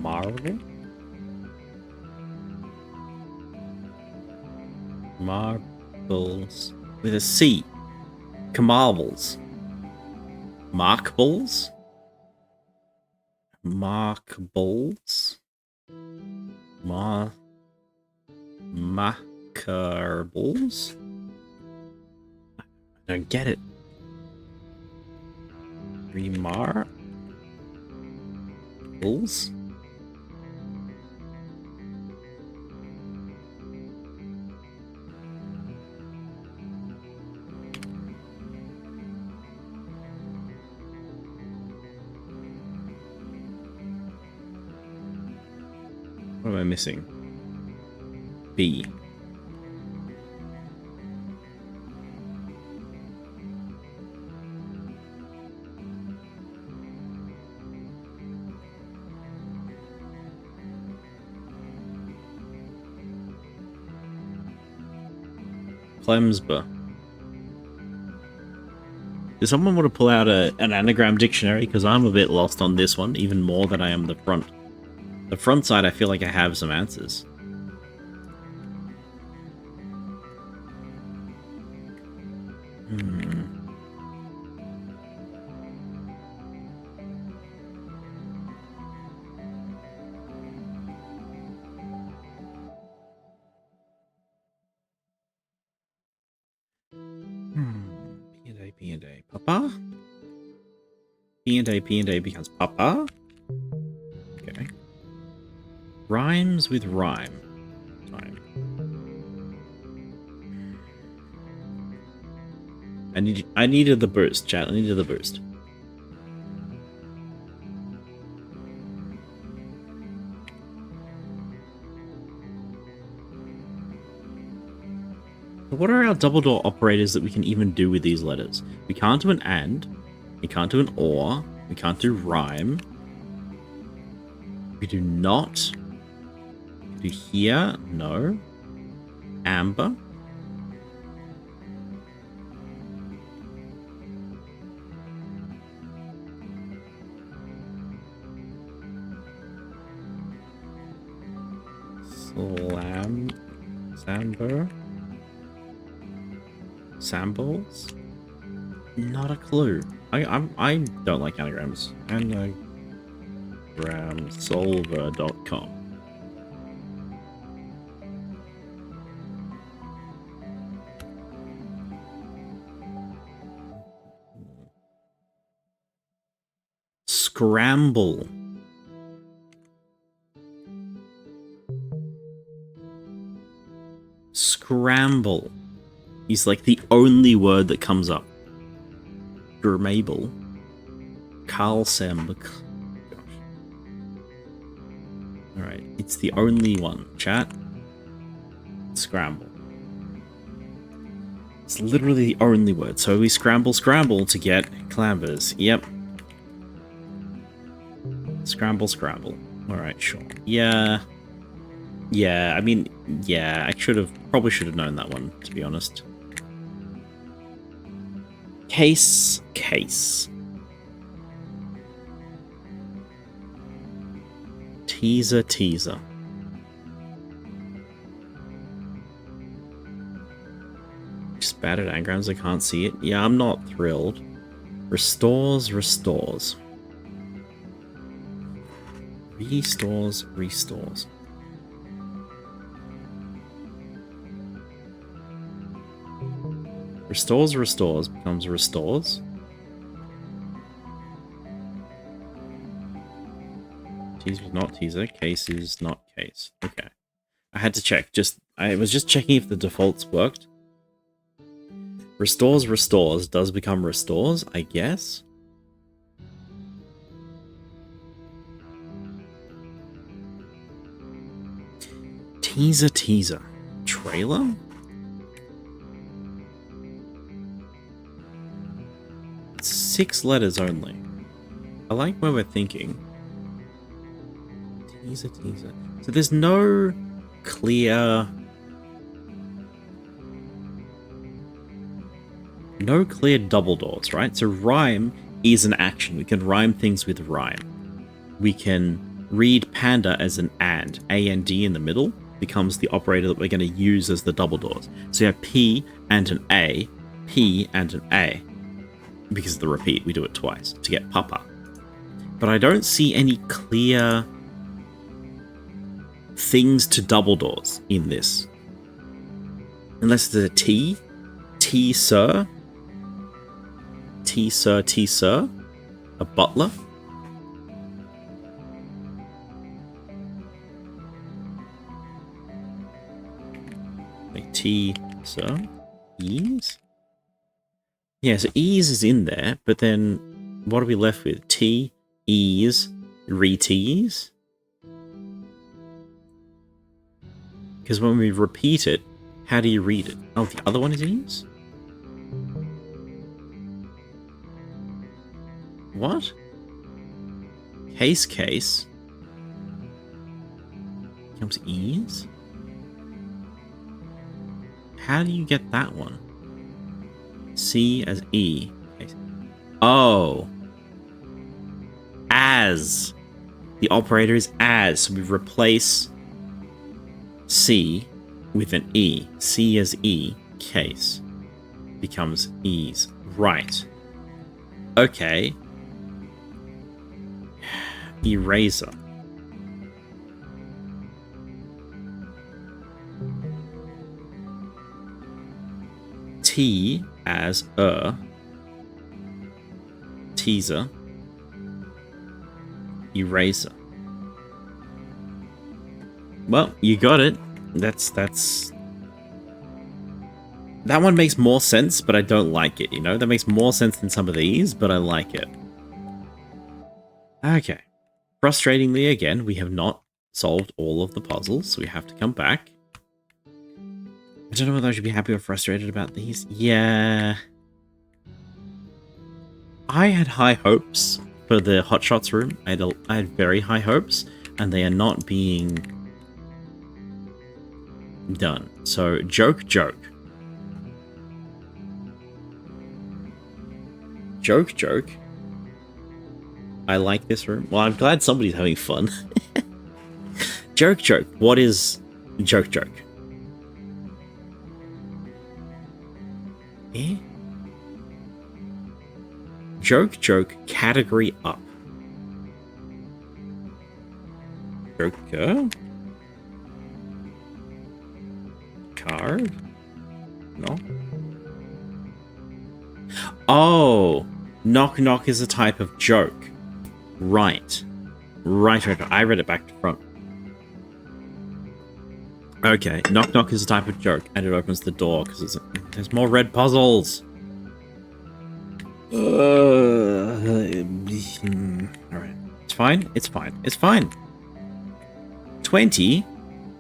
Marvel? Marbles. With a C. Camarbles. Markballs? Markballs? Macarbles? I don't get it. Remar? Bulls? What am I missing? B. Clemsba. Does someone want to pull out an anagram dictionary? Because I'm a bit lost on this one, even more than I am the front. The front side, I feel like I have some answers. P&A. Papa? P&A becomes Papa? Okay. Rhymes with rhyme. Time. I needed the boost, chat. I needed the boost. What are our double door operators that we can even do with these letters? We can't do an and. We can't do an or. We can't do rhyme. We do not. We do here. No. Amber. Samber. Samples? Not a clue. I don't like anagrams. Anagramsolver.com. Scramble. Scramble is like the only word that comes up. Germable. Carlsemb. Alright, it's the only one. Chat. Scramble. It's literally the only word. So we scramble to get clambers. Yep. Scramble. Alright, sure. Yeah. Yeah, I mean, yeah, I probably should have known that one, to be honest. Case. Teaser. Just bad at anagrams, I can't see it. Yeah, I'm not thrilled. Restores. Restores. Restores becomes restores. Teaser is not teaser. Case is not case. Okay. I had to check. I was just checking if the defaults worked. Restores does become restores, I guess. Teaser. Trailer? It's 6 letters only. I like where we're thinking. Teaser. So there's no clear double doors, right? So rhyme is an action. We can rhyme things with rhyme. We can read panda as an and. A and D in the middle becomes the operator that we're going to use as the double doors. So you have P and an A, P and an A. Because of the repeat, we do it twice to get papa. But I don't see any clear things to double doors in this. Unless there's a T, sir, a butler. Like T, sir, ease. Yeah, so ease is in there, but then what are we left with? T, ease, re-tease? Because when we repeat it, how do you read it? Oh, the other one is ease? What? Case becomes ease? How do you get that one? C as E. Oh. As. The operator is as. So we replace C with an E. C as E. Case. Becomes ease. Right. Okay. Eraser. T as teaser, eraser. Well, you got it. That's that one makes more sense, but I don't like it, you know? That makes more sense than some of these, but I like it. Okay. Frustratingly, again, we have not solved all of the puzzles, so we have to come back. I don't know whether I should be happy or frustrated about these. Yeah. I had high hopes for the Hotshots room. I had very high hopes, and they are not being done. So, joke. Joke. I like this room. Well, I'm glad somebody's having fun. Joke. What is joke? Eh? Joke, category up. Joker? Card? No? Oh! Knock is a type of joke. Right. Right. I read it back to front. Okay. Knock knock is a type of joke, and it opens the door because there's more red puzzles. Alright. It's fine. It's fine. It's fine. 20.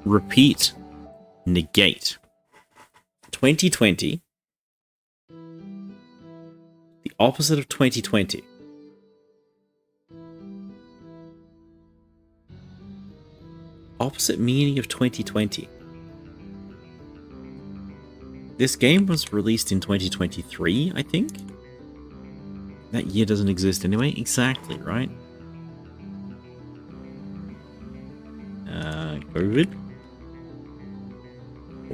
Repeat. Negate. 2020. The opposite of 2020. Opposite meaning of 2020. This game was released in 2023, I think. That year doesn't exist anyway. Exactly, right? COVID?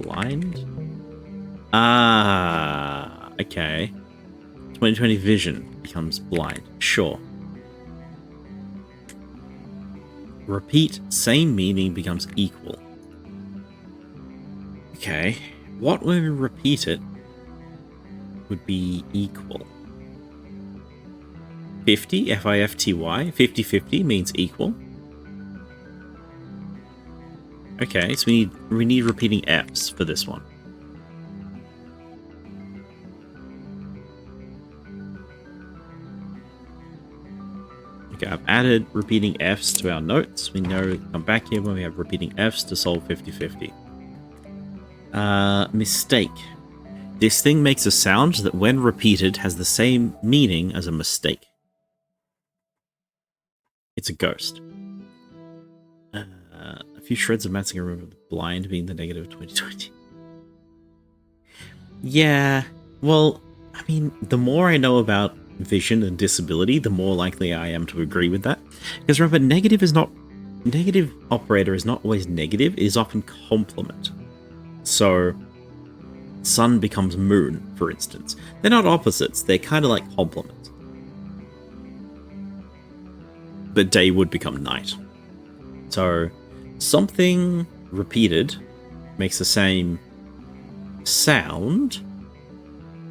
Blind? Ah, okay. 2020 vision becomes blind. Sure. Repeat, same meaning becomes equal. Okay. What when we repeat it would be equal? 50, F-I-F-T-Y, 50-50 means equal. Okay, so we need repeating F's for this one. Okay, I've added repeating F's to our notes. We know to come back here when we have repeating F's to solve 50-50. Mistake. This thing makes a sound that when repeated has the same meaning as a mistake. It's a ghost. A few shreds of masking remember the blind being the negative of 2020. Yeah, well, I mean, the more I know about vision and disability, the more likely I am to agree with that. Because remember, negative operator is not always negative, it is often complement. So, sun becomes moon, for instance. They're not opposites, they're kind of like complements. But day would become night. So, something repeated makes the same sound,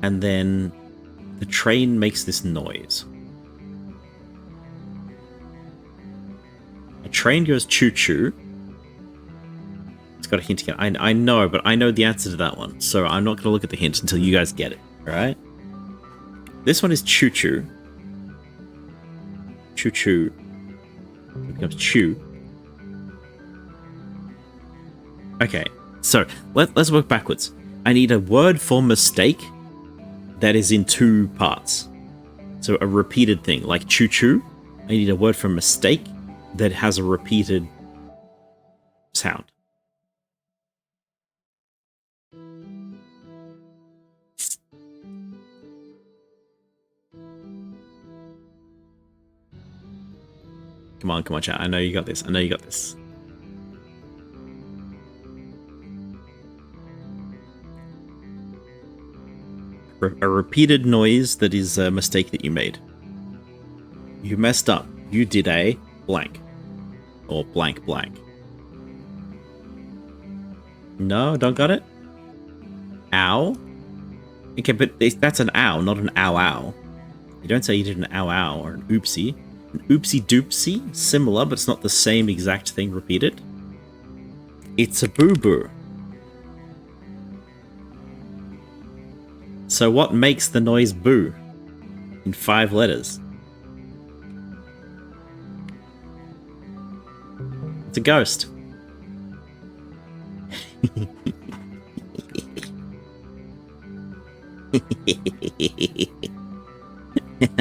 and then the train makes this noise. A train goes choo-choo. It's got a hint again. I know, but I know the answer to that one, so I'm not going to look at the hint until you guys get it, alright? This one is choo-choo. Choo-choo. It becomes chew. Okay, so let's work backwards. I need a word for mistake that is in two parts. So a repeated thing, like choo-choo. I need a word for mistake that has a repeated sound. Come on, chat. I know you got this. I know you got this. A repeated noise that is a mistake that you made. You messed up. You did a blank. Or blank blank. No, don't got it? Ow? Okay, but that's an ow, not an ow ow. You don't say you did an ow ow or an oopsie. An oopsie doopsie, similar, but it's not the same exact thing repeated. It's a boo-boo. So what makes the noise boo? In 5 letters. It's a ghost.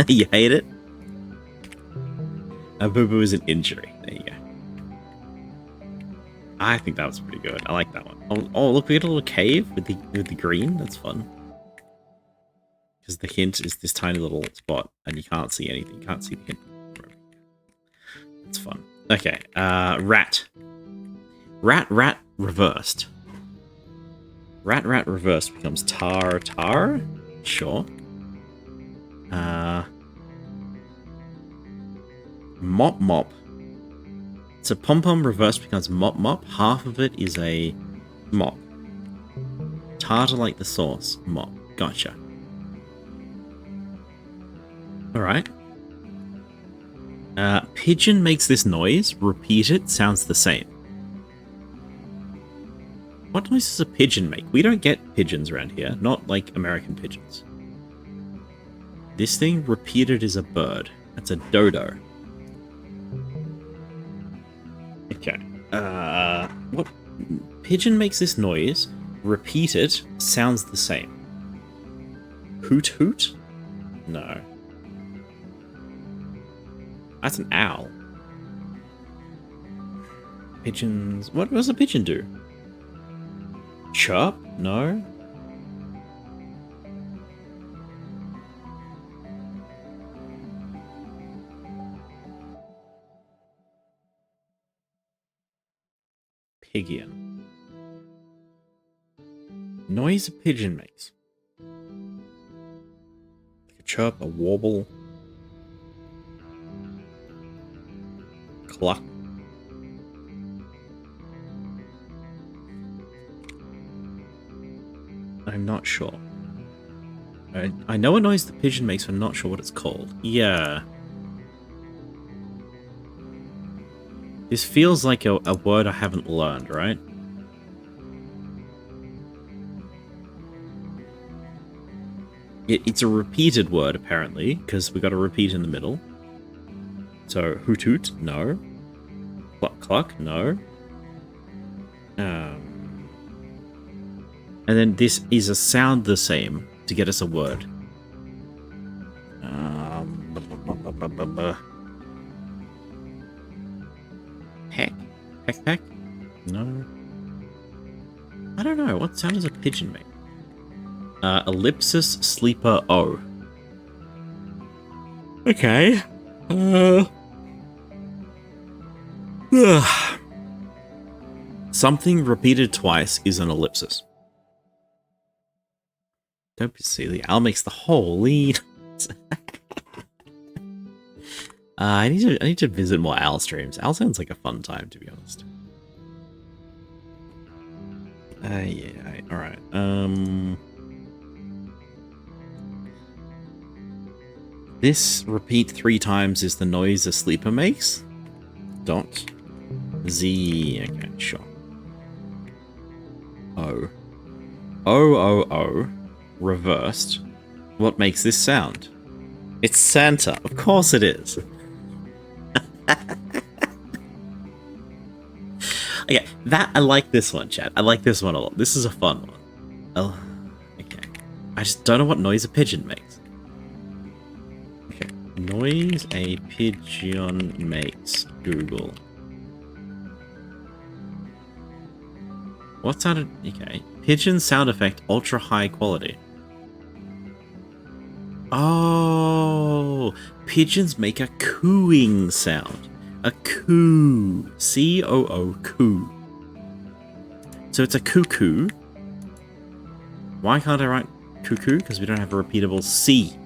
You hate it? A boo-boo is an injury. There you go. I think that was pretty good. I like that one. Oh, look, we got a little cave with the green. That's fun. Because the hint is this tiny little spot, and you can't see anything. You can't see the hint. It's fun. Okay, rat. Rat reversed. Rat reversed becomes tar. Sure. Mop. So pom-pom reversed becomes mop. Half of it is a mop. Tartar like the sauce. Mop. Gotcha. Alright. Pigeon makes this noise. Repeat it. Sounds the same. What noise does a pigeon make? We don't get pigeons around here. Not like American pigeons. This thing repeated is a bird. That's a dodo. Okay. What? Pigeon makes this noise. Repeat it. Sounds the same. Hoot hoot? No. That's an owl. Pigeons... What does a pigeon do? Chirp? No. Pigeon. Noise a pigeon makes. Like a chirp, a warble. Cluck. I'm not sure. I know a noise the pigeon makes, but I'm not sure what it's called. Yeah. This feels like a word I haven't learned, right? It's a repeated word, apparently, because we got a repeat in the middle. So, hoot hoot, no. Cluck cluck, no. And then this is a sound the same to get us a word. Peck? Peck peck? No. I don't know. What sound does a pigeon make? Ellipsis sleeper O. Okay. Something repeated twice is an ellipsis. Don't be silly. Owl makes the whole lead. I need to visit more owl streams. Owl sounds like a fun time, to be honest. Yeah. All right. This repeat 3 times is the noise a sleeper makes. Dot. Z. Okay, sure. O. O. Reversed. What makes this sound? It's Santa. Of course it is. Okay, I like this one, chat. I like this one a lot. This is a fun one. Oh, okay. I just don't know what noise a pigeon makes. Okay, noise a pigeon makes. Google. What sounded... Okay. Pigeon sound effect, ultra high quality. Oh, pigeons make a cooing sound. A coo. C-O-O, coo. So it's a cuckoo. Why can't I write cuckoo? Because we don't have a repeatable C.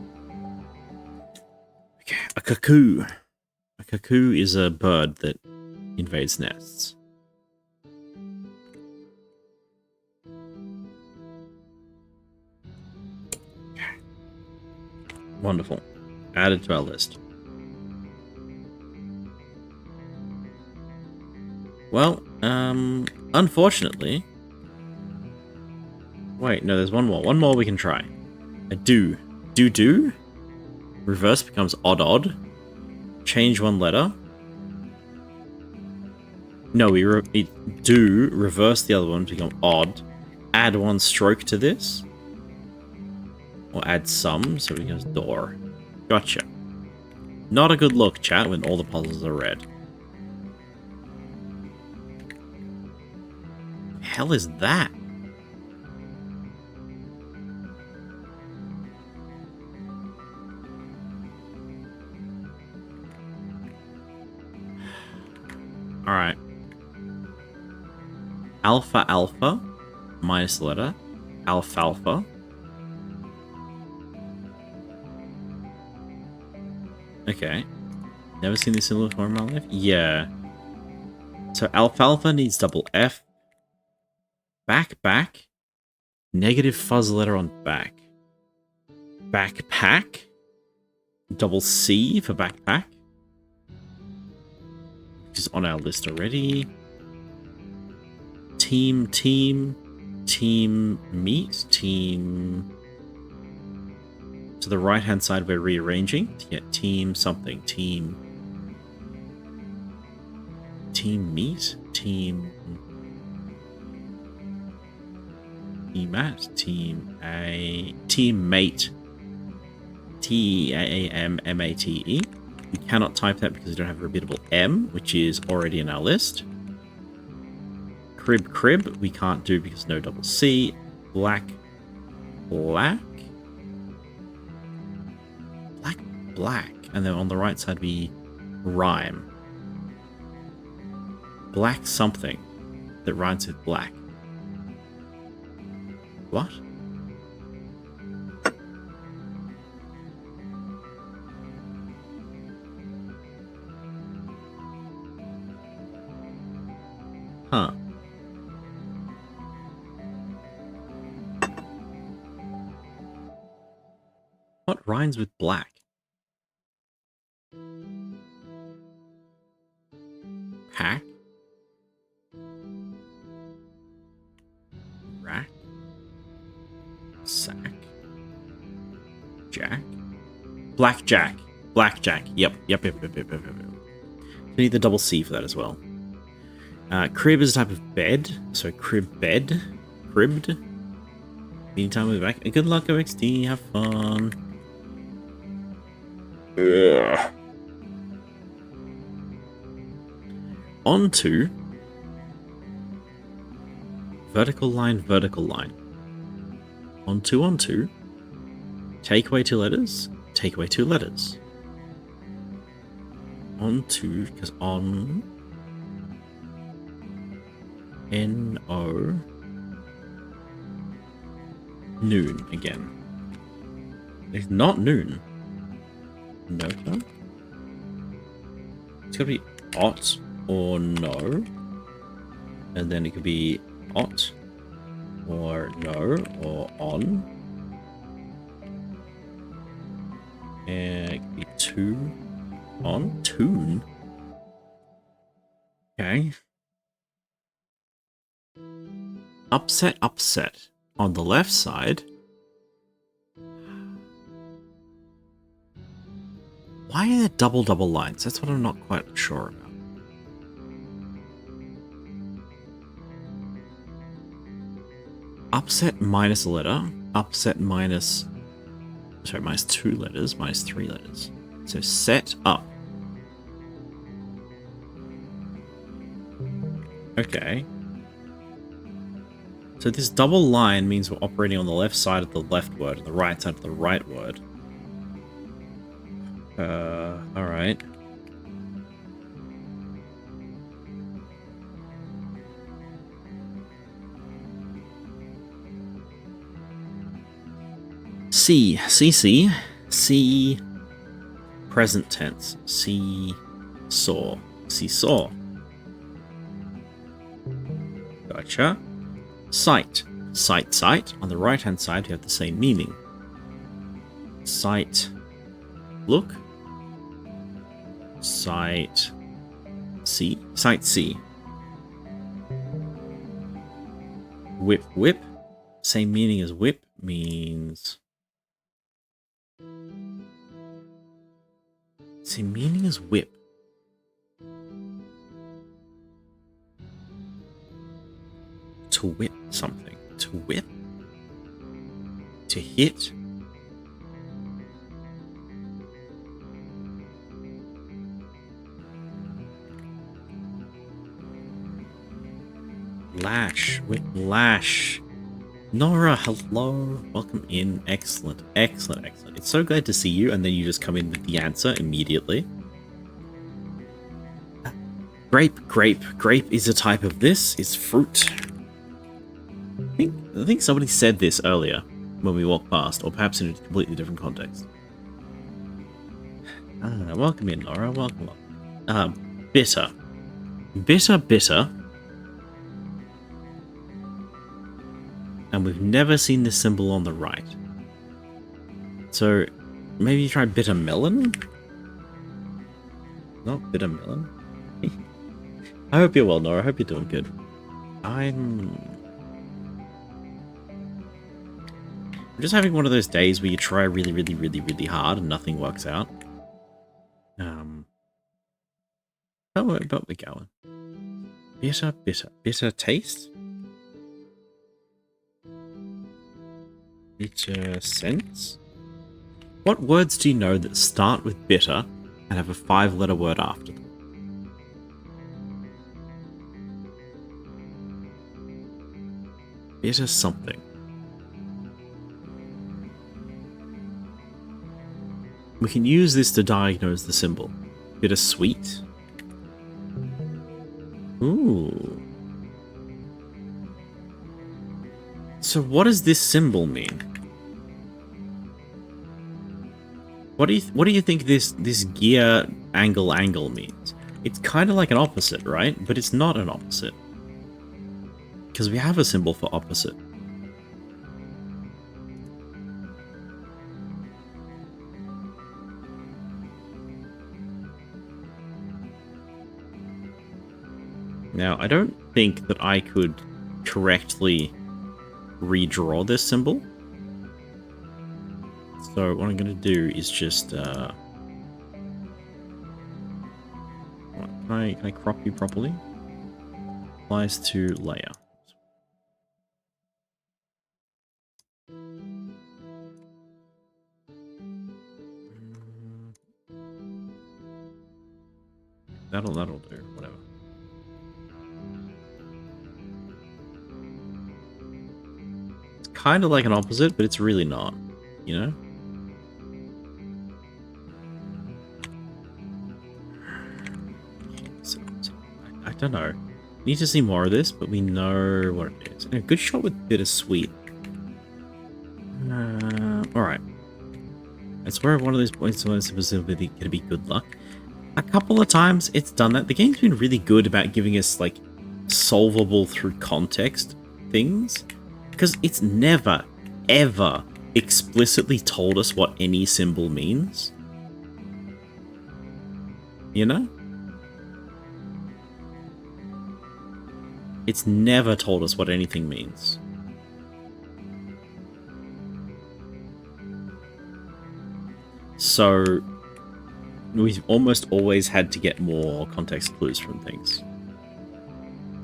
Okay, a cuckoo. A cuckoo is a bird that invades nests. Wonderful. Added to our list. Well, unfortunately... Wait, no, there's one more. One more we can try. A do. Do. Reverse becomes odd. Change one letter. No, we do. Reverse the other one to become odd. Add one stroke to this. Or add some, so it becomes door. Gotcha. Not a good look, chat, when all the puzzles are red. The hell is that? Alright. Alpha, minus the letter. Alfalfa. Okay. Never seen this symbol before in my life? Yeah. So alfalfa needs double F. Back. Negative fuzz letter on back. Backpack. Double C for backpack. which is on our list already. Team meat, team... To the right-hand side, we're rearranging. Yeah, team something, team meat, team mat, teammate, Teammate. We cannot type that because we don't have a repeatable M, which is already in our list. Crib, we can't do because no double C. Black. And then on the right side, we rhyme. Black something that rhymes with black. What? Huh. What rhymes with black? Pack? Rack? Sack? Jack? Blackjack. Blackjack. Yep. We need the double C for that as well. Crib is a type of bed. So crib bed. Cribbed. Meantime, we'll be back. Good luck, OXD. Have fun. Ugh. On to vertical line. On to. Take away 2 letters. On to, because on. N-O. Noon again. It's not noon. Nota. It's gotta be ot or no. And then it could be ot or no or on. And it could be to on. Tune. Okay. Upset. On the left side. Why are there double lines? That's what I'm not quite sure about. Upset minus a letter. Upset minus... Sorry, minus 2 letters. Minus 3 letters. So set up. Okay. So this double line means we're operating on the left side of the left word and the right side of the right word. Alright. C. Present tense. Seesaw. Gotcha. Sight. On the right hand side, you have the same meaning. Sight. Look. Sight. See. Whip. Same meaning as whip, means... Same meaning as whip. To whip something. To whip. To hit. Lash. Whiplash. Nora, hello. Welcome in. Excellent. It's so glad to see you, and then you just come in with the answer immediately. Grape is a type of this. It's fruit. I think somebody said this earlier when we walked past, or perhaps in a completely different context. Welcome in, Nora. Welcome. Bitter. And we've never seen this symbol on the right. So, maybe you try bitter melon? Not bitter melon. I hope you're well, Nora. I hope you're doing good. I'm just having one of those days where you try really hard and nothing works out. But we're going. Bitter taste? Bitter sense? What words do you know that start with bitter and have a 5-letter word after them? Bitter something. We can use this to diagnose the symbol. Bittersweet. Ooh. So what does this symbol mean? What do you think this gear angle means? It's kind of like an opposite, right? But it's not an opposite. Because we have a symbol for opposite. Now, I don't think that I could correctly redraw this symbol. So what I'm going to do is just... can I crop you properly? Applies to layer. That'll do, whatever. It's kind of like an opposite, but it's really not, you know? I don't know. Need to see more of this, but we know what it is. A good shot with bittersweet. Alright. I swear one of those points was specifically going to be good luck. A couple of times it's done that. The game's been really good about giving us, like, solvable through context things. Because it's never, ever explicitly told us what any symbol means. You know? It's never told us what anything means. So we've almost always had to get more context clues from things.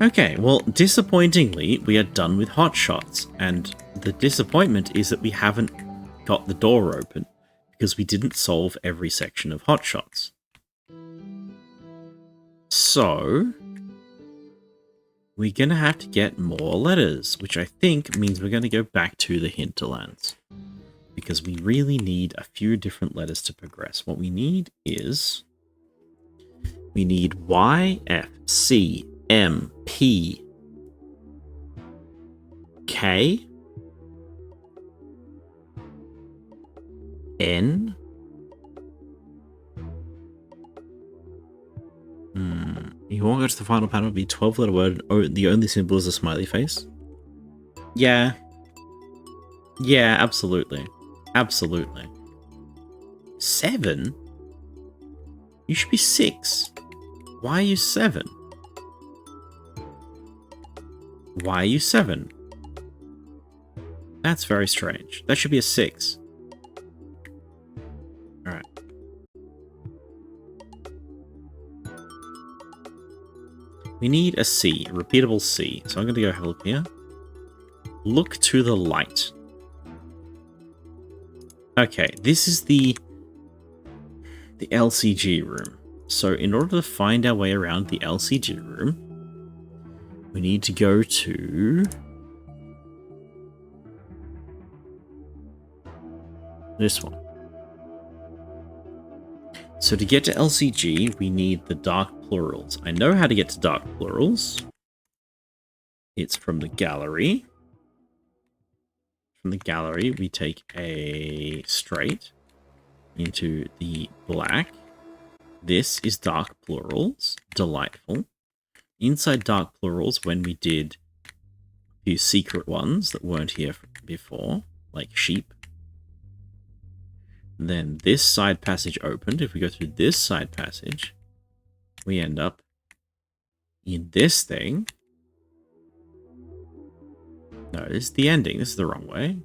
Okay, well, disappointingly, we are done with hotshots, and the disappointment is that we haven't got the door open because we didn't solve every section of hotshots. So we're going to have to get more letters, which I think means we're going to go back to the hinterlands. Because we really need a few different letters to progress. What we need is... we need Y, F, C, M, P, K, N, You won't go to the final panel, be 12-letter word, and the only symbol is a smiley face? Yeah. Yeah, absolutely. Absolutely. 7? You should be 6. Why are you 7? Why are you 7? That's very strange. That should be a 6. Alright. We need a C, a repeatable C. So I'm going to go have a look here. Look to the light. Okay, this is the LCG room. So in order to find our way around the LCG room, we need to go to this one. So to get to LCG, we need the dark plurals. I know how to get to dark plurals. It's from the gallery. From the gallery, we take a straight into the black. This is dark plurals. Delightful. Inside dark plurals, when we did a few secret ones that weren't here before, like sheep. Then this side passage opened. If we go through this side passage, we end up in this thing. No, this is the ending. This is the wrong way.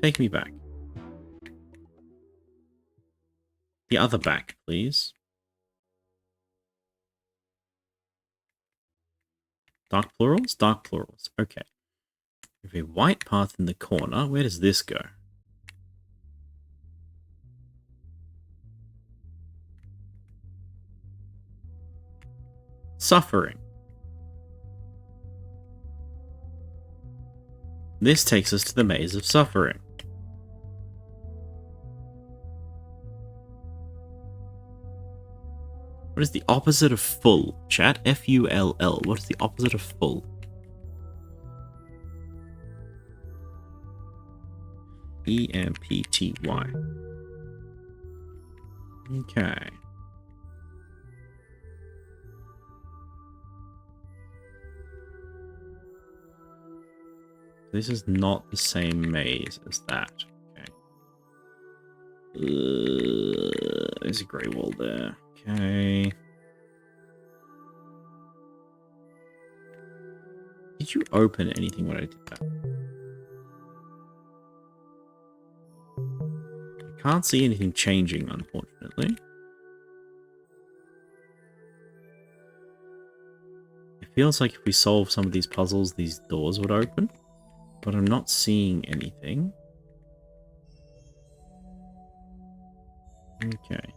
Take me back. The other back, please. Dark plurals? Dark plurals. Okay. We have a white path in the corner. Where does this go? Suffering. This takes us to the maze of suffering. What is the opposite of full? Chat? F-U-L-L. What is the opposite of full? E-M-P-T-Y. Okay. This is not the same maze as that. Okay. There's a grey wall there. Okay. Did you open anything when I did that? I can't see anything changing, unfortunately. It feels like if we solve some of these puzzles, these doors would open. But I'm not seeing anything. Okay.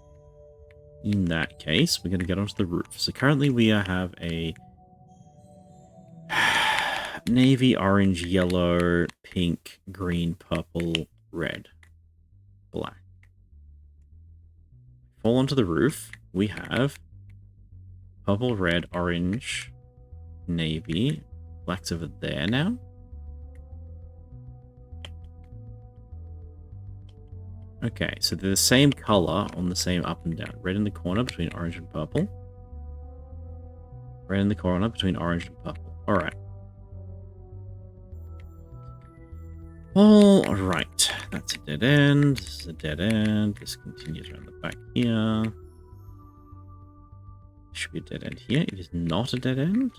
In that case, we're going to get onto the roof. So currently we have a navy, orange, yellow, pink, green, purple, red, black. Fall onto the roof. We have purple, red, orange, navy. Black's over there now. Okay, so they're the same color on the same up and down. Red in the corner between orange and purple. Red in the corner between orange and purple. Alright. Alright. That's a dead end. This is a dead end. This continues around the back here. Should be a dead end here. It is not a dead end.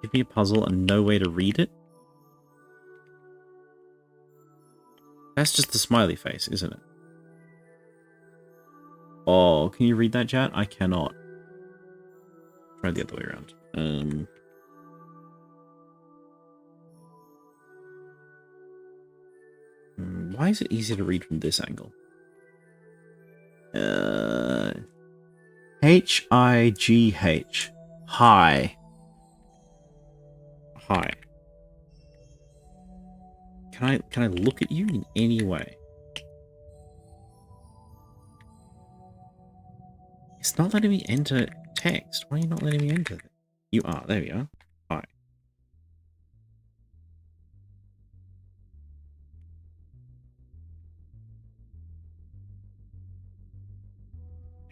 Give me a puzzle and no way to read it. That's just a smiley face, isn't it? Oh, can you read that, chat? I cannot. Try the other way around. Why is it easier to read from this angle? H-I-G-H. Hi. Hi. Can I look at you in any way? It's not letting me enter text. Why are you not letting me enter it? You are. There we are. Hi.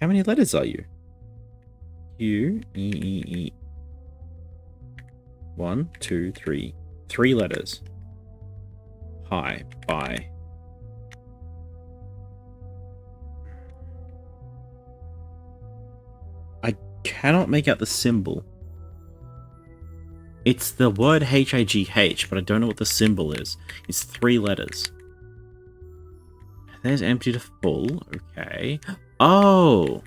How many letters are you? U, E, E, E. 1, 2, 3. 3 letters. Hi. Bye. I cannot make out the symbol. It's the word H-I-G-H, but I don't know what the symbol is. It's 3 letters. There's empty to full. Okay. Oh!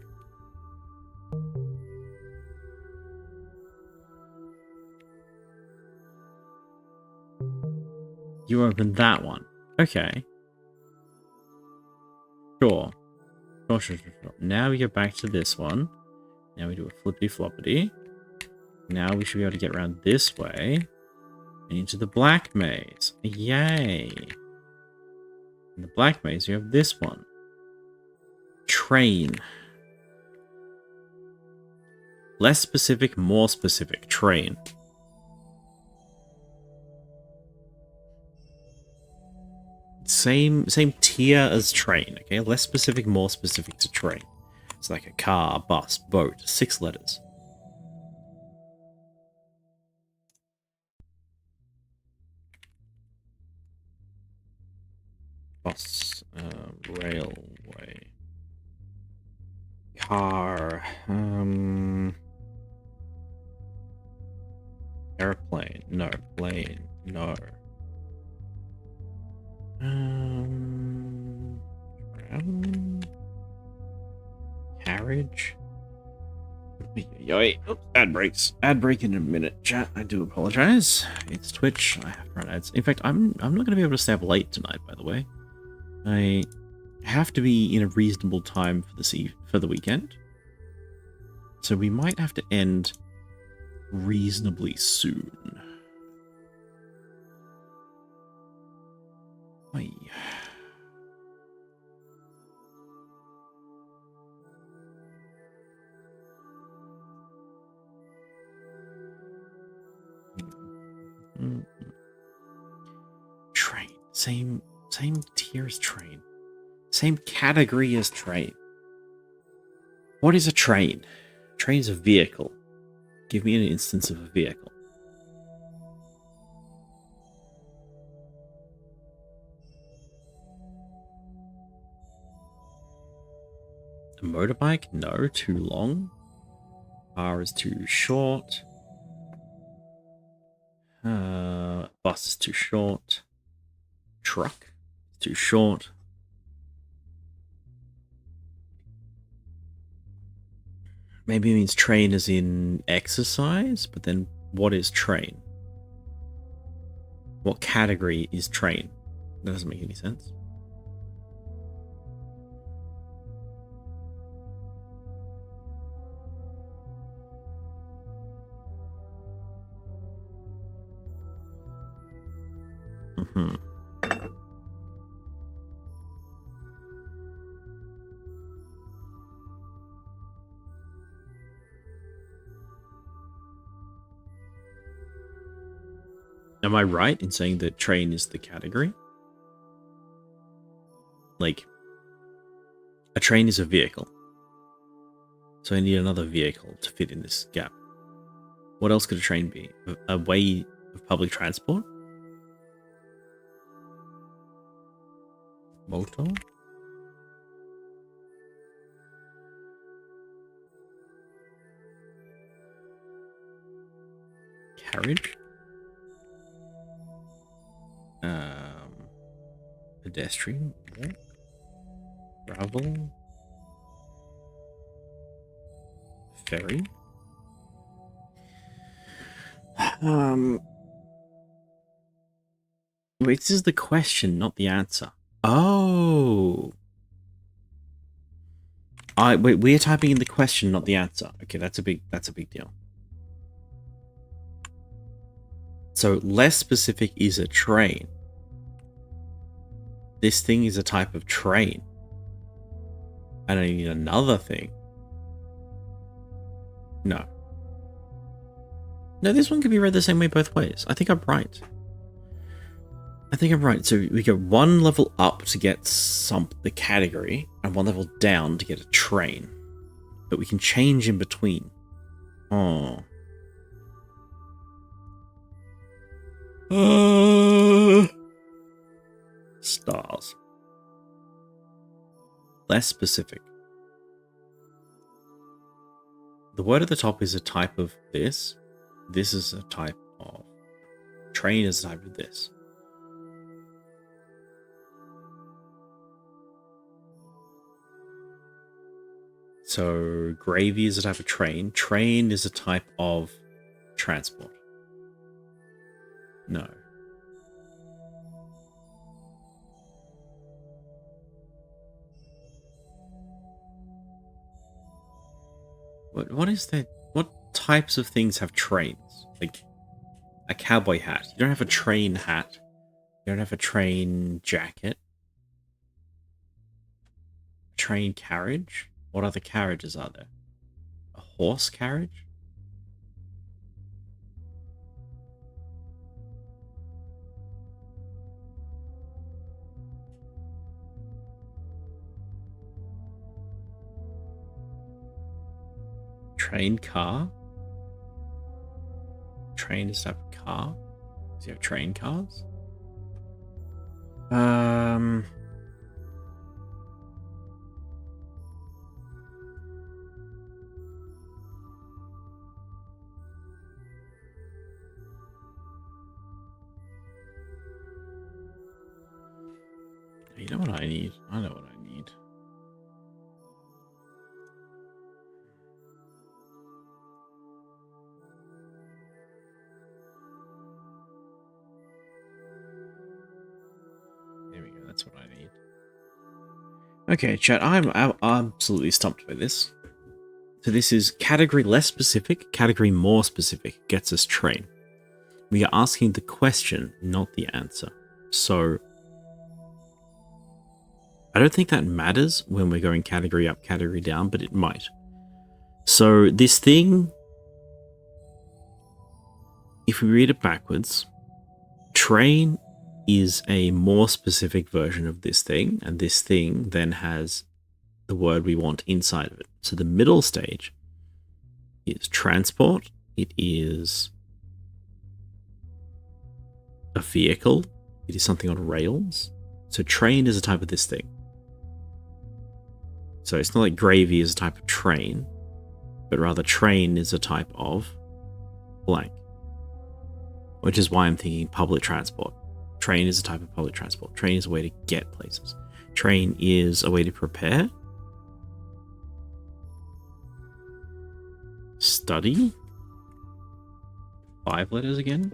You opened that one. Okay. Sure. Sure. Now we get back to this one. Now we do a flippity-floppity. Now we should be able to get around this way. And into the black maze. Yay! In the black maze, you have this one. Train. Less specific, more specific. Train. Same tier as train, okay? Less specific, more specific to train. It's like a car, bus, boat. 6 letters. Bus, railway. Car. Airplane. No. Plane. No. Carriage. Wait. Oops, ad breaks. Ad break in a minute, chat. I do apologize. It's Twitch. I have to run ads. In fact, I'm not going to be able to stay up late tonight. By the way, I have to be in a reasonable time for the weekend, so we might have to end reasonably soon. Oi. Train. Same tier as train. Same category as train. What is a train? Train is a vehicle. Give me an instance of a vehicle. A motorbike? No, too long. Car is too short. Bus is too short. Truck is too short. Maybe it means train as in exercise, but then what is train? What category is train? That doesn't make any sense. Am I right in saying that train is the category? Like, a train is a vehicle. So I need another vehicle to fit in this gap. What else could a train be? A way of public transport? Motor? Carriage? Pedestrian? Travel? Ferry? Wait, this is the question, not the answer. Oh. Wait, we're typing in the question, not the answer. Okay, that's a big deal. So less specific is a train. This thing is a type of train. And I need another thing. No. No, this one can be read the same way both ways. I think I'm right. So we go one level up to get the category, and one level down to get a train. But we can change in between. Oh. Stars. Less specific. The word at the top is a type of this. This is a type of... Train is a type of this. So gravy is a type of train. Train is a type of transport. No. What is that? What types of things have trains? Like a cowboy hat. You don't have a train hat. You don't have a train jacket. Train carriage? What other carriages are there? A horse carriage? Train car? Train is a type of car? Do you have train cars? You know what I need? I know what I need. There we go. That's what I need. Okay, chat. I'm absolutely stumped by this. So this is category less specific, category more specific. Gets us train. We are asking the question, not the answer. So I don't think that matters when we're going category up, category down, but it might. So this thing, if we read it backwards, train is a more specific version of this thing, and this thing then has the word we want inside of it. So the middle stage is transport. It is a vehicle. It is something on rails. So train is a type of this thing. So it's not like gravy is a type of train, but rather train is a type of blank. Which is why I'm thinking public transport. Train is a type of public transport. Train is a way to get places. Train is a way to prepare. Study. 5 letters again.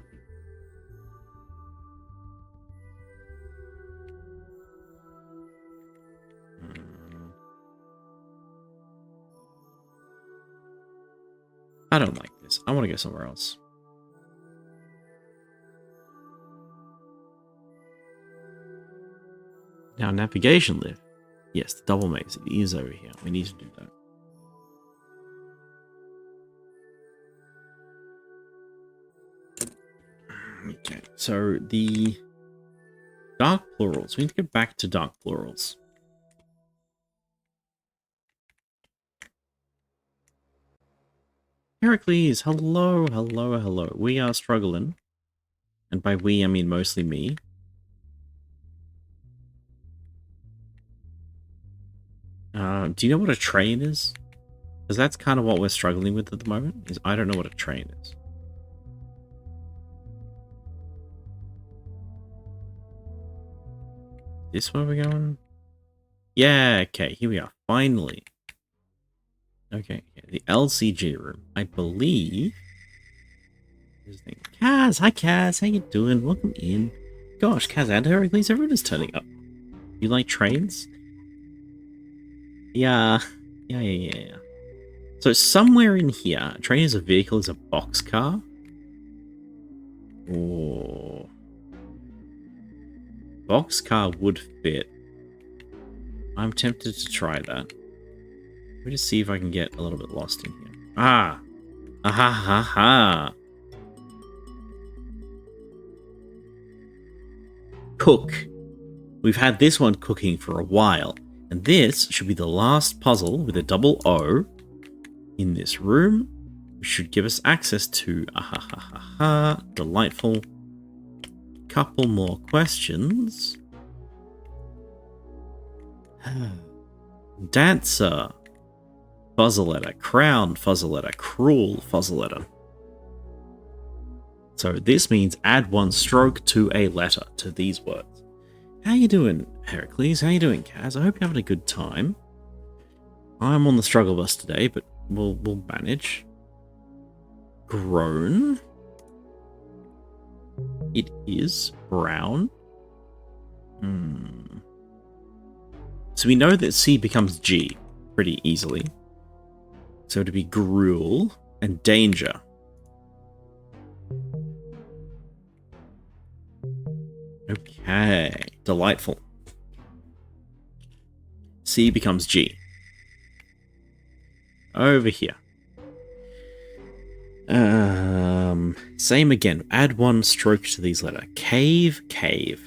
I don't like this. I want to go somewhere else. Now, navigation lift. Yes, the double maze. It is over here. We need to do that. Okay, so the dark plurals. We need to go back to dark plurals. Heracles, hello, hello, hello. We are struggling. And by we, I mean mostly me. Do you know what a train is? Because that's kind of what we're struggling with at the moment, is I don't know what a train is. This where we're going? Yeah, okay, here we are. Finally. Okay, the LCG room. I believe... Kaz! Hi, Kaz! How you doing? Welcome in. Gosh, Kaz and Heracles, everyone is turning up. You like trains? Yeah. Yeah. So somewhere in here, a train is a vehicle, is a boxcar. Oh. Boxcar would fit. I'm tempted to try that. Let me just see if I can get a little bit lost in here. Ah! Aha ha ha! Cook. We've had this one cooking for a while. And this should be the last puzzle with a double O in this room. Which should give us access to delightful. Couple more questions. Dancer. Fuzzletter. Crown fuzzletter. Cruel fuzzletter. So this means add 1 stroke to a letter to these words. How you doing, Heracles? How you doing, Kaz? I hope you're having a good time. I'm on the struggle bus today, but we'll manage. Grown. It is brown. So we know that C becomes G pretty easily. So to be gruel and danger. Okay, delightful. C becomes G. Over here. Same again. Add 1 stroke to these letters. Cave, cave.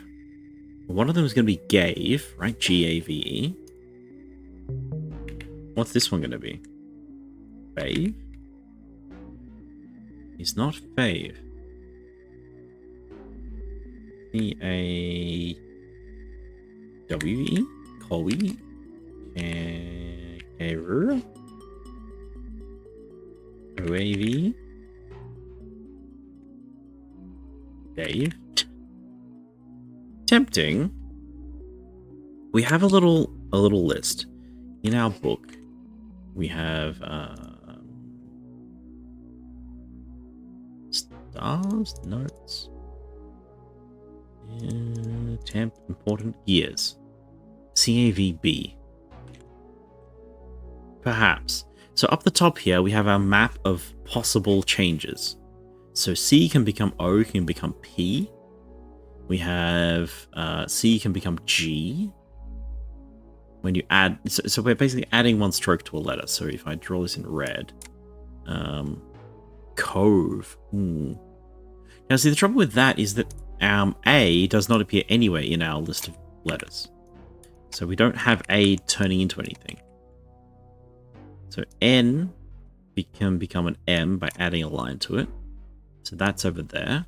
One of them is going to be gave, right? G-A-V-E. What's this one going to be? Fave? It's not fave. C-A-W-E? Cowie? Error? O-A-V? Dave? Tempting. we have a little list in our book. We have stars, notes, temp, important years, CAVB, perhaps. So up the top here, we have our map of possible changes. So C can become O, can become P. We have C can become G. When you add, so we're basically adding one stroke to a letter. So if I draw this in red, Cove. Now, see, the trouble with that is that A does not appear anywhere in our list of letters. So we don't have A turning into anything. So N can become an M by adding a line to it. So that's over there.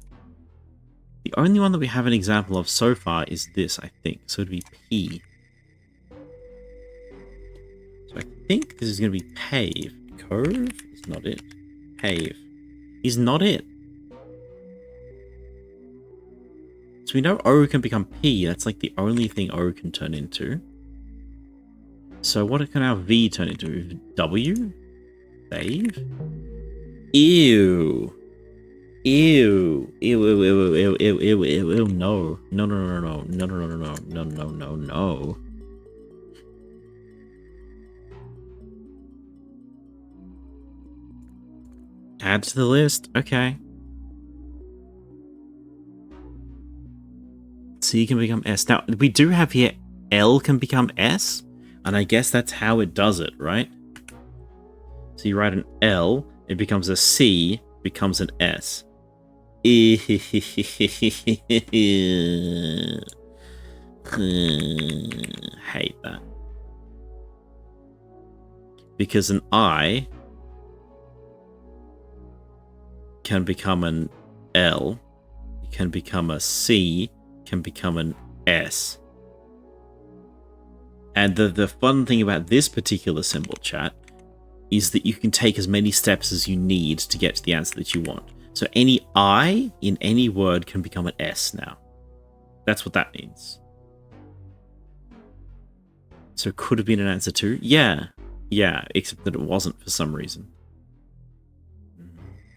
The only one that we have an example of so far is this, I think. So it'd be P. So I think this is going to be pave. Cove is not it. Pave is not it. So we know O can become P. That's like the only thing O can turn into. So what can our V turn into? W? Save? Ew. Ew. Ew, ew, ew, ew, ew, ew, ew, ew, no. No, no, no, no, no, no, no, no, no, no, no, no. Add to the list. Okay. C can become S. Now, we do have here L can become S, and I guess that's how it does it, right? So you write an L, it becomes a C, becomes an S. Hate that. Because an I can become an L, can become a C, can become an S. And the fun thing about this particular symbol, chat, is that you can take as many steps as you need to get to the answer that you want. So any I in any word can become an S now. That's what that means. So could have been an answer too? Yeah. Yeah, except that it wasn't for some reason.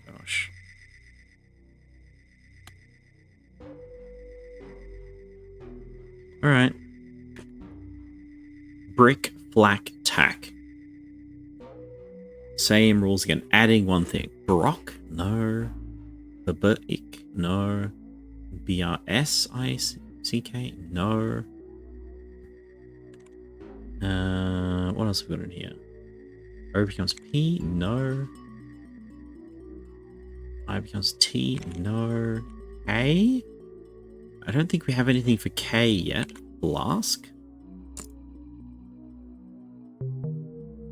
Gosh. Alright. Brick, flack, tack. Same rules again. Adding one thing. Brock? No. Babuik? No. BRSICK? No. What else have we got in here? O becomes P? No. I becomes T? No. A? I don't think we have anything for K yet. Flask?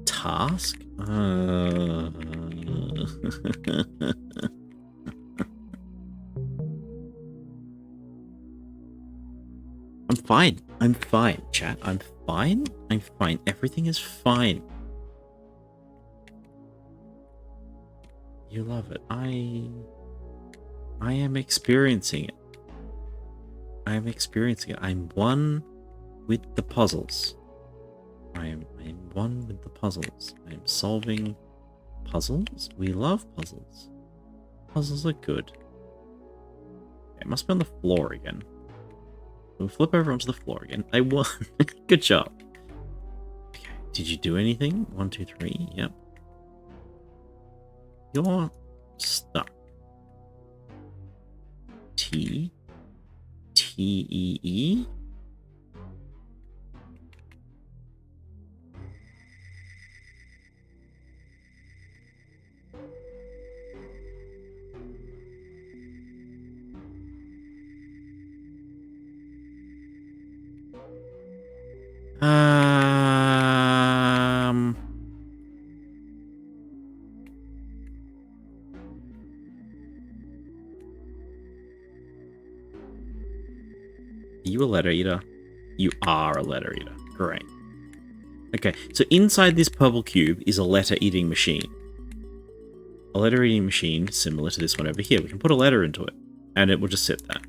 Task? I'm fine. I'm fine, chat. I'm fine. I'm fine. Everything is fine. You love it. I am experiencing it. I am experiencing it. I'm one with the puzzles. I am one with the puzzles. I am solving puzzles. We love puzzles. Puzzles are good. It must be on the floor again. We'll flip over onto the floor again. I won. Good job. Okay. Did you do anything? 1, 2, 3. Yep. You're stuck. T. T-E-E. Are you a letter eater? You are a letter eater. Great. Okay, so inside this purple cube is a letter eating machine. A letter eating machine similar to this one over here. We can put a letter into it, and it will just sit there.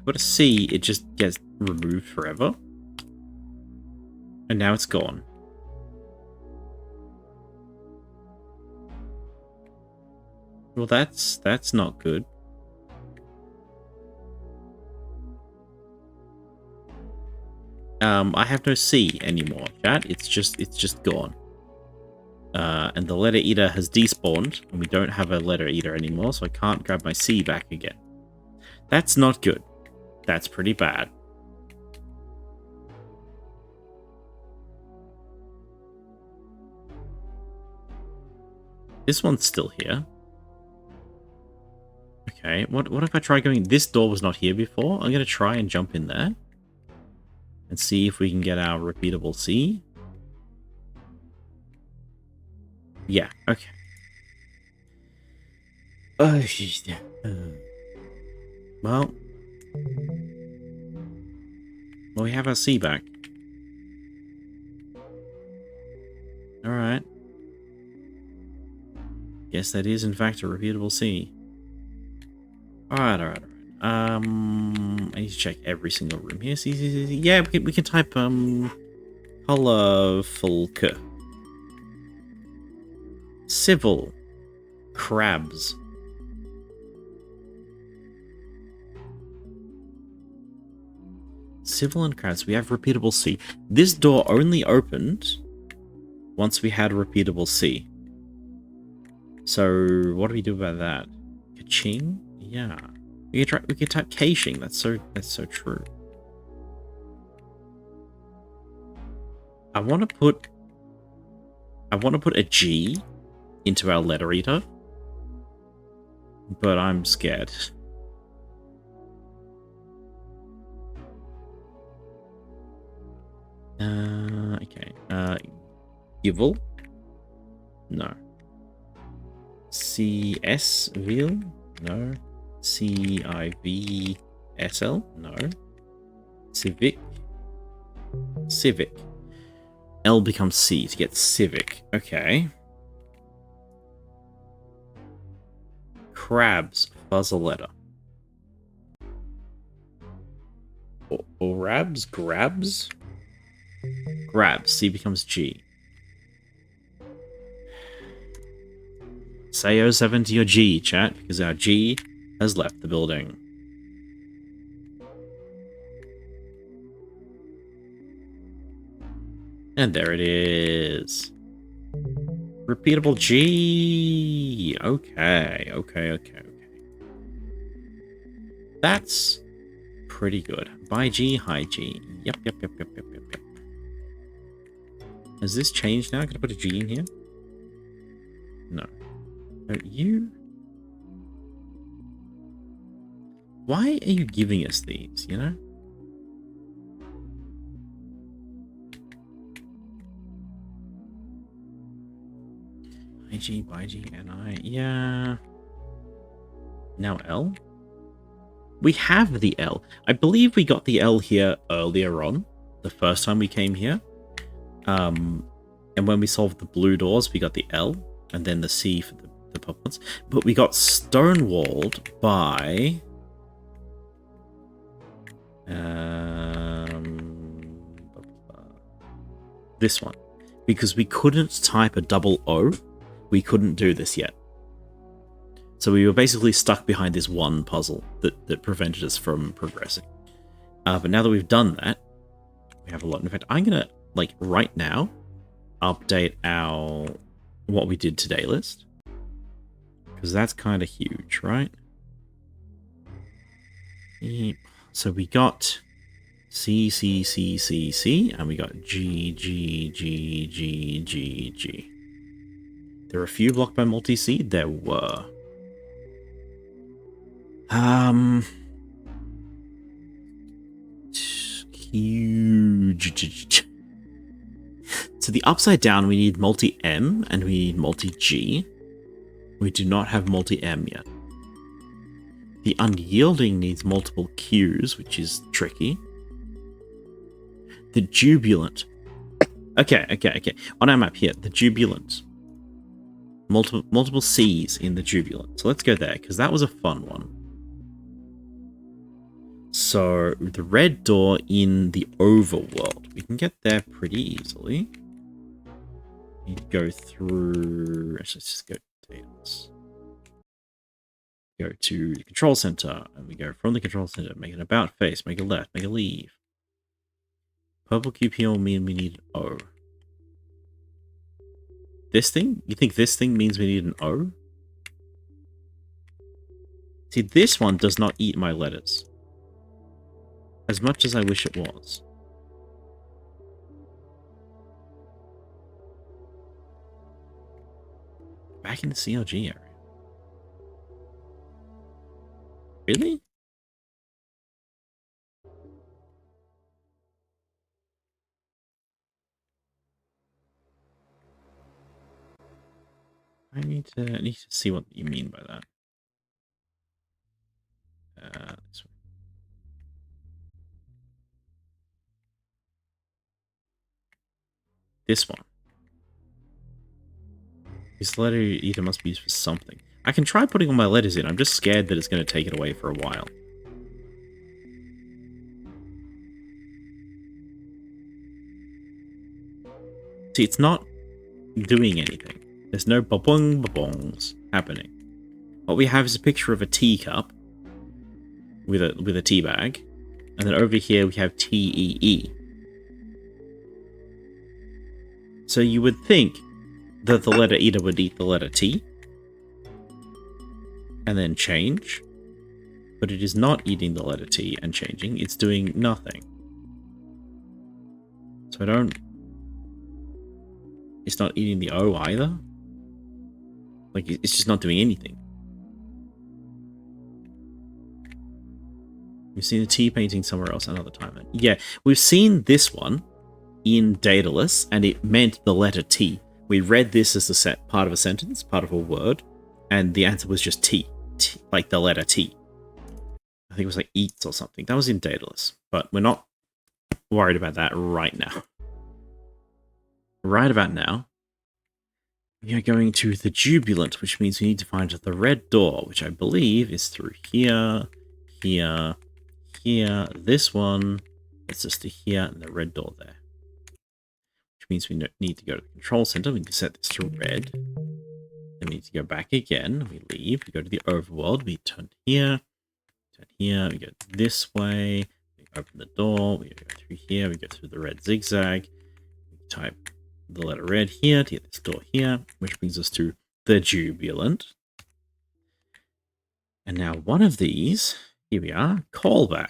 put a C, it just gets removed forever. And now it's gone. Well, that's not good. I have no C anymore, chat. It's just gone. And the letter eater has despawned, and we don't have a letter eater anymore, so I can't grab my C back again. That's not good. That's pretty bad. This one's still here. Okay, what if I try going... This door was not here before. I'm going to try and jump in there. And see if we can get our repeatable C. Yeah, okay. Well, we have our C back. Alright. Guess that is, in fact, a repeatable C. Alright. I need to check every single room here. See. Yeah, we can type, Hullerfolke. Civil. Crabs. Civil and crabs. We have repeatable C. This door only opened once we had repeatable C. So, what do we do about that? Ka-ching? Yeah. We could type caching. That's so true. I want to put a G into our letter eater, but I'm scared. Okay. Evil? No. CSville? No. CIVSL? No. Civic? Civic. L becomes C to get civic. Okay. Crabs. Fuzzle letter. Orabs? Grabs? Grabs. C becomes G. Say 07 to your G, chat, because our G has left the building. And there it is. Repeatable G. Okay. That's pretty good. Bye G, hi G. Yep. Has this changed now? Can I put a G in here? No. You... Why are you giving us these, you know? IG, YG, NI, yeah. Now L? We have the L. I believe we got the L here earlier on, the first time we came here. And when we solved the blue doors, we got the L, and then the C for the pop ones. But we got stonewalled by... this one. Because we couldn't type a double O, we couldn't do this yet. So we were basically stuck behind this one puzzle that prevented us from progressing. But now that we've done that, we have a lot. In fact, I'm going to, like, right now, update our what we did today list. Because that's kind of huge, right? Yep. So we got C, C, C, C, C, and we got G, G, G, G, G, G. There were a few blocked by multi-C? There were. Huge. So the upside down, we need multi-M and we need multi-G. We do not have multi-M yet. The unyielding needs multiple Qs, which is tricky. The jubilant. Okay. On our map here, the jubilant. Multiple C's in the jubilant. So let's go there, because that was a fun one. So, the red door in the overworld. We can get there pretty easily. You go through... Actually, let's just go to tables. Go to the control center, and we go from the control center, make an about face, make a left, make a leave. Purple QP will mean we need an O. This thing? You think this thing means we need an O? See, this one does not eat my letters. As much as I wish it was. Back in the CLG area. Really? I need to see what you mean by that. This one. This one. This letter either must be used for something. I can try putting all my letters in. I'm just scared that it's going to take it away for a while. See, it's not doing anything. There's no ba-bong ba-bongs happening. What we have is a picture of a teacup with a tea bag, and then over here we have TEE. So you would think that the letter either would eat the letter T and then change, but it is not eating the letter T and changing. It's doing nothing. So I don't... It's not eating the O either. Like, it's just not doing anything. We've seen a T painting somewhere else another time. Yeah, we've seen this one in Daedalus, and it meant the letter T. We read this as a part of a sentence, part of a word, and the answer was just T, like the letter T. I think it was like eats or something. That was in Daedalus, but we're not worried about that right now. Right about now, we are going to the Jubilant, which means we need to find the red door, which I believe is through here, here, here, this one. It's just to here, and the red door there. Which means we need to go to the control center. We can set this to red. Then we need to go back again. We leave. We go to the overworld. We turn here. Turn here. We go this way. We open the door. We go through here. We go through the red zigzag. We type the letter red here to get this door here, which brings us to the Jubilant. And now one of these, here we are, callback.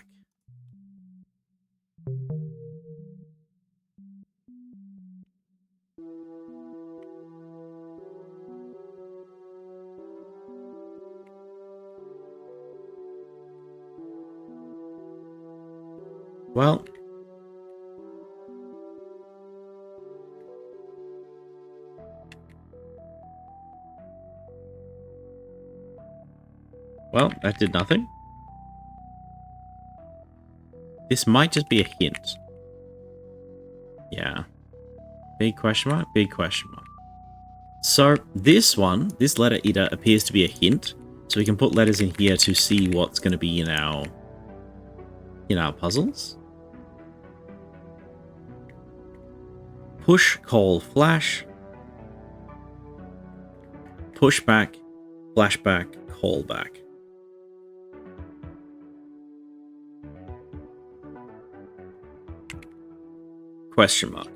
Well, that did nothing. This might just be a hint. Yeah. Big question mark, big question mark. So this one, this letter eater appears to be a hint. So we can put letters in here to see what's going to be in our puzzles. Push, call, flash. Pushback, flashback, callback. Question mark.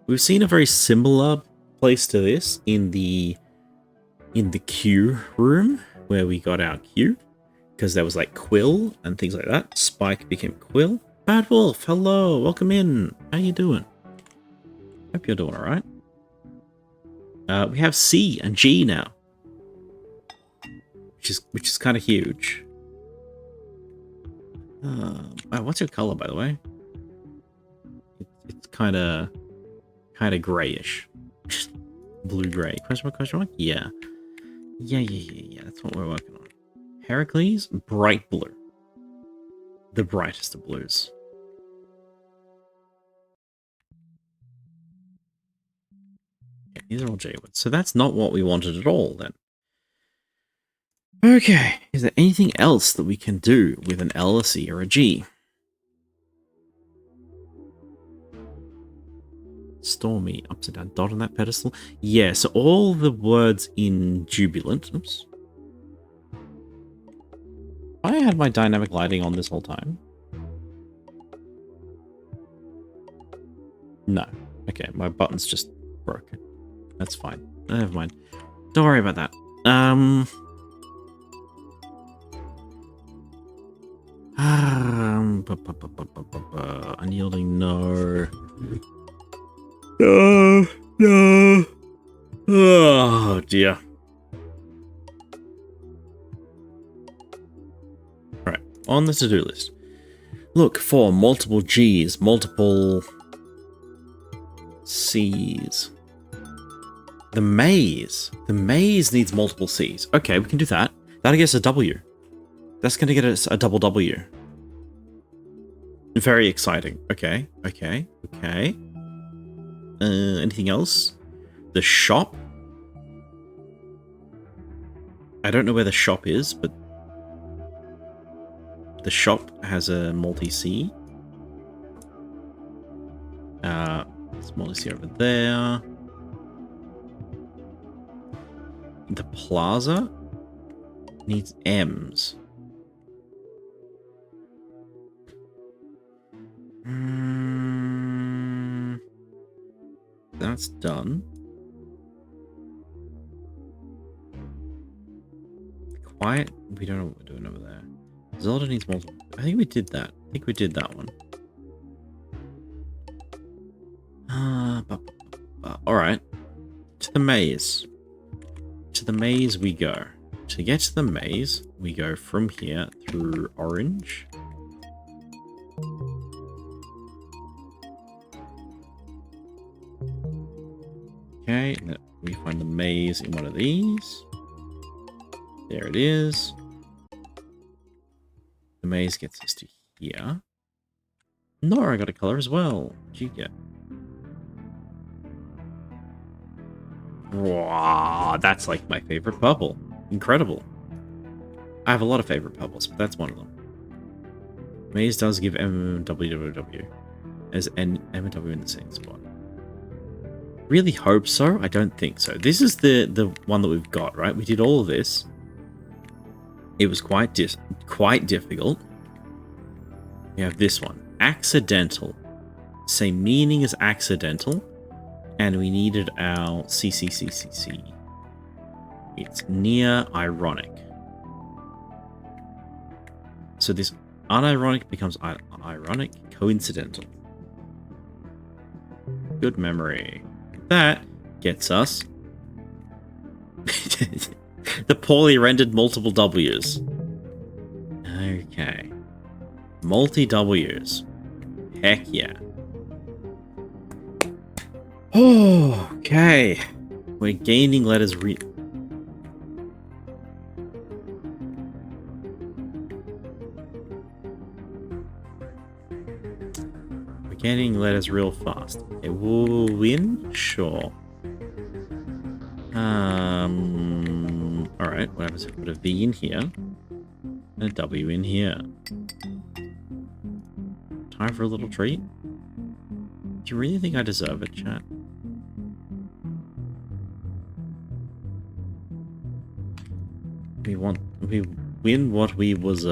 We've seen a very similar place to this in the Q room where we got our Q, because there was like Quill and things like that. Spike became Quill. Bad Wolf, hello, welcome in. How you doing? Hope you're doing all right. We have C and G now, which is kind of huge. What's your color, by the way? It's kind of grayish, blue gray. Question mark? Yeah. That's what we're working on. Heracles, bright blue, the brightest of blues. Okay. these are all J words. So that's not what we wanted at all, then. Okay, is there anything else that we can do with an L, a C, or a G? Stormy, upside down dot on that pedestal. Yeah, so all the words in jubilant. Oops. I had my dynamic lighting on this whole time. No. Okay, my button's just broken. That's fine. Never mind. Don't worry about that. Unyielding, no. No, no. Oh, dear. Right, on the to-do list. Look for multiple G's, multiple C's. The maze. The maze needs multiple C's. Okay, we can do that. That'll get us a W. That's going to get us a double W. Very exciting. Okay, okay, okay. Anything else? The shop? I don't know where the shop is, but the shop has a multi-C. It's multi-C over there. The plaza needs M's. That's done. Quiet. We don't know what we're doing over there. Zelda needs multiple. I think we did that. I think we did that one. Alright. To the maze. To the maze we go. To get to the maze, we go from here through orange. Okay, we find the maze in one of these. There it is. The maze gets us to here. No, I got a color as well. What'd you get? Wow, that's like my favorite purple. Incredible. I have a lot of favorite purples, but that's one of them. Maze does give MWWW as N M and W in the same spot. Really hope so? I don't think so. This is the one that we've got, right? We did all of this. It was quite difficult. We have this one. Accidental. Same meaning as accidental. And we needed our CCCCC. It's near ironic. So this unironic becomes ironic, coincidental. Good memory. That gets us the poorly rendered multiple W's. Okay. Multi-W's. Heck yeah. Okay. We're gaining letters We're gaining letters real fast. Okay, we'll win? Sure. Alright, what happens if I put a V in here? And a W in here. Time for a little treat? Do you really think I deserve it, chat? We win what we was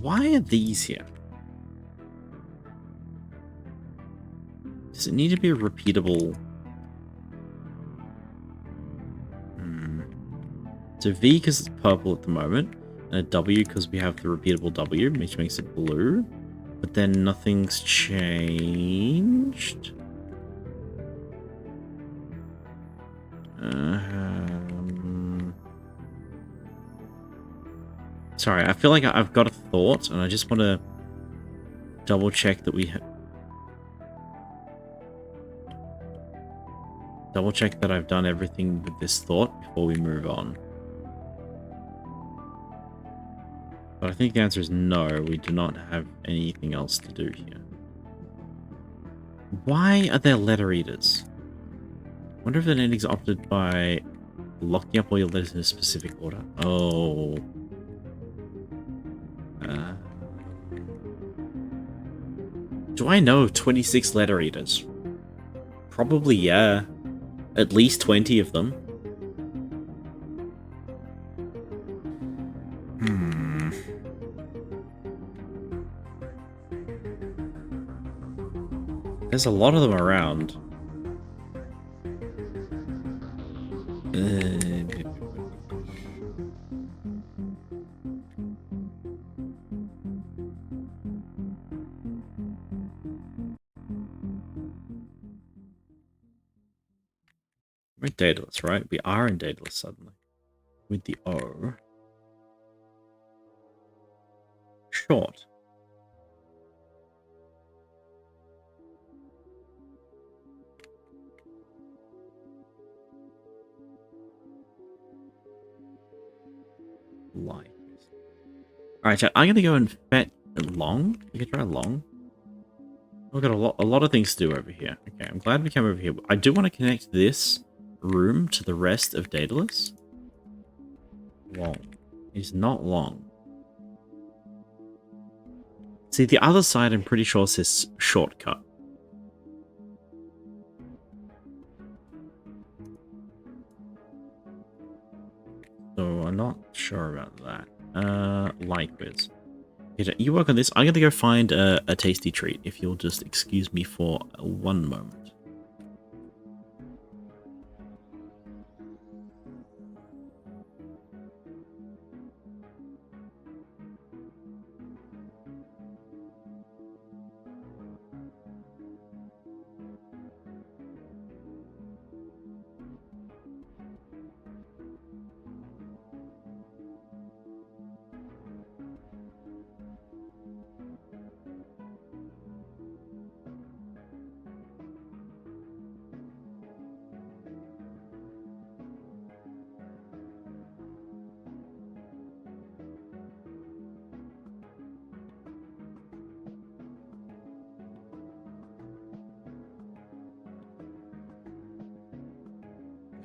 why are these here? Does it need to be a repeatable? So V because it's purple at the moment, and a W because we have the repeatable W, which makes it blue. But then nothing's changed. Sorry, I feel like I've got a thought, and I just want to double check that we double check that I've done everything with this thought before we move on. But I think the answer is no, we do not have anything else to do here. Why are there letter readers? I wonder if the ending's opted by locking up all your letters in a specific order. Oh. Do I know of 26 letter readers? Probably, yeah. At least 20 of them. There's a lot of them around. We're Daedalus, right? We are in Daedalus suddenly. With the O. Short. Life. Alright, chat. I'm gonna go and bet long. We can try long. We've got a lot of things to do over here. Okay, I'm glad we came over here. I do want to connect this room to the rest of Daedalus. Long. It's not long. See, the other side I'm pretty sure says shortcut. So I'm not sure about that. Light quiz. You work on this. I'm gonna go find a tasty treat, if you'll just excuse me for one moment.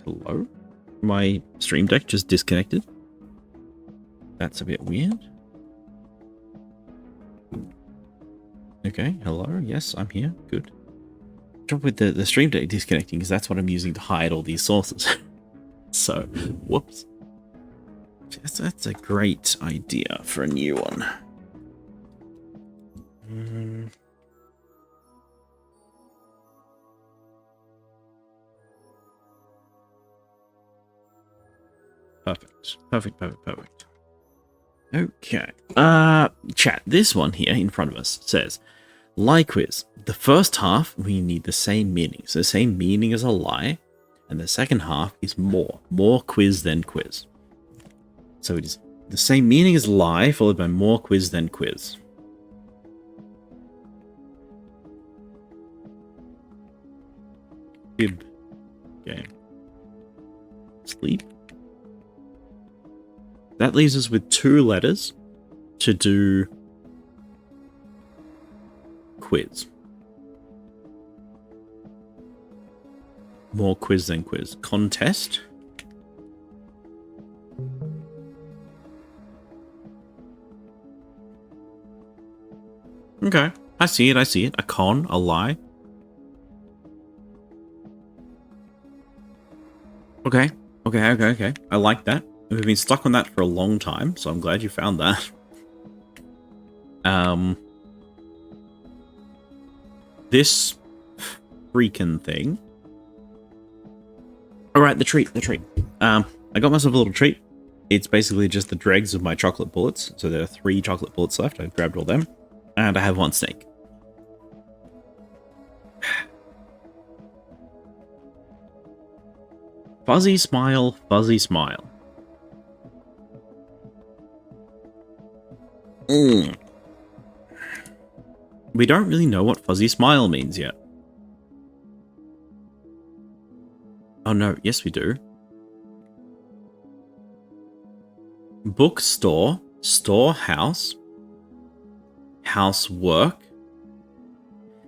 Hello? My stream deck just disconnected. That's a bit weird. Okay, hello. Yes, I'm here. Good. What's with the stream deck disconnecting? Because that's what I'm using to hide all these sources. So, whoops. That's a great idea for a new one. Perfect. Perfect. Okay. Chat, this one here in front of us says, lie quiz. The first half, we need the same meaning. So the same meaning as a lie. And the second half is more. More quiz than quiz. So it is the same meaning as lie, followed by more quiz than quiz. Fib. Okay. Sleep. That leaves us with 2 letters to do quiz. More quiz than quiz. Contest. Okay. I see it. A con, a lie. Okay. I like that. We've been stuck on that for a long time, so I'm glad you found that. This freaking thing. Alright, the treat. I got myself a little treat. It's basically just the dregs of my chocolate bullets. So there are 3 chocolate bullets left. I've grabbed all them. And I have 1 snake. Fuzzy smile. We don't really know what fuzzy smile means yet. Oh no, yes we do. Bookstore Storehouse. Housework.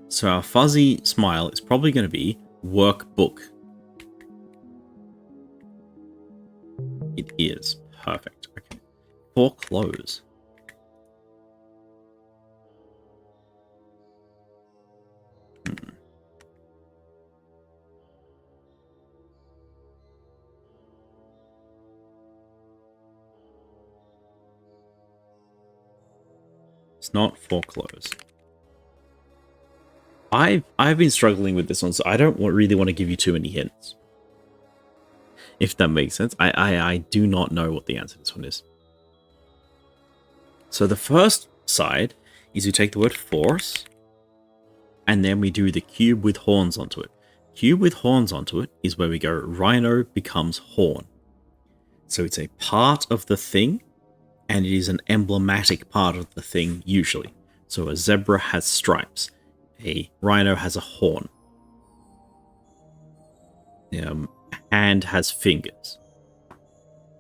So our fuzzy smile is probably going to be workbook. It is. Perfect. Okay. Foreclose. It's not foreclose. I've been struggling with this one, so I don't really want to give you too many hints. If that makes sense. I do not know what the answer to this one is. So the first side is we take the word force, and then we do the cube with horns onto it. Cube with horns onto it is where we go rhino becomes horn. So it's a part of the thing, and it is an emblematic part of the thing usually. So a zebra has stripes. A rhino has a horn. A hand has fingers.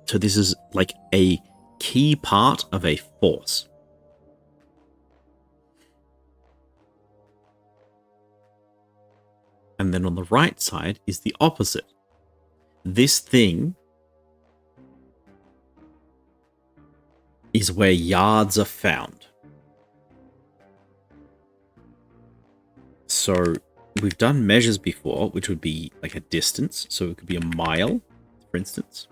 So this is like a key part of a force. And then on the right side is the opposite. This thing is where yards are found. So we've done measures before, which would be like a distance. So it could be a mile, for instance.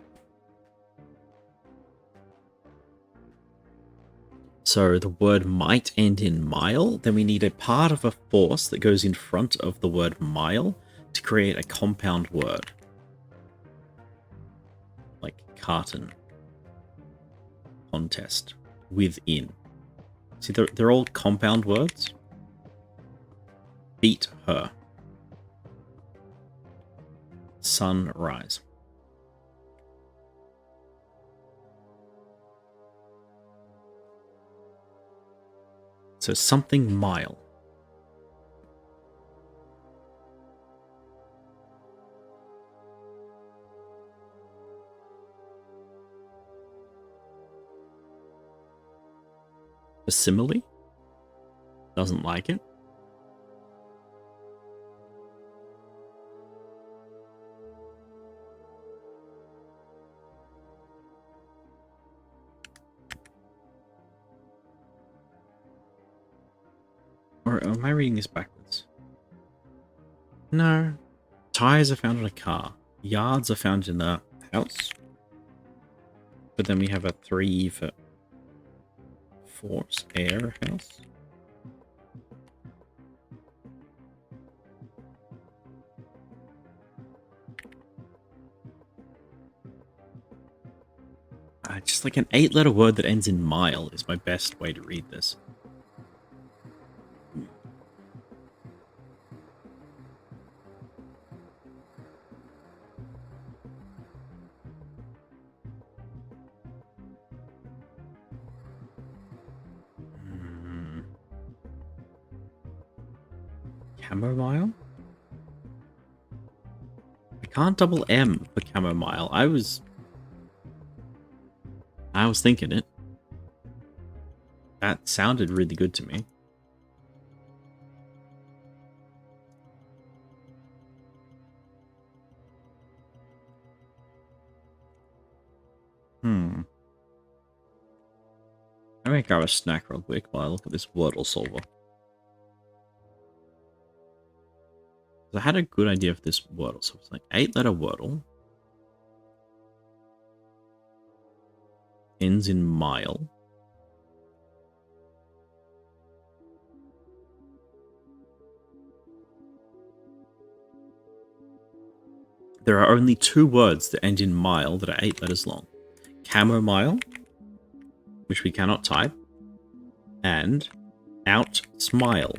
So the word might end in mile. Then we need a part of a force that goes in front of the word mile to create a compound word. Like carton. Contest. Within. See, they're all compound words. Beat her. Sunrise. So something mile. A simile? Doesn't like it. Or am I reading this backwards? No. Tires are found in a car. Yards are found in a house. But then we have a 3 for force, air, house. Just like an 8-letter word that ends in mile is my best way to read this. Chamomile? I can't double M for chamomile. I was thinking it. That sounded really good to me. I may grab a snack real quick while I look at this Wordle solver. I had a good idea of this Wordle. So it's like 8-letter Wordle. Ends in mile. There are only 2 words that end in mile that are 8 letters long. Chamomile, which we cannot type, and out smile,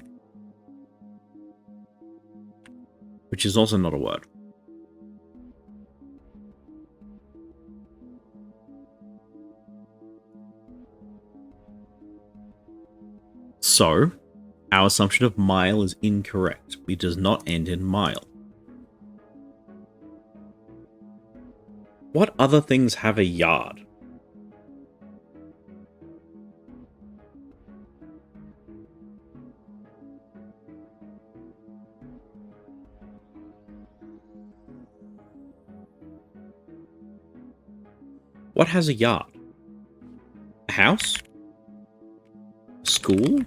which is also not a word. So, our assumption of mile is incorrect. It does not end in mile. What other things have a yard? What has a yard? A house? A school?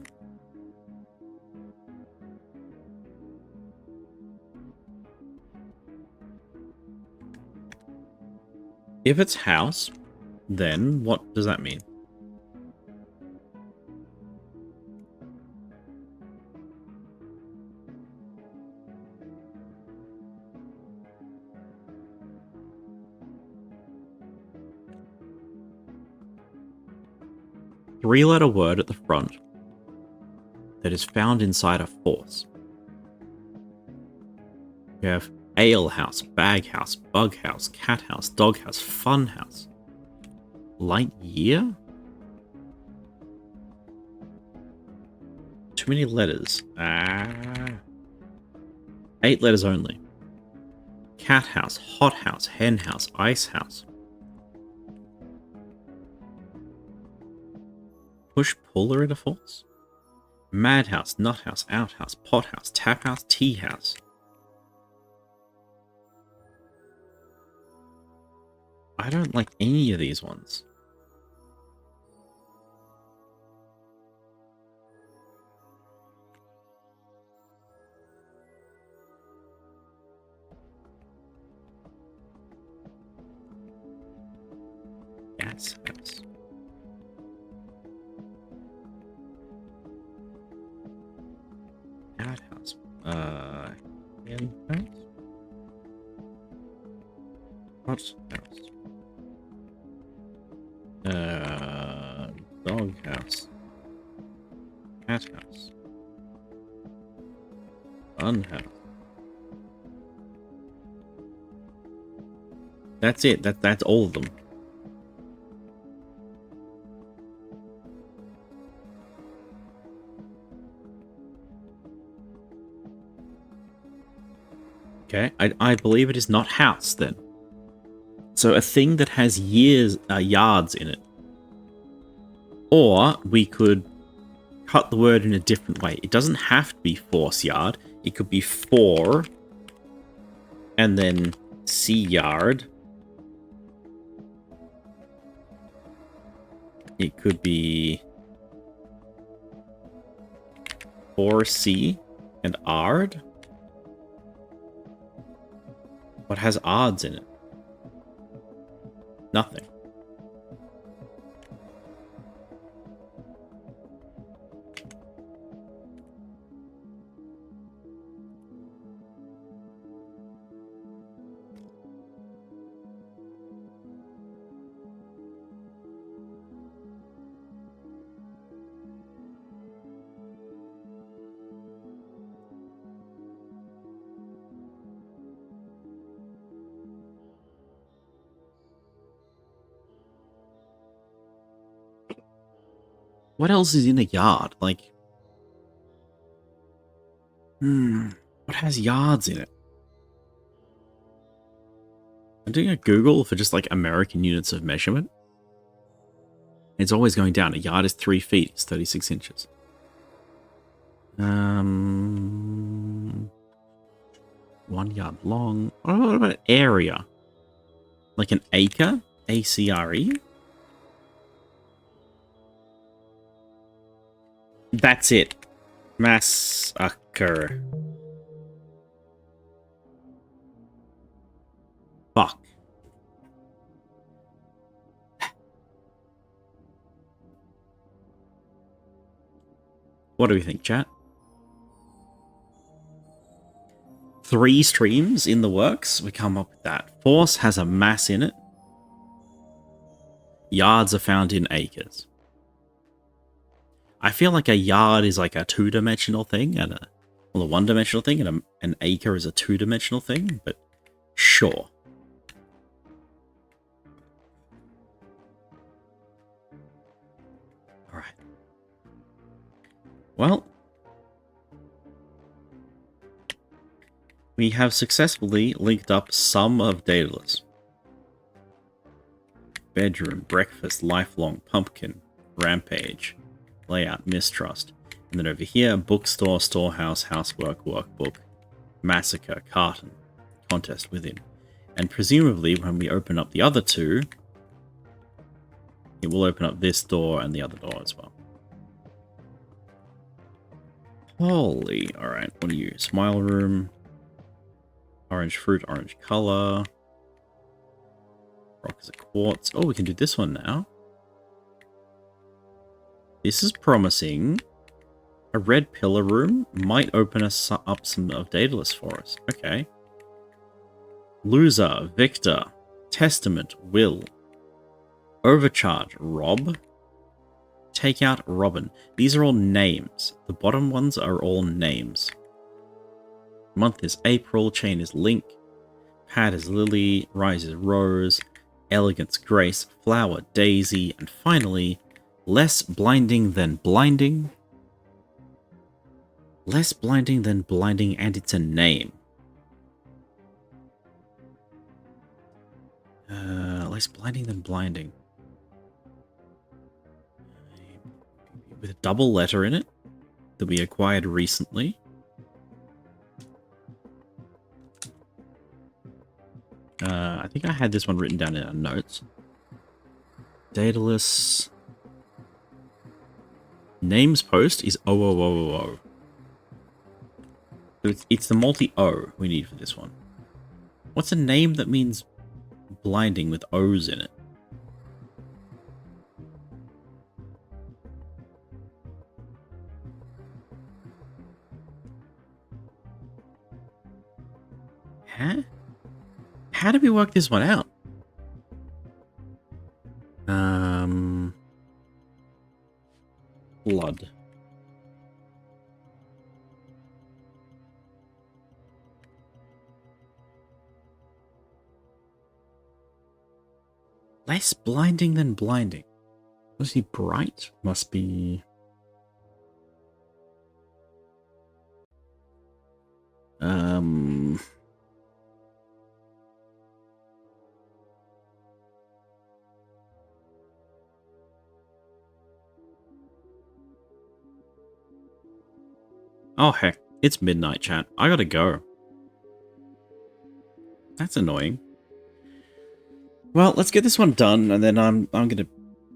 If it's house, then what does that mean? Three-letter word at the front that is found inside a force. You have ale house, bag house, bug house, cat house, dog house, fun house. Light year? Too many letters. 8 letters only. Cat house, hot house, hen house, ice house. Push puller in a force? Madhouse, nut house, outhouse, pot house, tap house, tea house. I don't like any of these ones. Gas house. Cat house. Hen house? Hot house. Dog house. Cat house. Fun house. That's it. That's all of them. Okay, I believe it is not house then. So a thing that has yards in it. Or we could cut the word in a different way. It doesn't have to be force yard. It could be for and then C yard. It could be for C and ard. What has odds in it? Nothing. What else is in a yard? Like, what has yards in it? I'm doing a Google for just like American units of measurement. It's always going down. A yard is 3 feet. It's 36 inches. 1 yard long. What about area? Like an acre? ACRE? That's it. Massacre. Fuck. What do we think, chat? 3 streams in the works. We come up with that. Force has a mass in it. Yards are found in acres. I feel like a yard is like a 2-dimensional thing, and a 1-dimensional thing, and an acre is a 2-dimensional thing, but sure. Alright. Well, we have successfully linked up some of Daedalus. Bedroom, breakfast, lifelong, pumpkin, rampage, layout, mistrust. And then over here, bookstore, storehouse, housework, workbook, massacre, carton, contest within. And presumably when we open up the other 2, It will open up this door and the other door as well. Holy. Alright, what are you? Smile room. Orange fruit, orange color. Rock is a quartz. Oh, we can do this one now. This is promising. A red pillar room might open us up some of Daedalus for us. Okay. Loser, Victor, Testament, Will. Overcharge, Rob. Take out, Robin. These are all names. The bottom ones are all names. Month is April, chain is Link. Pad is Lily, Rise is Rose. Elegance, Grace, Flower, Daisy. And finally, less blinding than blinding. Less blinding than blinding, and it's a name. Less blinding than blinding. With a double letter in it that we acquired recently. I think I had this one written down in our notes. Daedalus. Names post is O. So it's the multi-O we need for this one. What's a name that means blinding with O's in it? Huh? How did we work this one out? Blood. Less blinding than blinding. Was he bright? Must be... Oh, heck. It's midnight, chat. I gotta go. That's annoying. Well, let's get this one done, and then I'm gonna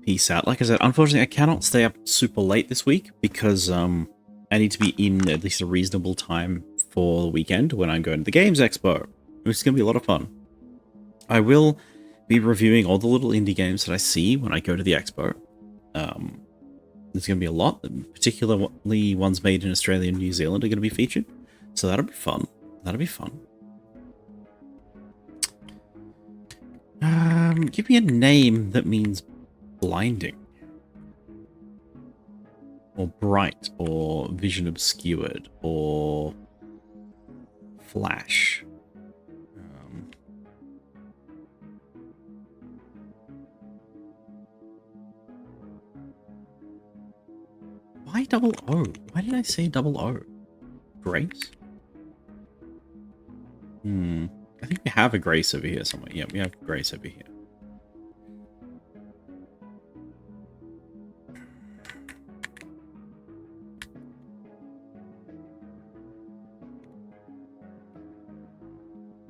peace out. Like I said, unfortunately, I cannot stay up super late this week because I need to be in at least a reasonable time for the weekend when I'm going to the Games Expo, which is gonna be a lot of fun. I will be reviewing all the little indie games that I see when I go to the expo. There's going to be a lot, particularly ones made in Australia and New Zealand are going to be featured. So that'll be fun. That'll be fun. Give me a name that means blinding. Or bright, or vision obscured, or flash. Why double O? Why did I say double O? Grace? I think we have a Grace over here somewhere. Yeah, we have Grace over here.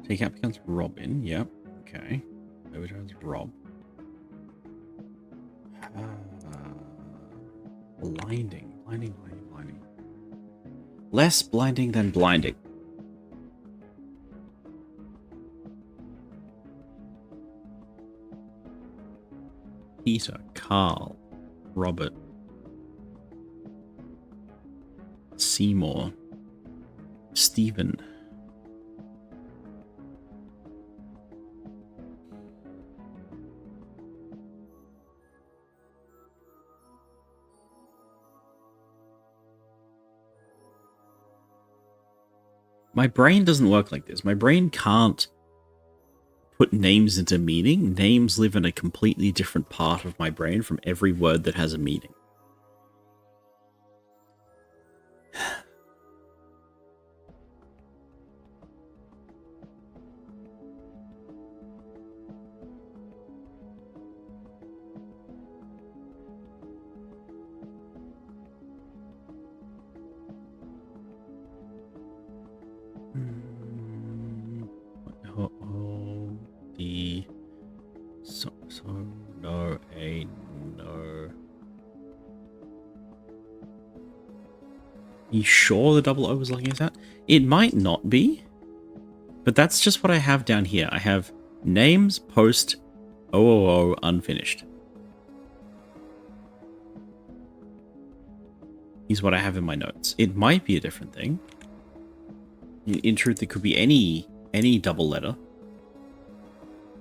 Take out becomes Robin. Yep. Okay. Overcharge Rob. Blinding. Blinding. Less blinding than blinding. Peter, Carl, Robert, Seymour, Stephen. My brain doesn't work like this. My brain can't put names into meaning. Names live in a completely different part of my brain from every word that has a meaning. You sure the double O was looking us at? It might not be. But that's just what I have down here. I have names, post, OOO, unfinished. Is what I have in my notes. It might be a different thing. In truth, it could be any double letter.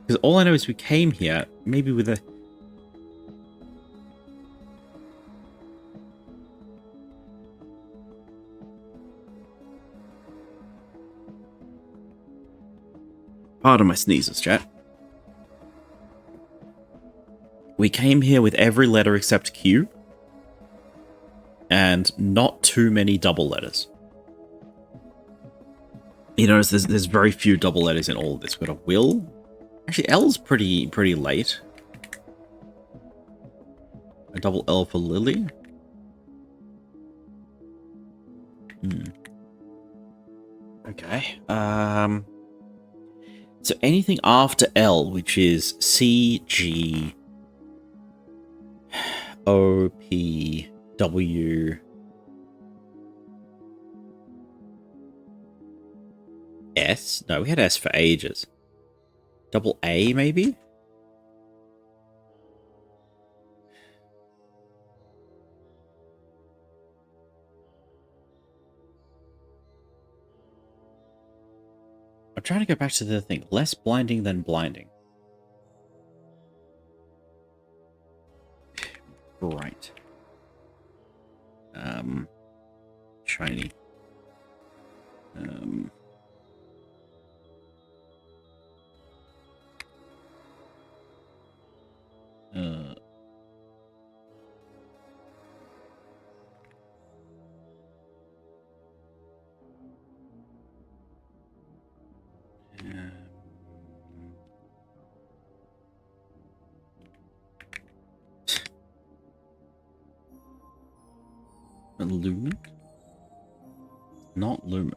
Because all I know is we came here, maybe with a... Pardon my sneezes, chat. We came here with every letter except Q. And not too many double letters. You notice there's very few double letters in all of this. We've got a will. Actually, L's pretty late. A double L for Lily. Okay. So anything after L, which is C, G, O, P, W, S? No, we had S for ages. Double A, maybe? I'm trying to go back to the thing. Less blinding than blinding. Right. Shiny. Lumen? Not Lumen.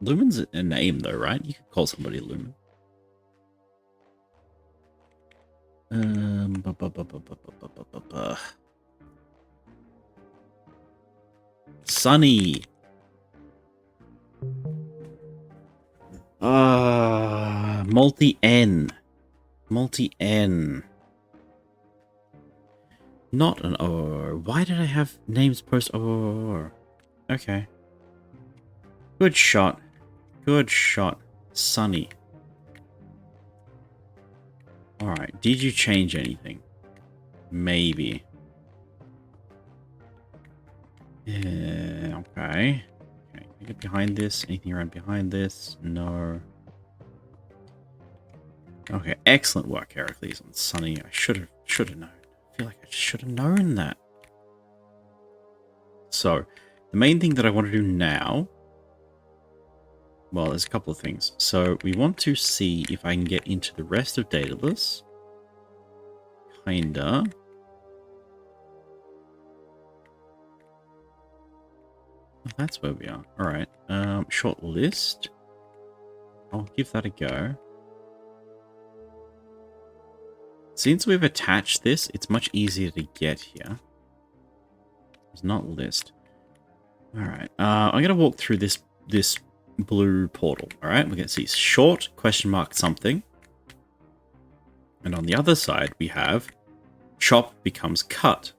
Lumen's a name, though, right? You could call somebody Lumen. Sunny. Multi-N. Multi-N. Not an O. Why did I have names post O? Okay. Good shot. Good shot. Sunny. Alright, did you change anything? Maybe. Yeah, okay. Okay, can I get behind this? Anything around behind this? No. Okay, excellent work, Heracles, on Sunny. I should have known. I feel like I should have known that. So, the main thing that I want to do now... Well, there's a couple of things. So, we want to see if I can get into the rest of Daedalus. Kinda. Oh, that's where we are. Alright. Short list. I'll give that a go. Since we've attached this, it's much easier to get here. It's not list. Alright. I'm going to walk through this blue portal. Alright, we're going to see short, question mark, something. And on the other side, we have chop becomes cut.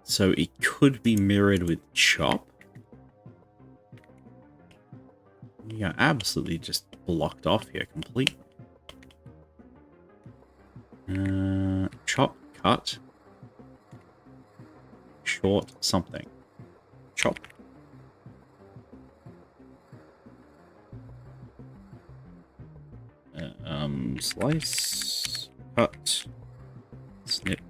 So it could be mirrored with chop. Yeah, absolutely just blocked off here completely. Chop, cut. Short, something. Chop. Slice, cut, snip,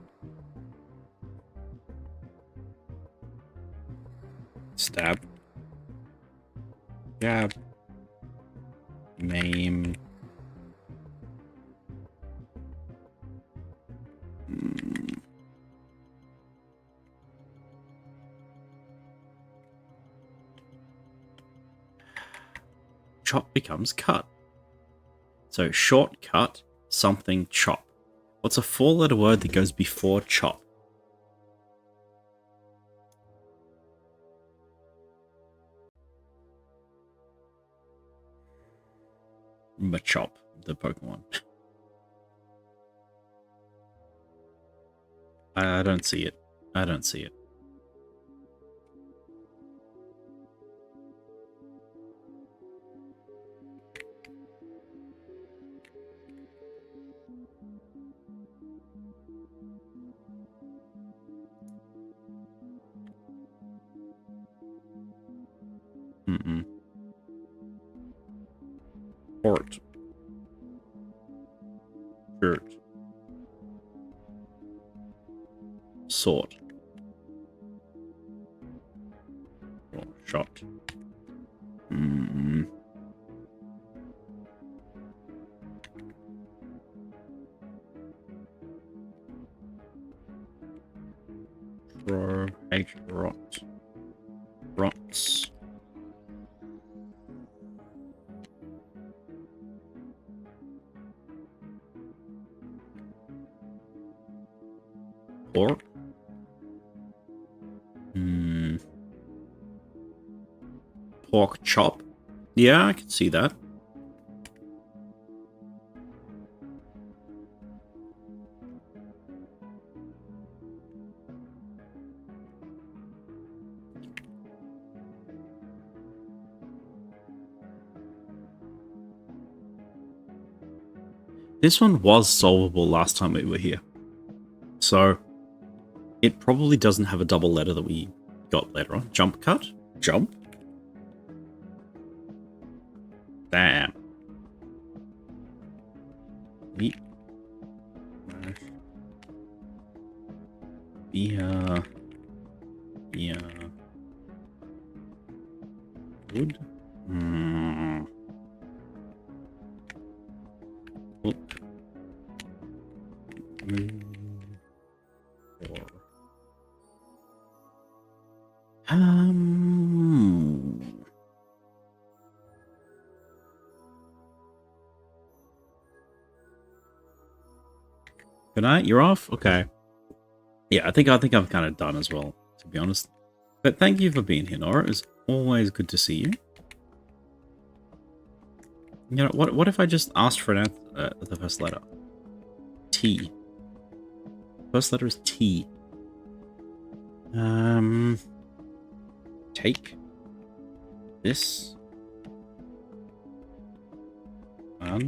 stab, jab, maim, chop becomes cut. So shortcut, something, chop. What's a 4-letter word that goes before chop? Machop, the Pokemon. I don't see it. I don't see it. Mm-mm. Port. Shirt. Sword. Or shot. Mm-mm. Throw. H. Rot. Rots. Pork. Pork chop. Yeah, I can see that. This one was solvable last time we were here. So, it probably doesn't have a double letter that we got later on. Jump cut? Jump? Damn. Meat. Yeah. Wood. Look. Good night. You're off. Okay. Yeah, I think I'm kind of done as well, to be honest. But thank you for being here, Nora. It's always good to see you. You know, what if I just asked for an answer, the first letter? T. First letter is T. Take this. Yeah.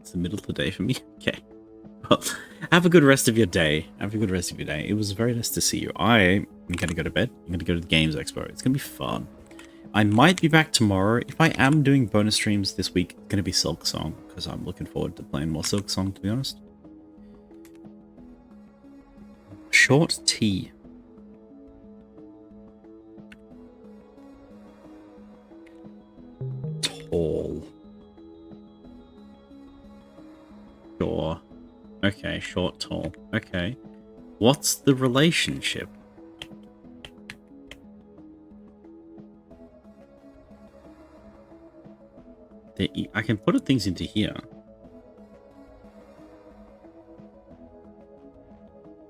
It's the middle of the day for me. Okay. Well, have a good rest of your day. Have a good rest of your day. It was very nice to see you. I am going to go to bed. I'm going to go to the Games Expo. It's going to be fun. I might be back tomorrow. If I am doing bonus streams this week, it's going to be Silk Song, because I'm looking forward to playing more Silk Song, to be honest. Short T. Tall. Sure. Okay, short, tall. Okay. What's the relationship? I can put things into here.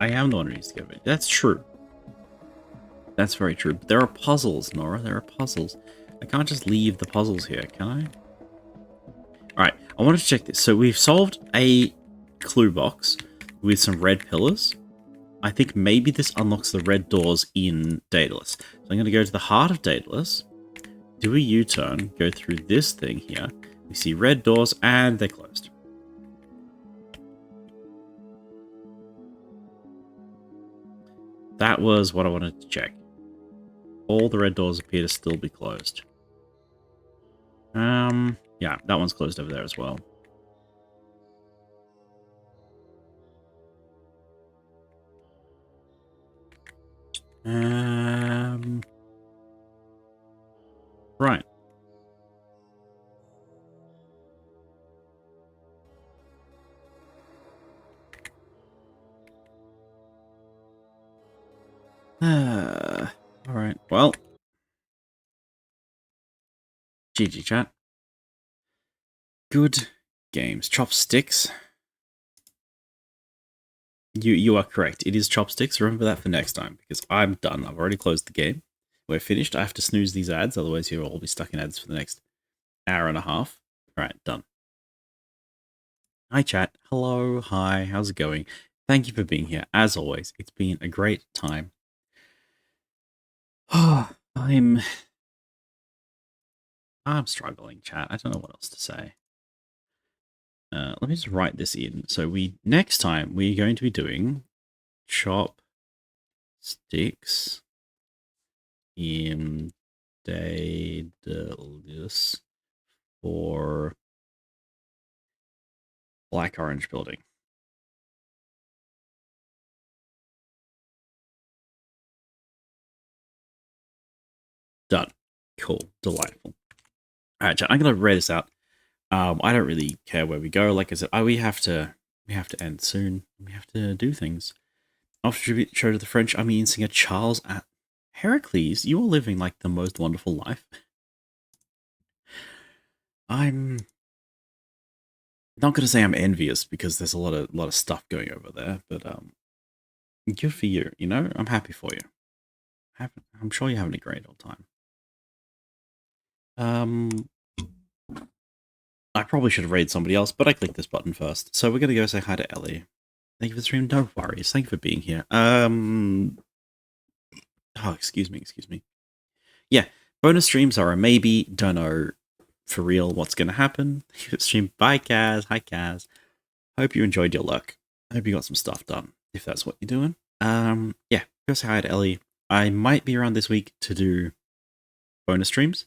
I am the one who needs to go. That's true. That's very true. But there are puzzles, Nora. There are puzzles. I can't just leave the puzzles here, can I? Alright, I want to check this. So we've solved a clue box with some red pillars. I think maybe this unlocks the red doors in Daedalus. So I'm going to go to the heart of Daedalus, do a U-turn, go through this thing here. We see red doors, and they're closed. That was what I wanted to check. All the red doors appear to still be closed. Yeah, that one's closed over there as well. Right. GG chat. Good games. Chopsticks. You are correct. It is chopsticks. Remember that for next time, because I'm done. I've already closed the game. We're finished. I have to snooze these ads, otherwise you'll all be stuck in ads for the next hour and a half. Alright, done. Hi chat. Hello. Hi. How's it going? Thank you for being here. As always, it's been a great time. I'm struggling, chat. I don't know what else to say. Let me just write this in. So next time we're going to be doing chopsticks in Daedalus for Black Orange Building. Done. Cool. Delightful. All right, chat. I'm gonna read this out. I don't really care where we go. Like I said, we have to end soon. We have to do things. After tribute show to the French army and singer Charles at Heracles, you are living like the most wonderful life. I'm not gonna say I'm envious because there's a lot of stuff going over there, but good for you. You know, I'm happy for you. I'm sure you're having a great old time. I probably should have raided somebody else, but I clicked this button first. So we're gonna go say hi to Ellie. Thank you for the stream. No worries. Thank you for being here. Oh, excuse me. Yeah, bonus streams are a maybe. Don't know for real what's gonna happen. Stream. Bye, Kaz. Hi, Kaz. Hope you enjoyed your luck. Hope you got some stuff done, if that's what you're doing. Yeah, go say hi to Ellie. I might be around this week to do bonus streams.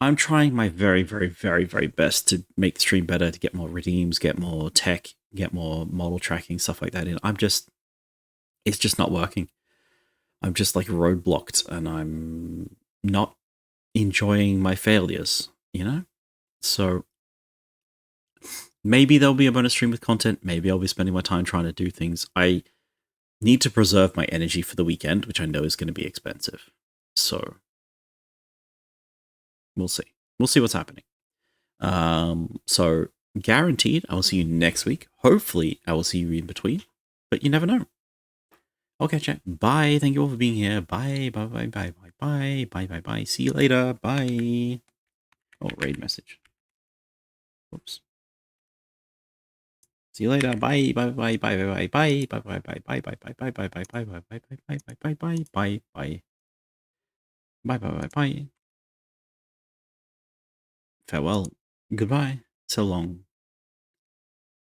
I'm trying my very, very, very, very best to make the stream better, to get more redeems, get more tech, get more model tracking, stuff like that in. It's just not working. I'm just like roadblocked and I'm not enjoying my failures, you know? So maybe there'll be a bonus stream with content. Maybe I'll be spending my time trying to do things. I need to preserve my energy for the weekend, which I know is going to be expensive. So we'll see. We'll see what's happening. So guaranteed I will see you next week. Hopefully I will see you in between, but you never know. Okay, chat. Bye. Thank you all for being here. Bye. Bye. See you later. Bye. Oh, raid message. Oops. See you later. Bye. Bye. Farewell. Goodbye. So long.